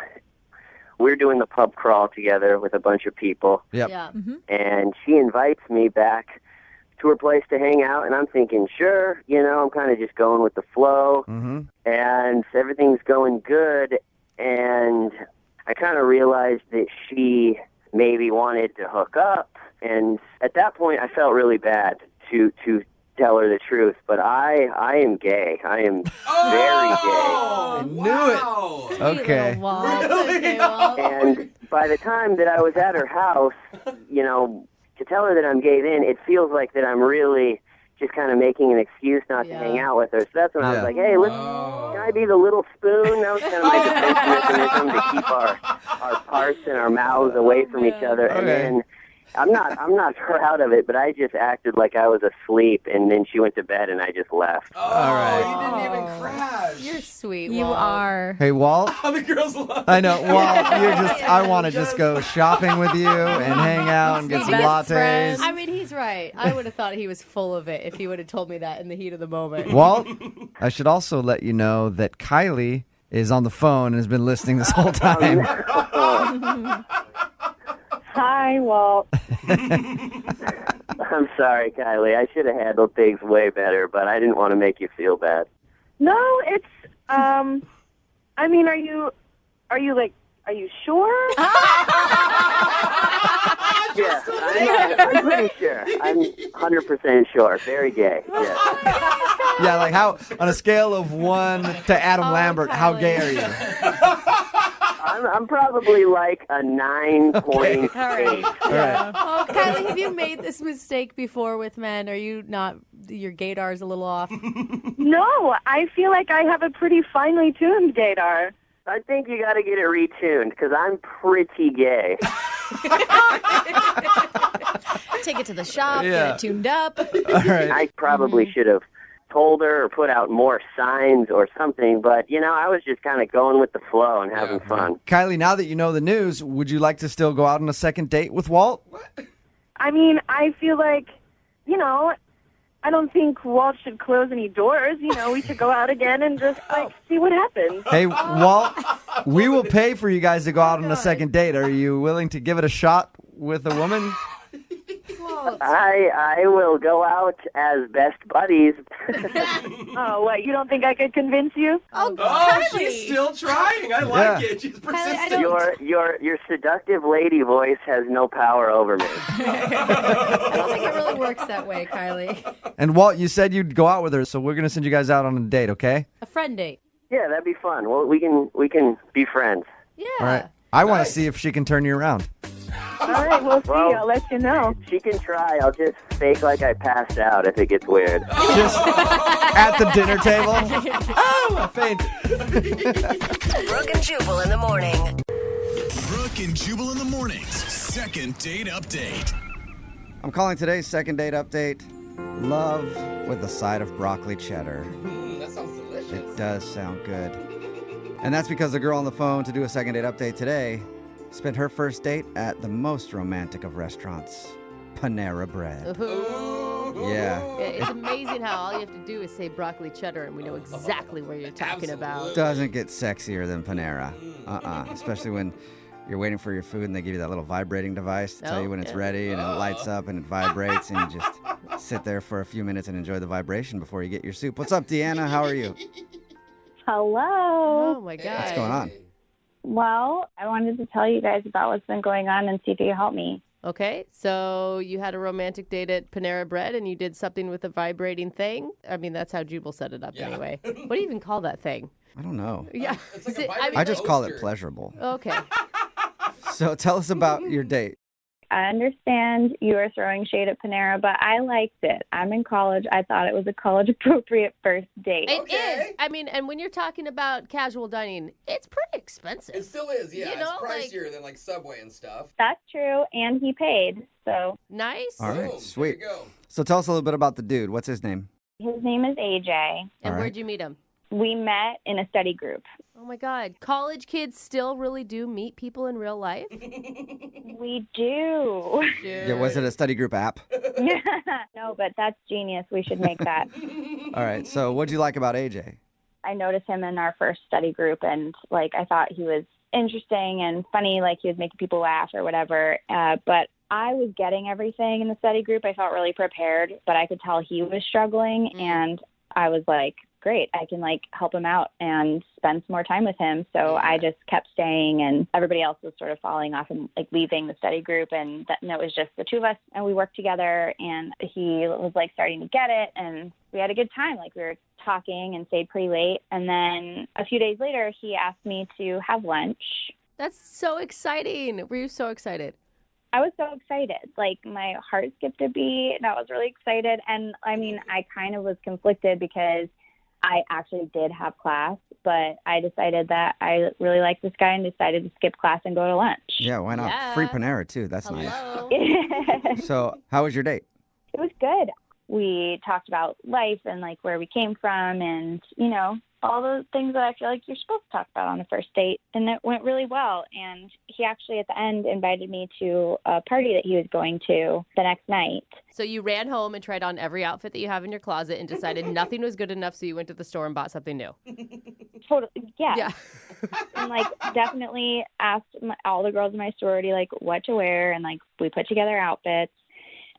we're doing the pub crawl together with a bunch of people.
Yep.
Yeah.
And she invites me back to her place to hang out, and I'm thinking, sure, I'm kind of just going with the flow, and everything's going good, and I kind of realized that she maybe wanted to hook up, and at that point I felt really bad to tell her the truth, but I am gay. I am very gay.
I knew it. Okay.
And by the time that I was at her house, to tell her that I'm gay then, it feels like that I'm really just kind of making an excuse not to hang out with her. So that's when I was like, hey, can I be the little spoon? That was kind of my defense mechanism to keep our parts and our mouths away from each other. And then I'm not proud of it, but I just acted like I was asleep, and then she went to bed, and I just left.
Oh, all right. You didn't even crash.
You're sweet,
You
Walt.
are.
Hey, Walt.
The girls love
I know, Walt. I want to just go shopping with you and hang out and get some lattes.
I mean, he's right. I would have thought he was full of it if he would have told me that in the heat of the moment.
Walt, I should also let you know that Kylie is on the phone and has been listening this whole time.
Hi, Walt.
I'm sorry, Kylie. I should have handled things way better, but I didn't want to make you feel bad.
No, it's, I mean, are you sure?
Yeah, I'm pretty sure. I'm 100% sure. Very gay. Yeah.
Yeah, like how, on a scale of 1 to Adam Lambert, how gay are you?
I'm probably like a 9.8.
All right.
All right.
Oh, Kylie, have you made this mistake before with men? Are you not, your gaydar's a little off?
No, I feel like I have a pretty finely tuned gaydar.
I think you got to get it retuned because I'm pretty gay.
Take it to the shop,
Yeah.
get it tuned up.
All right.
I probably should have told her or put out more signs or something, but, I was just kind of going with the flow and having fun.
Kylie, now that you know the news, would you like to still go out on a second date with Walt?
I mean, I feel like, I don't think Walt should close any doors. We should go out again and just, see what happens.
Hey, Walt, we will pay for you guys to go out on a second date. Are you willing to give it a shot with a woman?
I will go out as best buddies.
Oh, what? You don't think I could convince you?
Oh, she's still trying. I like it. She's persistent.
Your seductive lady voice has no power over me.
I don't think it really works that way, Kylie.
And Walt, you said you'd go out with her, so we're going to send you guys out on a date, okay?
A friend date.
Yeah, that'd be fun. Well, we can be friends.
Yeah.
All right. I want to see if she can turn you around.
All right, we'll see. I'll let you know.
She can try. I'll just fake like I passed out if it gets weird.
Just at the dinner table. Oh, I fainted.
Brooke and Jubal in the morning.
Brooke and Jubal in the mornings. Second date update.
I'm calling today's second date update love with a side of broccoli cheddar.
That sounds delicious.
It does sound good. And that's because the girl on the phone to do a second date update today spent her first date at the most romantic of restaurants, Panera Bread. Yeah.
It's amazing how all you have to do is say broccoli cheddar and we know exactly what you're talking about.
Doesn't get sexier than Panera. Especially when you're waiting for your food and they give you that little vibrating device to tell you when it's ready, and it lights up and it vibrates, and you just sit there for a few minutes and enjoy the vibration before you get your soup. What's up, Deanna? How are you?
Hello.
Oh, my God.
What's going on?
Well, I wanted to tell you guys about what's been going on and see if you can help me.
Okay, so you had a romantic date at Panera Bread and you did something with a vibrating thing? I mean, that's how Jubal set it up anyway. What do you even call that thing?
I don't know.
Yeah.
It's like
I just call it pleasurable.
Okay.
So tell us about your date.
I understand you are throwing shade at Panera, but I liked it. I'm in college. I thought it was a college-appropriate first date.
It is. I mean, and when you're talking about casual dining, it's pretty expensive.
It still is, yeah.
You know,
it's pricier than like Subway and stuff.
That's true, and he paid, so.
Nice.
All right,
Boom,
sweet.
there you go.
So tell us a little bit about the dude. What's his name?
His name is AJ.
And
All right.
where'd you meet him?
We met in a study group.
Oh, my God. College kids still really do meet people in real life?
We do.
Yeah, was it a study group app?
No, but that's genius. We should make that.
All right, so what'd you like about AJ?
I noticed him in our first study group, and, I thought he was interesting and funny, he was making people laugh or whatever. But I was getting everything in the study group. I felt really prepared, but I could tell he was struggling, and I was like, great, I can help him out and spend some more time with him. So I just kept staying, and everybody else was sort of falling off and leaving the study group, and it was just the two of us, and we worked together, and he was starting to get it, and we had a good time. We were talking and stayed pretty late, and then a few days later he asked me to have lunch.
That's so exciting. Were you so excited?
I was so excited. My heart skipped a beat, and I was really excited. And I kind of was conflicted because I actually did have class, but I decided that I really liked this guy and decided to skip class and go to lunch.
Yeah, why not?
Yeah.
Free Panera, too. That's
Hello.
nice. So how was your date?
It was good. We talked about life and where we came from and, all those things that I feel like you're supposed to talk about on a first date. And it went really well. And he actually at the end invited me to a party that he was going to the next night.
So you ran home and tried on every outfit that you have in your closet and decided nothing was good enough, so you went to the store and bought something new.
Totally. Yeah.
Yeah.
And definitely asked all the girls in my sorority what to wear, and we put together outfits.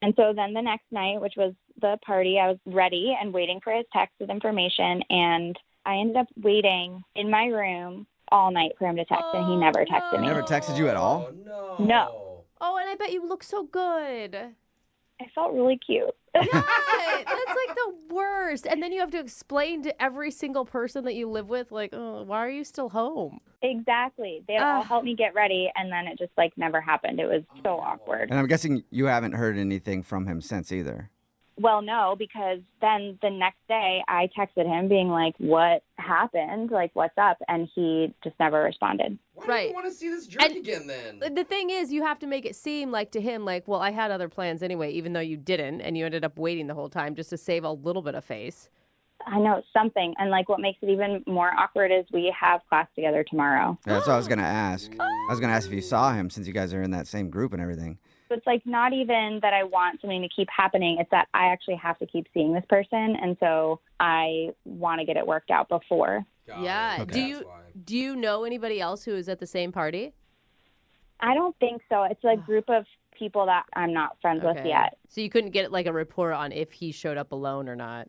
And so then the next night, which was the party, I was ready and waiting for his text with information, and I ended up waiting in my room all night for him to text, and he never texted me.
He never texted you at all?
No.
Oh, and
I bet you look so good.
I felt really cute.
Yeah, that's like the worst. And then you have to explain to every single person that you live with, like, oh, why are you still home?
Exactly. They all helped me get ready, and then it just like never happened. It was so awkward.
And I'm guessing you haven't heard anything from him since either.
Well, no, because then the next day I texted him being like, what happened? Like, what's up? And he just never responded.
Why do you want to see this drink again then?
The thing is, you have to make it seem like to him, like, well, I had other plans anyway, even though you didn't, and you ended up waiting the whole time just to save a little bit of face.
I know, something. And like what makes it even more awkward is we have class together tomorrow.
Yeah, that's what I was going to ask. I was going to ask if you saw him since you guys are in that same group and everything.
So it's like not even that I want something to keep happening. It's that I actually have to keep seeing this person. And so I want to get it worked out before.
Yeah.
Okay.
Do you know anybody else who is at the same party?
I don't think so. It's a group of people that I'm not friends with yet.
So you couldn't get like a report on if he showed up alone or not?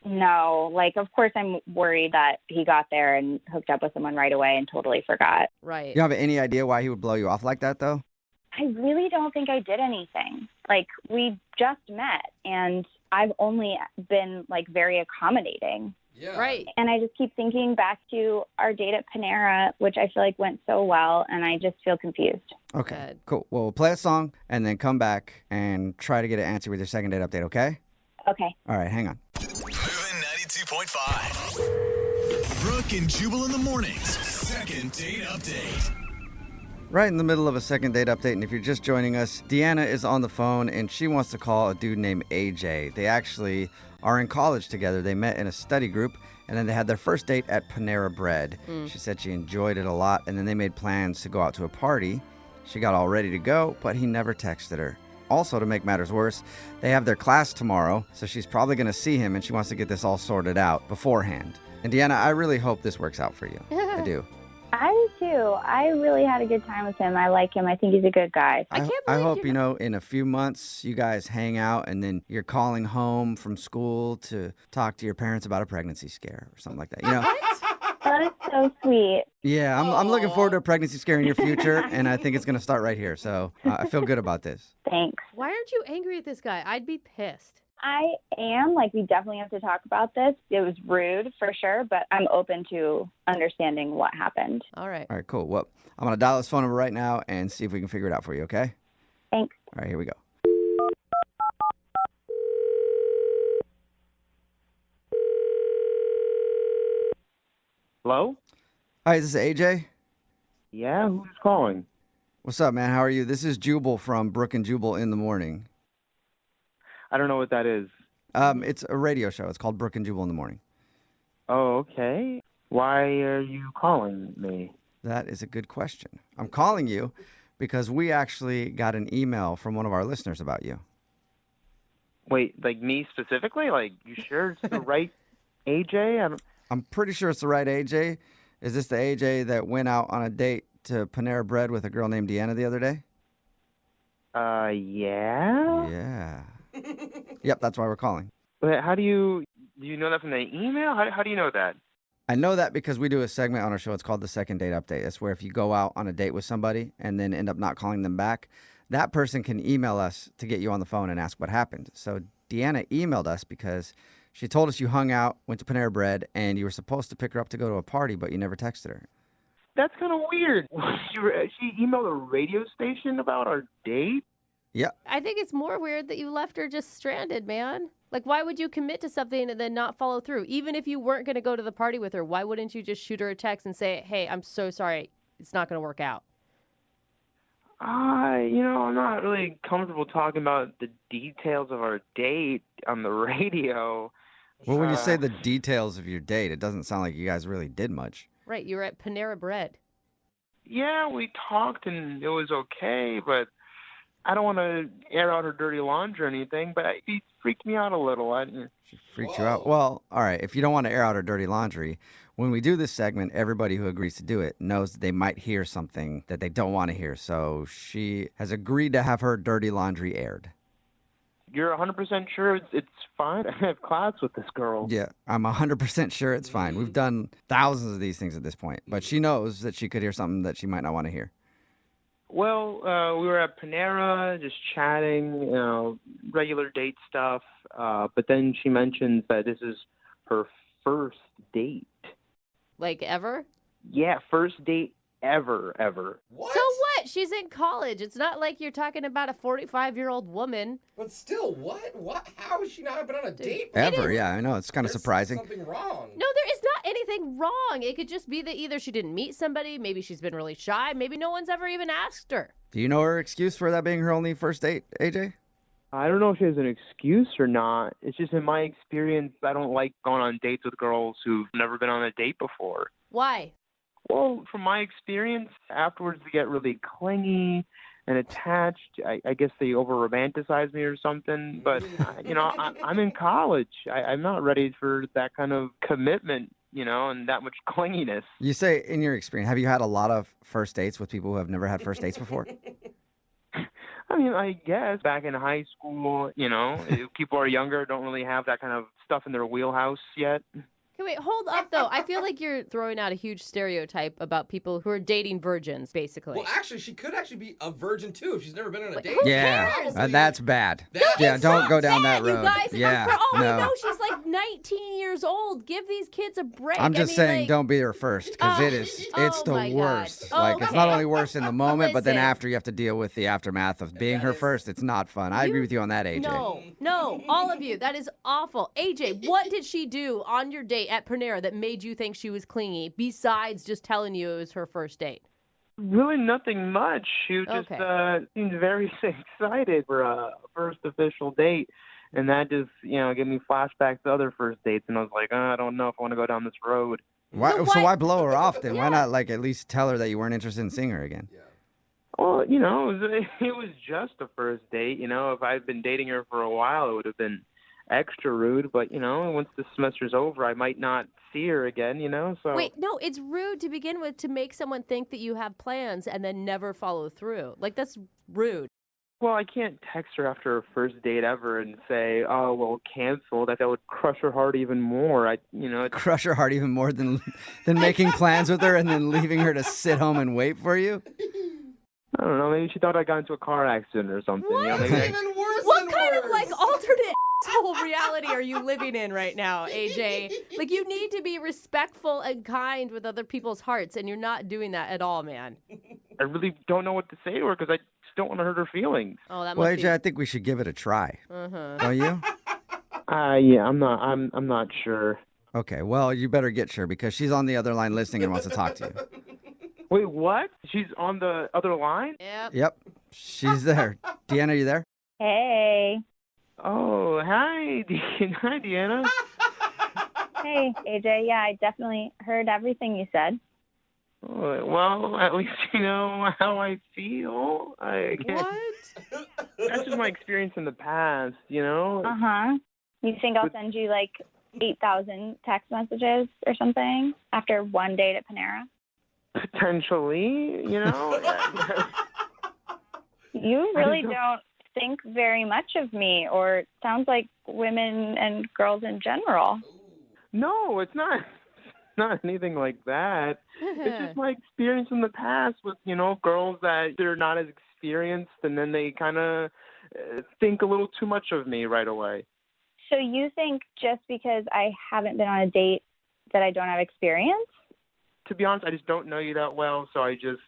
No, like, of course I'm worried that he got there and hooked up with someone right away and totally forgot.
Right.
You have any idea why he would blow you off like that, though?
I really don't think I did anything. Like, we just met, and I've only been, like, very accommodating.
Yeah.
Right.
And I just keep thinking back to our date at Panera, which I feel like went so well, and I just feel confused.
Okay, cool. Well, we'll play a song and then come back and try to get an answer with your second date update, okay?
Okay.
All right, hang on.
Moving 92.5. Brooke and Jubal in the mornings. Second date update.
Right in the middle of a second date update, and if you're just joining us, Deanna is on the phone, and she wants to call a dude named AJ. They actually are in college together. They met in a study group, and then they had their first date at Panera Bread. She said she enjoyed it a lot, and then they made plans to go out to a party. She got all ready to go, but he never texted her. Also, to make matters worse, they have their class tomorrow, so she's probably going to see him, and she wants to get this all sorted out beforehand. And Deanna, I really hope this works out for you. I do.
I do too. I really had a good time with him. I like him. I think he's a good guy.
I hope, in a few months you guys hang out and then you're calling home from school to talk to your parents about a pregnancy scare or something like that. You know?
That is so sweet.
Yeah, I'm looking forward to a pregnancy scare in your future, and I think it's going to start right here. So I feel good about this.
Thanks.
Why aren't you angry at this guy? I'd be pissed.
I am. Like, we definitely have to talk about this. It was rude for sure, but I'm open to understanding what happened.
All right.
All right, cool. Well, I'm going to dial his phone number right now and see if we can figure it out for you, okay?
Thanks.
All right, here we go.
Hello?
Hi, is this AJ?
Yeah, who's calling?
What's up, man? How are you? This is Jubal from Brooke and Jubal in the morning.
I don't know what that is.
It's a radio show. It's called Brooke and Jubal in the morning.
Oh, okay. Why are you calling me?
That is a good question. I'm calling you because we actually got an email from one of our listeners about you.
Wait, like me specifically? Like, you sure it's the right AJ?
I'm pretty sure it's the right AJ. Is this the AJ that went out on a date to Panera Bread with a girl named Deanna the other day?
Yeah?
Yeah. Yep, that's why we're calling.
But how do you know that from the email? How do you know that?
I know that because we do a segment on our show. It's called the Second Date Update. That's where if you go out on a date with somebody and then end up not calling them back, that person can email us to get you on the phone and ask what happened. So Deanna emailed us because she told us you hung out, went to Panera Bread, and you were supposed to pick her up to go to a party, but you never texted her.
That's kind of weird. She emailed a radio station about our date?
Yeah.
I think it's more weird that you left her just stranded, man. Like, why would you commit to something and then not follow through? Even if you weren't going to go to the party with her, why wouldn't you just shoot her a text and say, hey, I'm so sorry, it's not going to work out?
I'm not really comfortable talking about the details of our date on the radio.
Well, when you say the details of your date, it doesn't sound like you guys really did much.
Right, you were at Panera Bread.
Yeah, we talked and it was okay, but I don't want to air out her dirty laundry or anything, but it freaked me out a little.
She freaked you out? Well, all right, if you don't want to air out her dirty laundry, when we do this segment, everybody who agrees to do it knows that they might hear something that they don't want to hear. So she has agreed to have her dirty laundry aired.
You're 100% sure it's fine? I have class with this girl.
Yeah, I'm 100% sure it's fine. We've done thousands of these things at this point, but she knows that she could hear something that she might not want to hear.
Well, we were at Panera just chatting, regular date stuff. But then she mentions that this is her first date.
Like ever?
Yeah, first date ever.
What? So what? She's in college. It's not like you're talking about a 45-year-old woman.
But still, what? How has she not been on a date?
Ever, yeah, I know. It's kind of surprising.
Something wrong.
No, there is not anything wrong. It could just be that either she didn't meet somebody, maybe she's been really shy, maybe no one's ever even asked her.
Do you know her excuse for that being her only first date, AJ?
I don't know if she has an excuse or not. It's just in my experience, I don't like going on dates with girls who've never been on a date before.
Why?
Well, from my experience, afterwards they get really clingy and attached. I guess they over-romanticize me or something. But, I'm in college. I'm not ready for that kind of commitment, and that much clinginess.
You say, in your experience, have you had a lot of first dates with people who have never had first dates before?
I mean, I guess back in high school, if people are younger, don't really have that kind of stuff in their wheelhouse yet.
Okay, wait, hold up, though. I feel like you're throwing out a huge stereotype about people who are dating virgins, basically.
Well, actually, she could actually be a virgin, too, if she's never been on a date.
Yeah, that's bad.
It's
don't
so
go down
sad,
that road.
You guys,
yeah,
for all we
no.
know, she's like 19 years old. Give these kids a break.
I'm just saying, don't be her first, because it's the worst. Like, it's not only worse in the moment, but then after you have to deal with the aftermath of being her first. It's not fun. I agree with you on that, AJ.
No, all of you. That is awful. AJ, what did she do on your date at Panera that made you think she was clingy, besides just telling you it was her first date?
Really nothing much. She just seemed very excited for a first official date. And that just, gave me flashbacks to other first dates. And I was like, I don't know if I want to go down this road.
So why blow her off then? Why not, at least tell her that you weren't interested in seeing her again? Yeah.
Well, it was just a first date. If I had been dating her for a while, it would have been extra rude. But, once the semester's over, I might not see her again, so.
Wait, no, it's rude to begin with to make someone think that you have plans and then never follow through. That's rude.
Well, I can't text her after her first date ever and say, "Oh, well, cancel." That would crush her heart even more.
Crush her heart even more than making plans with her and then leaving her to sit home and wait for you.
I don't know. Maybe she thought I got into a car accident or something.
What?
Even worse.
What kind of alternate whole reality are you living in right now, AJ? You need to be respectful and kind with other people's hearts, and you're not doing that at all, man.
I really don't know what to say to her because I just don't want to hurt her feelings.
Oh, that
well,
must
AJ,
be...
I think we should give it a try. Don't you?
Yeah, I'm not sure.
Okay, well, you better get sure because she's on the other line listening and wants to talk to you.
Wait, what? She's on the other line?
Yep. She's there. Deanna, are you there?
Hey.
Oh, hi, hi, Deanna.
Hey, AJ. Yeah, I definitely heard everything you said.
Oh, well, at least you know how I feel. I guess.
What?
That's just my experience in the past,
Uh-huh. You think I'll send you 8,000 text messages or something after one date at Panera?
Potentially,
You really don't think very much of me, or it sounds like women and girls in general.
No, it's not. Not anything like that. It's just my experience in the past with, girls that they're not as experienced and then they kind of think a little too much of me right away.
So you think just because I haven't been on a date that I don't have experience?
To be honest, I just don't know you that well, so I just...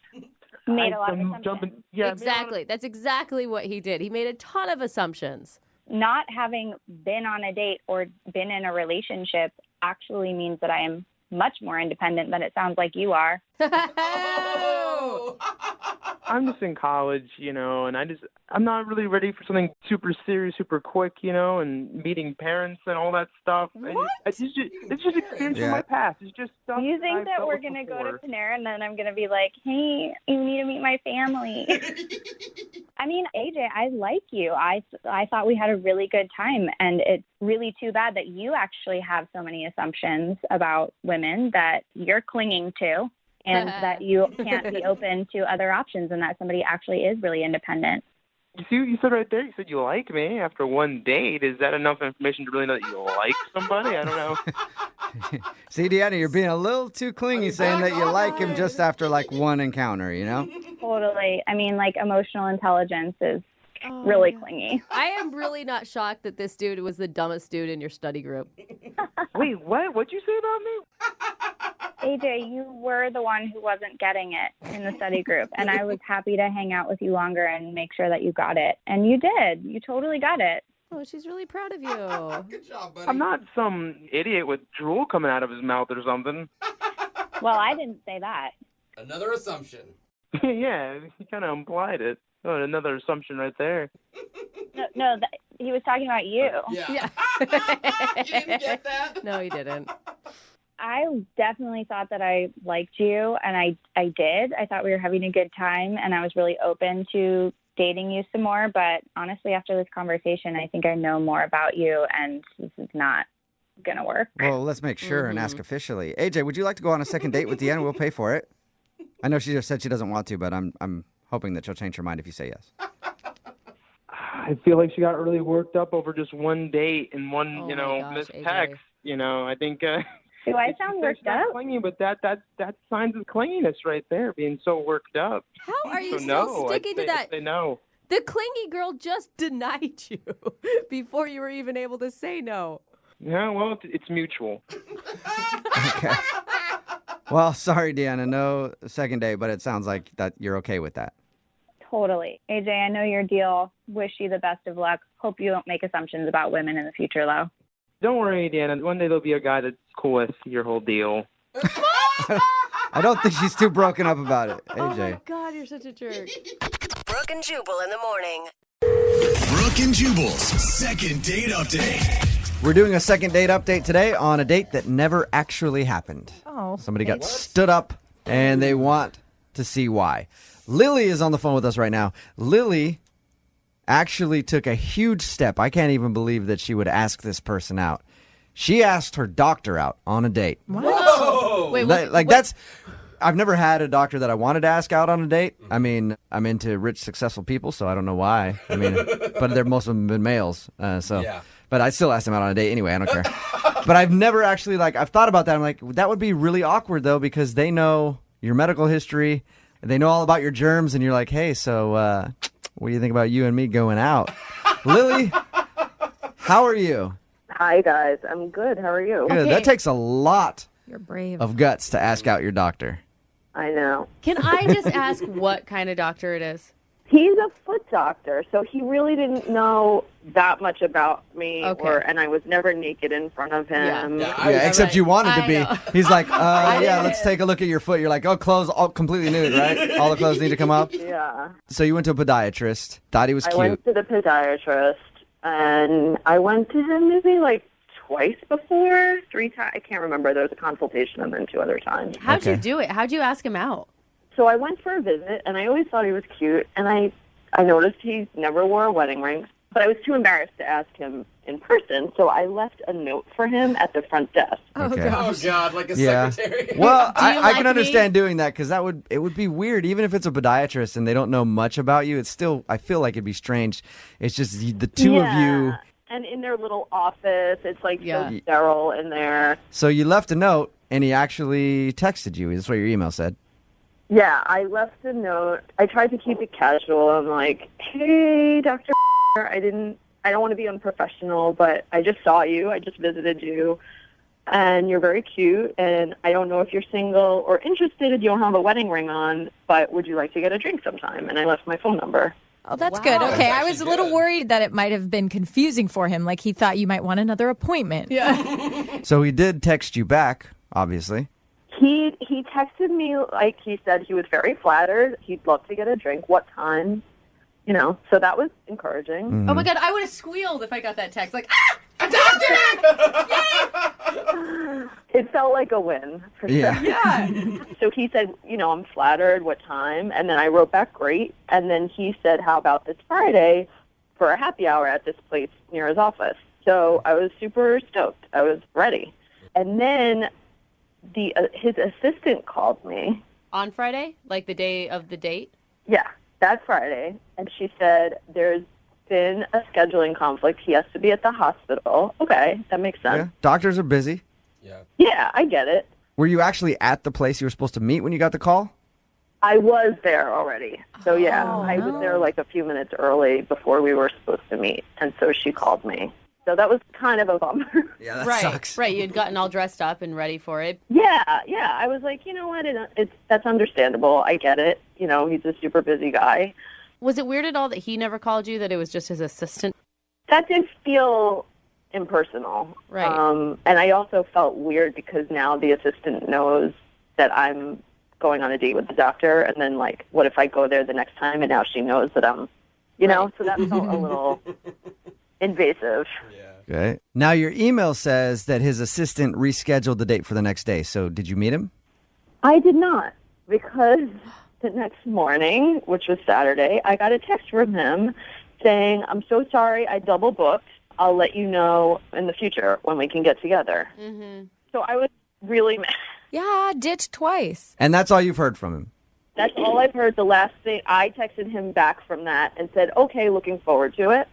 Made a lot of assumptions.
Exactly. That's exactly what he did. He made a ton of assumptions.
Not having been on a date or been in a relationship actually means that I am much more independent than it sounds like you are.
I'm just in college, and I'm not really ready for something super serious, super quick, and meeting parents and all that stuff.
What?
It's just experience from my past. It's just stuff.
You think that we're going to go to Panera and then I'm going to be like, hey, you need to meet my family. I mean, AJ, I like you. I thought we had a really good time, and it's really too bad that you actually have so many assumptions about women that you're clinging to. And that you can't be open to other options, and that somebody actually is really independent.
You see what you said right there? You said you like me after one date. Is that enough information to really know that you like somebody? I don't know.
See, Deanna, you're being a little too clingy saying that you like him just after one encounter,
Hold
Totally. I mean, like, emotional intelligence is really clingy.
I am really not shocked that this dude was the dumbest dude in your study group.
Wait, what? What'd you say about me?
AJ, you were the one who wasn't getting it in the study group, and I was happy to hang out with you longer and make sure that you got it. And you did. You totally got it.
Oh, she's really proud of you.
Good job, buddy.
I'm not some idiot with drool coming out of his mouth or something.
Well, I didn't say that.
Another assumption.
Yeah, he kind of implied it. Oh, another assumption right there.
No, he was talking about you.
Yeah. You didn't get that?
No, he didn't.
I definitely thought that I liked you, and I did. I thought we were having a good time, and I was really open to dating you some more. But honestly, after this conversation, I think I know more about you, and this is not going to work.
Well, let's make sure and ask officially. AJ, would you like to go on a second date with Deanna? We'll pay for it. I know she just said she doesn't want to, but I'm hoping that she'll change her mind if you say yes.
I feel like she got really worked up over just one date and one, missed
AJ.
text. I think.
Do I sound worked up?
Clingy, but that signs of clinginess right there, being so worked up.
How are you
So
still
no,
sticking
I'd
to that?
say no.
The clingy girl just denied you before you were even able to say no.
Yeah, well, it's mutual.
Okay. Well, sorry, Deanna. No second date, but it sounds like that you're okay with that.
Totally. AJ, I know your deal. Wish you the best of luck. Hope you don't make assumptions about women in the future, though.
Don't worry, Deanna. One day there'll be a guy that's cool with your whole deal.
I don't think she's too broken up about it, AJ.
Oh my God, you're such a jerk.
Brooke and Jubal in the morning.
Brooke and Jubal's second date update.
We're doing a second date update today on a date that never actually happened.
Oh.
Somebody got stood up, and they want to see why. Lily is on the phone with us right now. Lily actually took a huge step. I can't even believe that she would ask this person out. She asked her doctor out on a date.
Whoa! Wait,
That's... I've never had a doctor that I wanted to ask out on a date. I mean, I'm into rich, successful people, so I don't know why. I mean, but most of them have been males.
Yeah.
But I still asked them out on a date anyway. I don't care. But I've never actually, I've thought about that. I'm like, that would be really awkward, though, because they know your medical history. They know all about your germs. And you're like, hey, so what do you think about you and me going out? Lily, how are you?
Hi, guys. I'm good. How are you?
Good. That takes a lot
You're brave.
of guts to ask out your doctor.
I know.
Can I just ask what kind of doctor it is?
He's a foot doctor, so he really didn't know that much about me,
Okay.
and I was never naked in front of him.
Yeah, except you wanted to
I
be.
know.
He's like, let's take a look at your foot. You're like, oh, clothes all completely nude, right? All the clothes need to come up.
Yeah.
So you went to a podiatrist, thought he was
I
cute.
went to the podiatrist, and I went to him maybe twice before, 3 times. I can't remember. There was a consultation and then 2 other times.
How'd you do it? How'd you ask him out?
So I went for a visit, and I always thought he was cute, and I noticed he never wore a wedding ring, but I was too embarrassed to ask him in person, so I left a note for him at the front desk.
Okay.
Oh, God, like a
Yeah.
secretary.
Well,
Do you
I
like
can
me?
understand doing that because it would be weird. Even if it's a podiatrist and they don't know much about you, it's still, I feel like it'd be strange. It's just the two of you.
And in their little office, it's so
Yeah.
sterile in there.
So you left a note and he actually texted you. That's what your email said.
Yeah, I left a note. I tried to keep it casual. I'm like, hey, Dr. I don't want to be unprofessional, but I just saw you. I just visited you. And you're very cute. And I don't know if you're single or interested. You don't have a wedding ring on, but would you like to get a drink sometime? And I left my phone number.
Oh, that's
Wow.
good. Okay,
That's
I was a
actually
little
good.
worried that it might have been confusing for him. Like he thought you might want another appointment.
Yeah.
So he did text you back, obviously.
He texted me, he said he was very flattered. He'd love to get a drink. What time? So that was encouraging.
Oh my God, I would have squealed if I got that text. A doctor!
It felt like a win, for
Yeah.
sure.
Yeah.
So he said, I'm flattered. What time? And then I wrote back, great. And then he said, how about this Friday for a happy hour at this place near his office? So I was super stoked. I was ready. And then his assistant called me.
On Friday? Like the day of the date?
Yeah, that Friday. And she said, there's been a scheduling conflict. He has to be at the hospital. Okay, that makes sense.
Yeah. Doctors are busy.
Yeah, I get it.
Were you actually at the place you were supposed to meet when you got the call?
I was there already. So, yeah, I was there like a few minutes early before we were supposed to meet. And so she called me. So that was kind of a bummer.
Yeah, that
right,
sucks.
Right, you had gotten all dressed up and ready for it.
Yeah. I was like, you know what? That's understandable. I get it. You know, he's a super busy guy.
Was it weird at all that he never called you, that it was just his assistant?
That did feel impersonal.
Right.
And I also felt weird because now the assistant knows that I'm going on a date with the doctor. And then, like, what if I go there the next time and now she knows that I'm, you know? So that felt a little invasive.
Okay. Now, your email says that his assistant rescheduled the date for the next day. So did you meet him?
I did not, because the next morning, which was Saturday, I got a text from him saying, I'm so sorry, I double booked. I'll let you know in the future when we can get together.
Mm-hmm.
So I was really mad.
Yeah, ditched twice.
And that's all you've heard from him?
That's all I've heard. The last thing, I texted him back from that and said, okay, looking forward to it.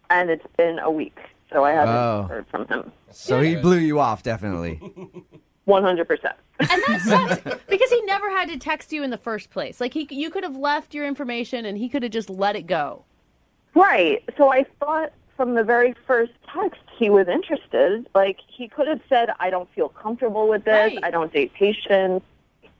And it's been a week, so I haven't heard from him.
So he blew you off, definitely.
100%.
And that sucks because he never had to text you in the first place. Like, you could have left your information and he could have just let it go.
Right. So I thought from the very first text he was interested. Like, he could have said, I don't feel comfortable with this.
Right.
I don't date patients.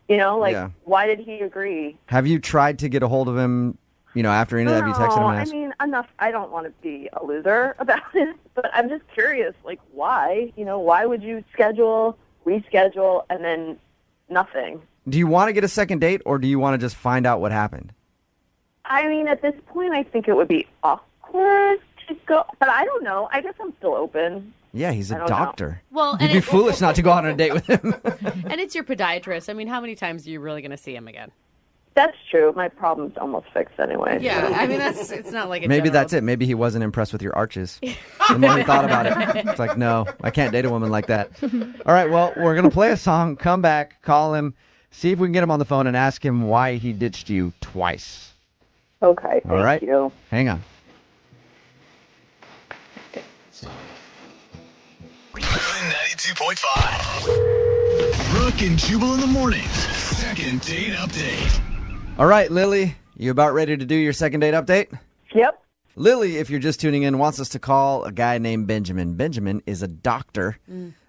You know, like,
Yeah.
why did he agree?
Have you tried to get a hold of him, after any of that? Have you texted him and
I
asked?
mean, enough. I don't want to be a loser about it, but I'm just curious, like, why? Why would you reschedule, and then nothing?
Do you want to get a second date, or do you want to just find out what happened?
I mean, at this point, I think it would be awkward to go, but I don't know. I guess I'm still open.
Yeah, he's
I
a
don't know.
doctor.
Well,
You'd be foolish not to go on a date with him.
And it's your podiatrist. I mean, how many times are you really going to see him again?
That's true. My problem's almost fixed anyway.
Yeah, I mean, it's not like a
Maybe
general...
that's it. Maybe he wasn't impressed with your arches. The more he thought about it, it's like, no, I can't date a woman like that. All right, well, we're going to play a song, come back, call him, see if we can get him on the phone and ask him why he ditched you twice.
Okay,
All right.
thank you.
Hang on.
92.5. Brooke and Jubal in the mornings. Second date update.
All right, Lily, you about ready to do your second date update?
Yep.
Lily, if you're just tuning in, wants us to call a guy named Benjamin. Benjamin is a doctor.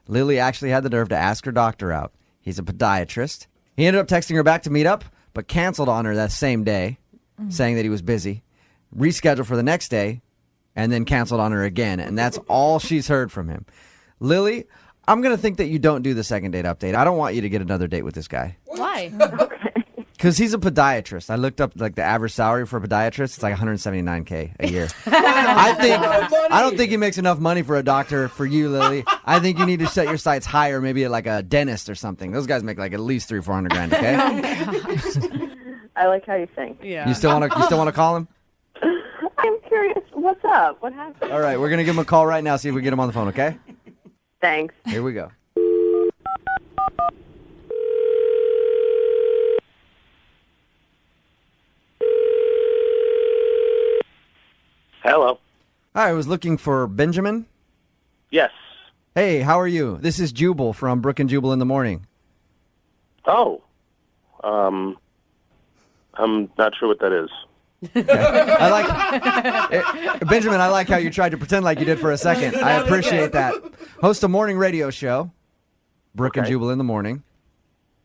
Lily actually had the nerve to ask her doctor out. He's a podiatrist. He ended up texting her back to meet up, but canceled on her that same day, saying that he was busy. Rescheduled for the next day, and then canceled on her again. And that's all she's heard from him. Lily, I'm going to think that you don't do the second date update. I don't want you to get another date with this guy.
Why?
Because he's a podiatrist. I looked up like the average salary for a podiatrist. It's like $179K a year. I don't think he makes enough money for a doctor for you, Lily. I think you need to set your sights higher, maybe at like a dentist or something. Those guys make like at least $300,000-$400,000. Okay.
Oh, gosh.
I like how you think.
Yeah.
You still want to call him?
I'm curious. What's up? What happened?
All right, we're gonna give him a call right now. See if we can get him on the phone. Okay.
Thanks.
Here we go.
Hello.
Hi, I was looking for Benjamin.
Yes.
Hey, how are you? This is Jubal from Brooke and Jubal in the morning.
Oh. I'm not sure what that is.
I like Benjamin. I like how you tried to pretend like you did for a second. I appreciate that. Host a morning radio show, Brooke and Jubal in the morning.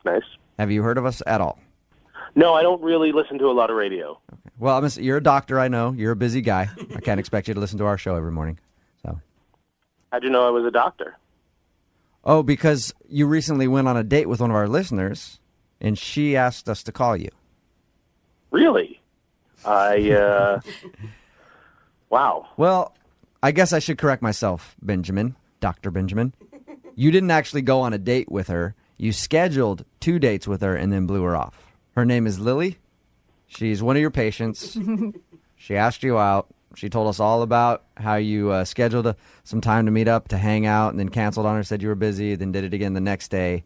Nice.
Have you heard of us at all?
No, I don't really listen to a lot of radio.
Well, you're a doctor. I know you're a busy guy. I can't expect you to listen to our show every morning. So.
How'd you know I was a doctor?
Oh, because you recently went on a date with one of our listeners, and she asked us to call you.
Really? Wow.
Well, I guess I should correct myself, Benjamin, Dr. Benjamin. You didn't actually go on a date with her. You scheduled 2 dates with her and then blew her off. Her name is Lily. She's one of your patients. She asked you out. She told us all about how you scheduled some time to meet up, to hang out, and then canceled on her, said you were busy, then did it again the next day.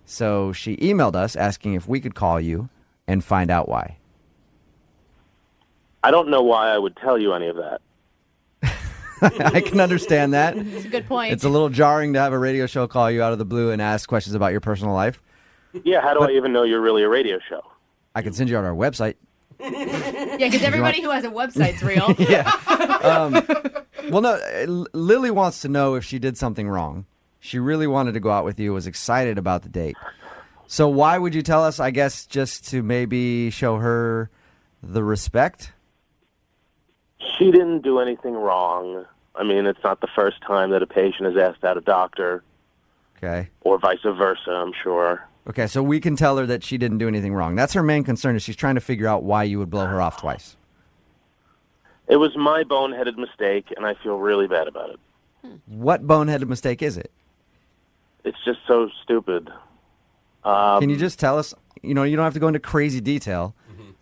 So she emailed us asking if we could call you and find out why.
I don't know why I would tell you any of that.
I can understand that.
It's a good point.
It's a little jarring to have a radio show call you out of the blue and ask questions about your personal life.
Yeah, how do I even know you're really a radio show?
I can send you on our website.
Yeah, because everybody who has a website's real.
Yeah. Well, no, Lily wants to know if she did something wrong. She really wanted to go out with you, was excited about the date. So why would you tell us? I guess just to maybe show her the respect?
She didn't do anything wrong. I mean, it's not the first time that a patient has asked out a doctor.
Okay.
Or vice versa, I'm sure.
Okay, so we can tell her that she didn't do anything wrong. That's her main concern, is she's trying to figure out why you would blow her off twice.
It was my boneheaded mistake, and I feel really bad about it.
What boneheaded mistake is it?
It's just so stupid.
Can you just tell us? You don't have to go into crazy detail,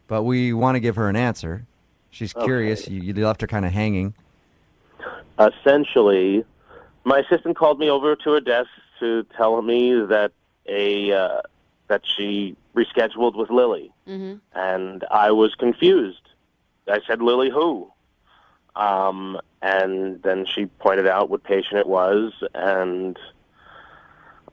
but we want to give her an answer. She's curious.
Okay.
You left her kind of hanging.
Essentially, my assistant called me over to her desk to tell me that that she rescheduled with Lily, and I was confused. I said, "Lily, who?" And then she pointed out what patient it was, and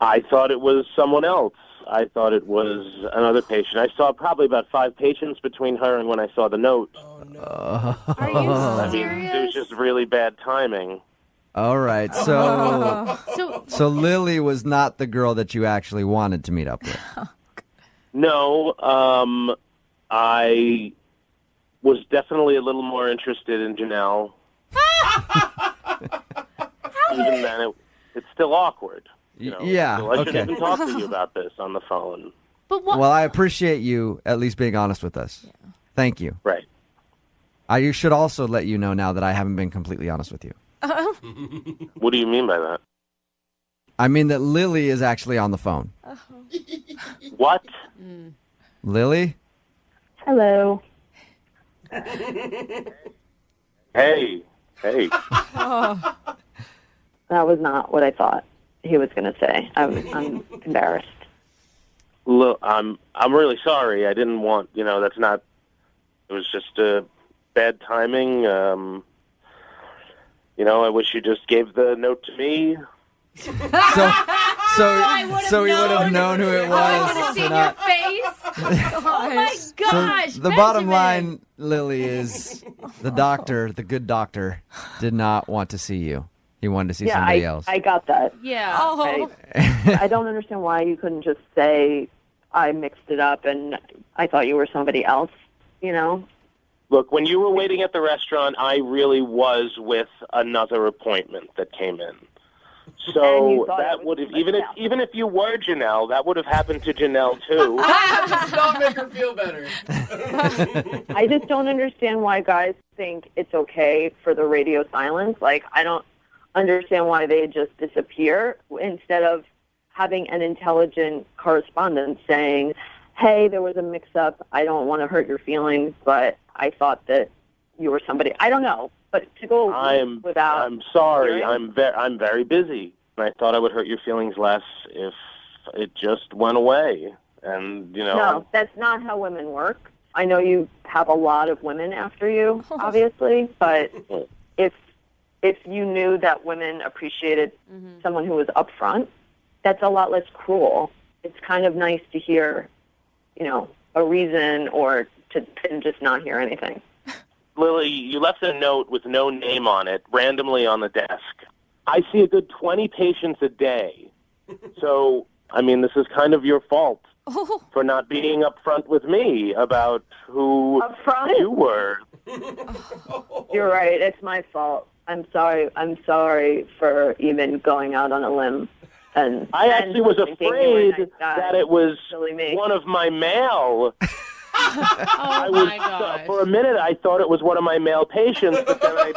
I thought it was someone else. I thought it was another patient. I saw probably about 5 patients between her and when I saw the note.
Are you serious?
It was just really bad timing.
All right, so Lily was not the girl that you actually wanted to meet up with.
No, I was definitely a little more interested in Janelle. Even then, it's still awkward.
Yeah,
so I shouldn't
okay.
even talk to you about this on the phone.
But what?
Well, I appreciate you at least being honest with us. Yeah. Thank you.
Right.
I should also let you know now that I haven't been completely honest with you.
What do you mean by that?
I mean that Lily is actually on the phone.
What?
Lily?
Hello.
Hey.
That was not what I thought he was going to say. I'm embarrassed.
Look, I'm really sorry. I didn't want, that's not. It was just bad timing. I wish you just gave the note to me.
So he would have known who it was.
I would have seen your face. Oh my gosh!
So the bottom line, Lily, is the doctor, the good doctor, did not want to see you. He wanted to see somebody else.
I got that.
Yeah.
I don't understand why you couldn't just say I mixed it up and I thought you were somebody else.
Look, when you were waiting at the restaurant, I really was with another appointment that came in. So that would have, even if you were Janelle, that would have happened to Janelle too.
Does not make her feel better.
I just don't understand why guys think it's okay for the radio silence. Like, I don't understand why they just disappear instead of having an intelligent correspondence saying, hey, there was a mix-up. I don't want to hurt your feelings, but I thought that you were somebody. I don't know. But to go without...
I'm sorry.
hearing?
I'm very busy. And I thought I would hurt your feelings less if it just went away. And,
No, that's not how women work. I know you have a lot of women after you, obviously, but if you knew that women appreciated someone who was upfront, that's a lot less cruel. It's kind of nice to hear, a reason or to just not hear anything.
Lily, you left a note with no name on it randomly on the desk. I see a good 20 patients a day. So, this is kind of your fault for not being upfront with me about who you were.
You're right. It's my fault. I'm sorry. I'm sorry for even going out on a limb. And
I actually was afraid that it was one of my male. For a minute, I thought it was one of my male patients, but then I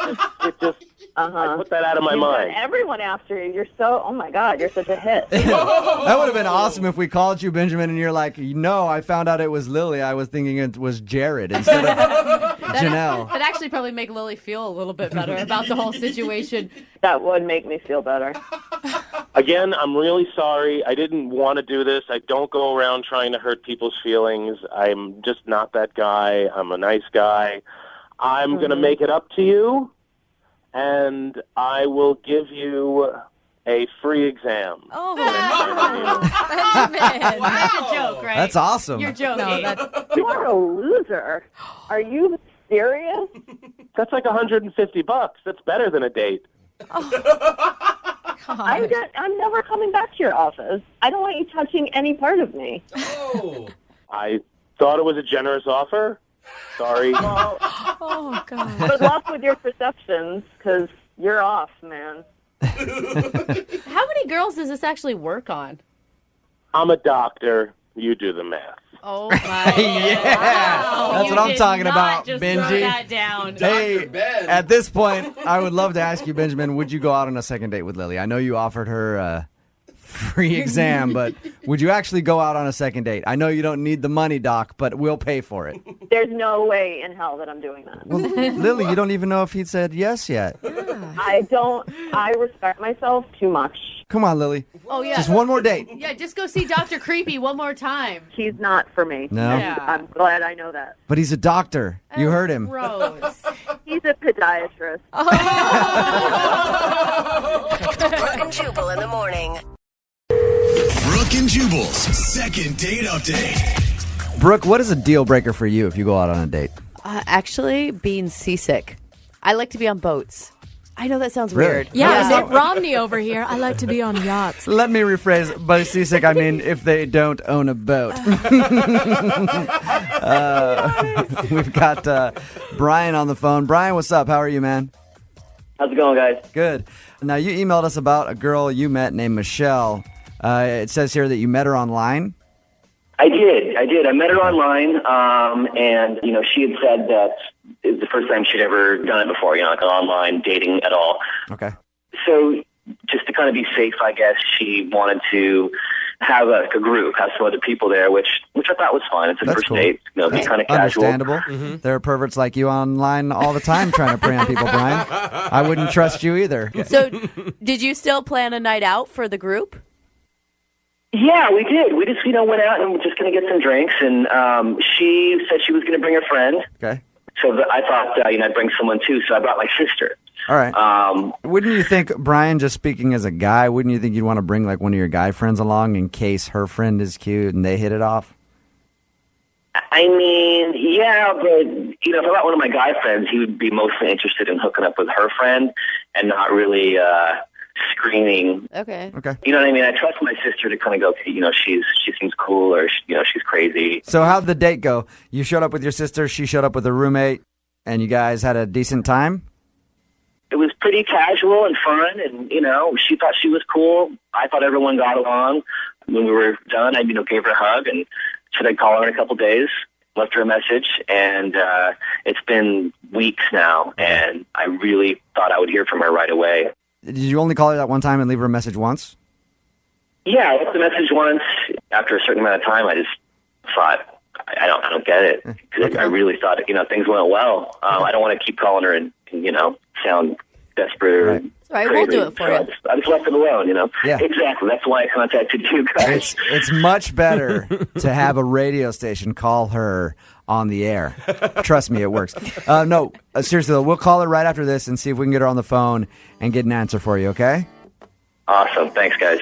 put that out of my mind.
Got everyone after you. You're so, oh my God, you're such a hit.
That would have been awesome if we called you, Benjamin, and you're like, no, I found out it was Lily. I was thinking it was Jared instead of Janelle.
That'd actually probably make Lily feel a little bit better about the whole situation.
That would make me feel better.
Again, I'm really sorry. I didn't want to do this. I don't go around trying to hurt people's feelings. I'm just not that guy. I'm a nice guy. I'm going to make it up to you, and I will give you a free exam.
Oh,
Benjamin. That's a joke, right?
That's awesome.
You're joking.
You are a loser. Are you serious?
That's like $150. That's better than a date.
I'm never coming back to your office. I don't want you touching any part of me.
Oh.
I thought it was a generous offer. Sorry.
Well,
Oh, God.
good luck with your perceptions, because you're off, man.
How many girls does this actually work on?
I'm a doctor. You do the math.
Oh, my
Yeah.
Wow.
That's
You
what I'm
did
talking
not
about,
just
Benji.
throw that down.
Hey,
Ben.
at this point, I would love to ask you, Benjamin, would you go out on a second date with Lily? I know you offered her a free exam, but would you actually go out on a second date? I know you don't need the money, Doc, but we'll pay for it.
There's no way in hell that I'm doing that.
Well, Lily, you don't even know if he said yes yet.
I respect myself too much.
Come on, Lily.
Oh, yeah.
Just one more date.
Yeah, just go see Dr. Creepy one more time.
He's not for me.
No?
Yeah.
I'm glad I know that.
But he's a doctor. You heard him.
Gross.
He's a podiatrist.
Brooke and Jubal in the morning.
Brooke and Jubal's second date update.
Brooke, what is a deal breaker for you if you go out on a date?
Actually, being seasick. I like to be on boats. I know that sounds
Really?
weird.
Yeah, Mitt Romney over here. I like to be on yachts.
Let me rephrase. By seasick, I mean if they don't own a boat. We've got Brian on the phone. Brian, what's up? How are you, man?
How's it going, guys?
Good. Now, you emailed us about a girl you met named Michelle. It says here that you met her online.
I did. I met her online, and, she had said that it was the first time she'd ever done it before, like an online dating at all.
Okay.
So just to kind of be safe, I guess, she wanted to have a group, have some other people there, which I thought was fine. It's a
That's
first
cool.
date, be kind of casual.
Understandable.
Mm-hmm.
There are perverts like you online all the time trying to prey on people, Brian. I wouldn't trust you either.
So, did you still plan a night out for the group?
Yeah, we did. We just, went out and we're just going to get some drinks, and she said she was going to bring her friend.
Okay.
So I thought, I'd bring someone too, so I brought my sister.
All right. Wouldn't you think, Brian, just speaking as a guy, wouldn't you think you'd want to bring like one of your guy friends along in case her friend is cute and they hit it off?
I mean, yeah, but, if I brought one of my guy friends, he would be mostly interested in hooking up with her friend and not really screaming.
Okay.
You know what I mean? I trust my sister to kind of go, she seems cool, or, she's crazy.
So how'd the date go? You showed up with your sister, she showed up with her roommate, and you guys had a decent time?
It was pretty casual and fun, and, she thought she was cool. I thought everyone got along. When we were done, I, gave her a hug, and said I'd call her in a couple days, left her a message, and it's been weeks now, and I really thought I would hear from her right away.
Did you only call her that one time and leave her a message once?
Yeah, I left the message once. After a certain amount of time, I just thought, I don't get it. Because I really thought, things went well. I don't want to keep calling her and sound desperate or
Right, we'll do it for you.
I just left it alone,
Yeah.
Exactly. That's why I contacted you guys.
It's much better to have a radio station call her on the air. Trust me, it works. No, seriously, though, we'll call her right after this and see if we can get her on the phone and get an answer for you, okay?
Awesome. Thanks, guys.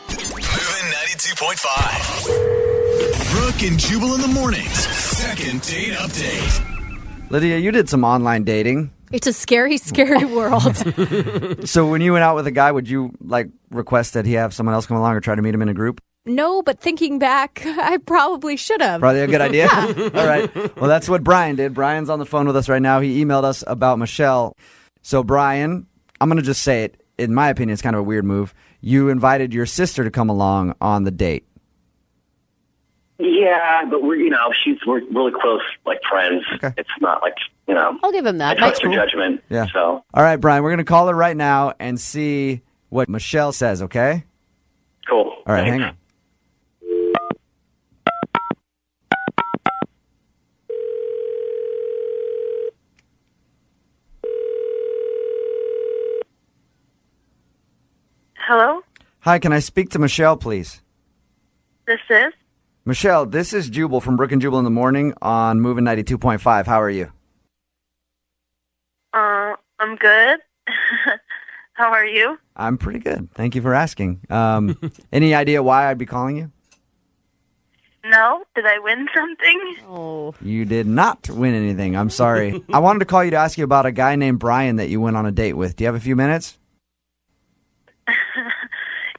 Moving 92.5. Brooke and Jubal in the mornings. Second date update.
Lydia, you did some online dating.
It's a scary, scary world.
So when you went out with a guy, would you request that he have someone else come along or try to meet him in a group?
No, but thinking back, I probably should have.
Probably a good idea.
Yeah.
All right. Well, that's what Brian did. Brian's on the phone with us right now. He emailed us about Michelle. So, Brian, I'm going to just say it. In my opinion, it's kind of a weird move. You invited your sister to come along on the date.
Yeah, but we're really close, like friends.
Okay.
It's not like,
I'll give him that.
I trust her judgment.
Yeah.
So.
All right, Brian, we're going to call her right now and see what Michelle says, okay?
Cool.
All right,
Thanks.
hang on.
Hello?
Hi, can I speak to Michelle, please?
This is?
Michelle, this is Jubal from Brooke and Jubal in the morning on Moving 92.5. How are you?
I'm good.
How are you?
I'm pretty good. Thank you for asking. Any idea why I'd be calling you?
No? Did I win something?
Oh.
You did not win anything. I'm sorry. I wanted to call you to ask you about a guy named Brian that you went on a date with. Do you have a few minutes?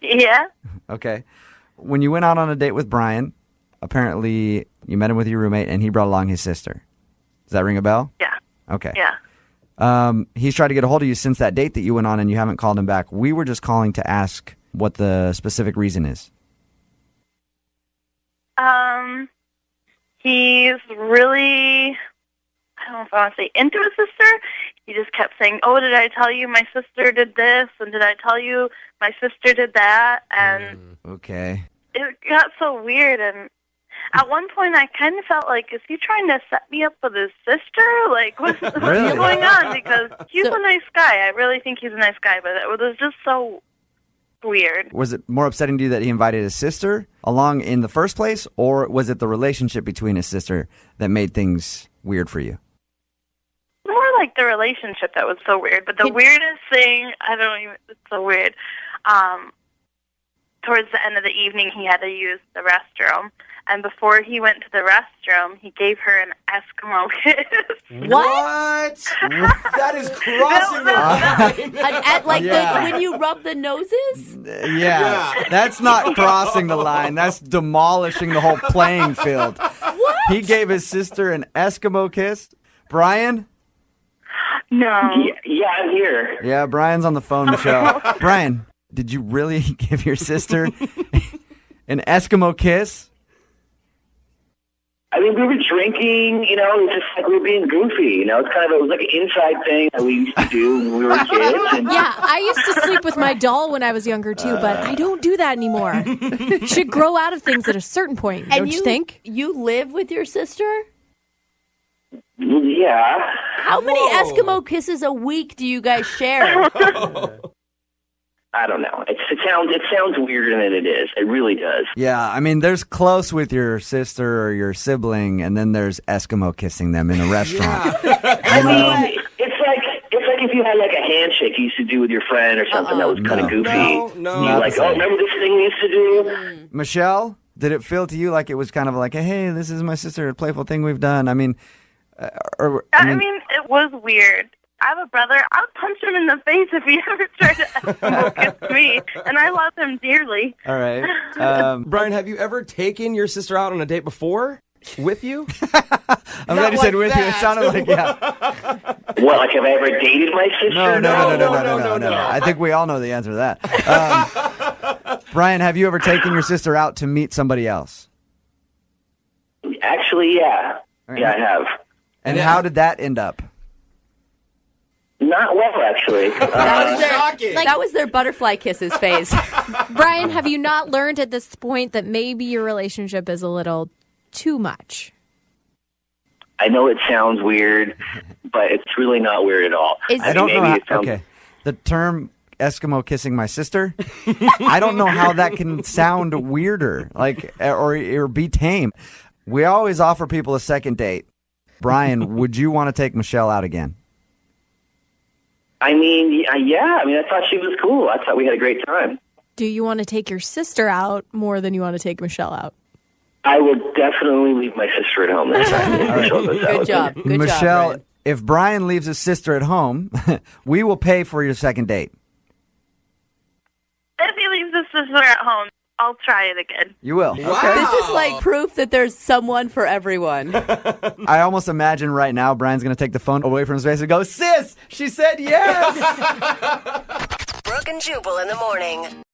Yeah.
Okay. When you went out on a date with Brian, apparently you met him with your roommate and he brought along his sister. Does that ring a bell?
Yeah.
Okay.
Yeah.
He's tried to get a hold of you since that date that you went on and you haven't called him back. We were just calling to ask what the specific reason is.
He's really, I don't know if I want to say into his sister. He just kept saying, oh, did I tell you my sister did this? And did I tell you my sister did that? And
Okay.
it got so weird. And at one point, I kind of felt like, is he trying to set me up with his sister? Like, what's
Really?
going on? Because he's a nice guy. I really think he's a nice guy, but it was just so weird.
Was it more upsetting to you that he invited his sister along in the first place, or was it the relationship between his sister that made things weird for you?
More like the relationship that was so weird. But the weirdest thing, it's so weird. Towards the end of the evening, he had to use the restroom. And before he went to the restroom, he gave her an Eskimo kiss.
What?
That is crossing the line.
When you rub the noses?
Yeah. That's not crossing the line. That's demolishing the whole playing field.
What?
He gave his sister an Eskimo kiss. Brian?
No.
Yeah, I'm here.
Yeah, Brian's on the phone, Michelle. Brian, did you really give your sister an Eskimo kiss?
I mean, we were drinking, it was just like we were being goofy, it was like an inside thing that we used to do when we were kids. And
Yeah, I used to sleep with my doll when I was younger too, but I don't do that anymore. You should grow out of things at a certain point, don't you think?
You live with your sister?
Yeah.
How many Eskimo kisses a week do you guys share?
I don't know. It sounds weirder than it is. It really does.
Yeah, I mean, there's close with your sister or your sibling, and then there's Eskimo kissing them in a restaurant.
I mean, it's like if you had like a handshake you used to do with your friend or something that was kind of goofy.
No.
You're like, oh, remember this thing we used to do?
Michelle, did it feel to you like it was kind of like, hey, this is my sister, a playful thing we've done? I mean,
I mean, it was weird. I have a brother. I would punch him in the face if he ever tried to Eskimo kiss me, and I love him dearly.
All right.
Brian, have you ever taken your sister out on a date before with you?
I'm glad you said with you. It sounded like, yeah.
What, like have I ever dated my sister?
No. I think we all know the answer to that. Brian, have you ever taken your sister out to meet somebody else?
Actually, yeah.
Right.
Yeah, I have.
And how did that end up?
Not well, actually.
That was their butterfly kisses phase.
Brian, have you not learned at this point that maybe your relationship is a little too much?
I know it sounds weird, but it's really not weird at all.
I don't know how, okay. The term Eskimo kissing my sister, I don't know how that can sound weirder, or be tame. We always offer people a second date. Brian, would you want to take Michelle out again?
I mean, yeah. I mean, I thought she was cool. I thought we had a great time.
Do you want to take your sister out more than you want to take Michelle out?
I would definitely leave my sister at home. That's
Good job. Good
Michelle,
job,
if Brian leaves his sister at home, we will pay for your second date.
If he leaves his sister at home, I'll try it again.
You will.
Wow.
Okay.
This is like proof that there's someone for everyone.
I almost imagine right now Brian's going to take the phone away from his face and go, sis, she said yes.
Brooke and Jubal in the morning.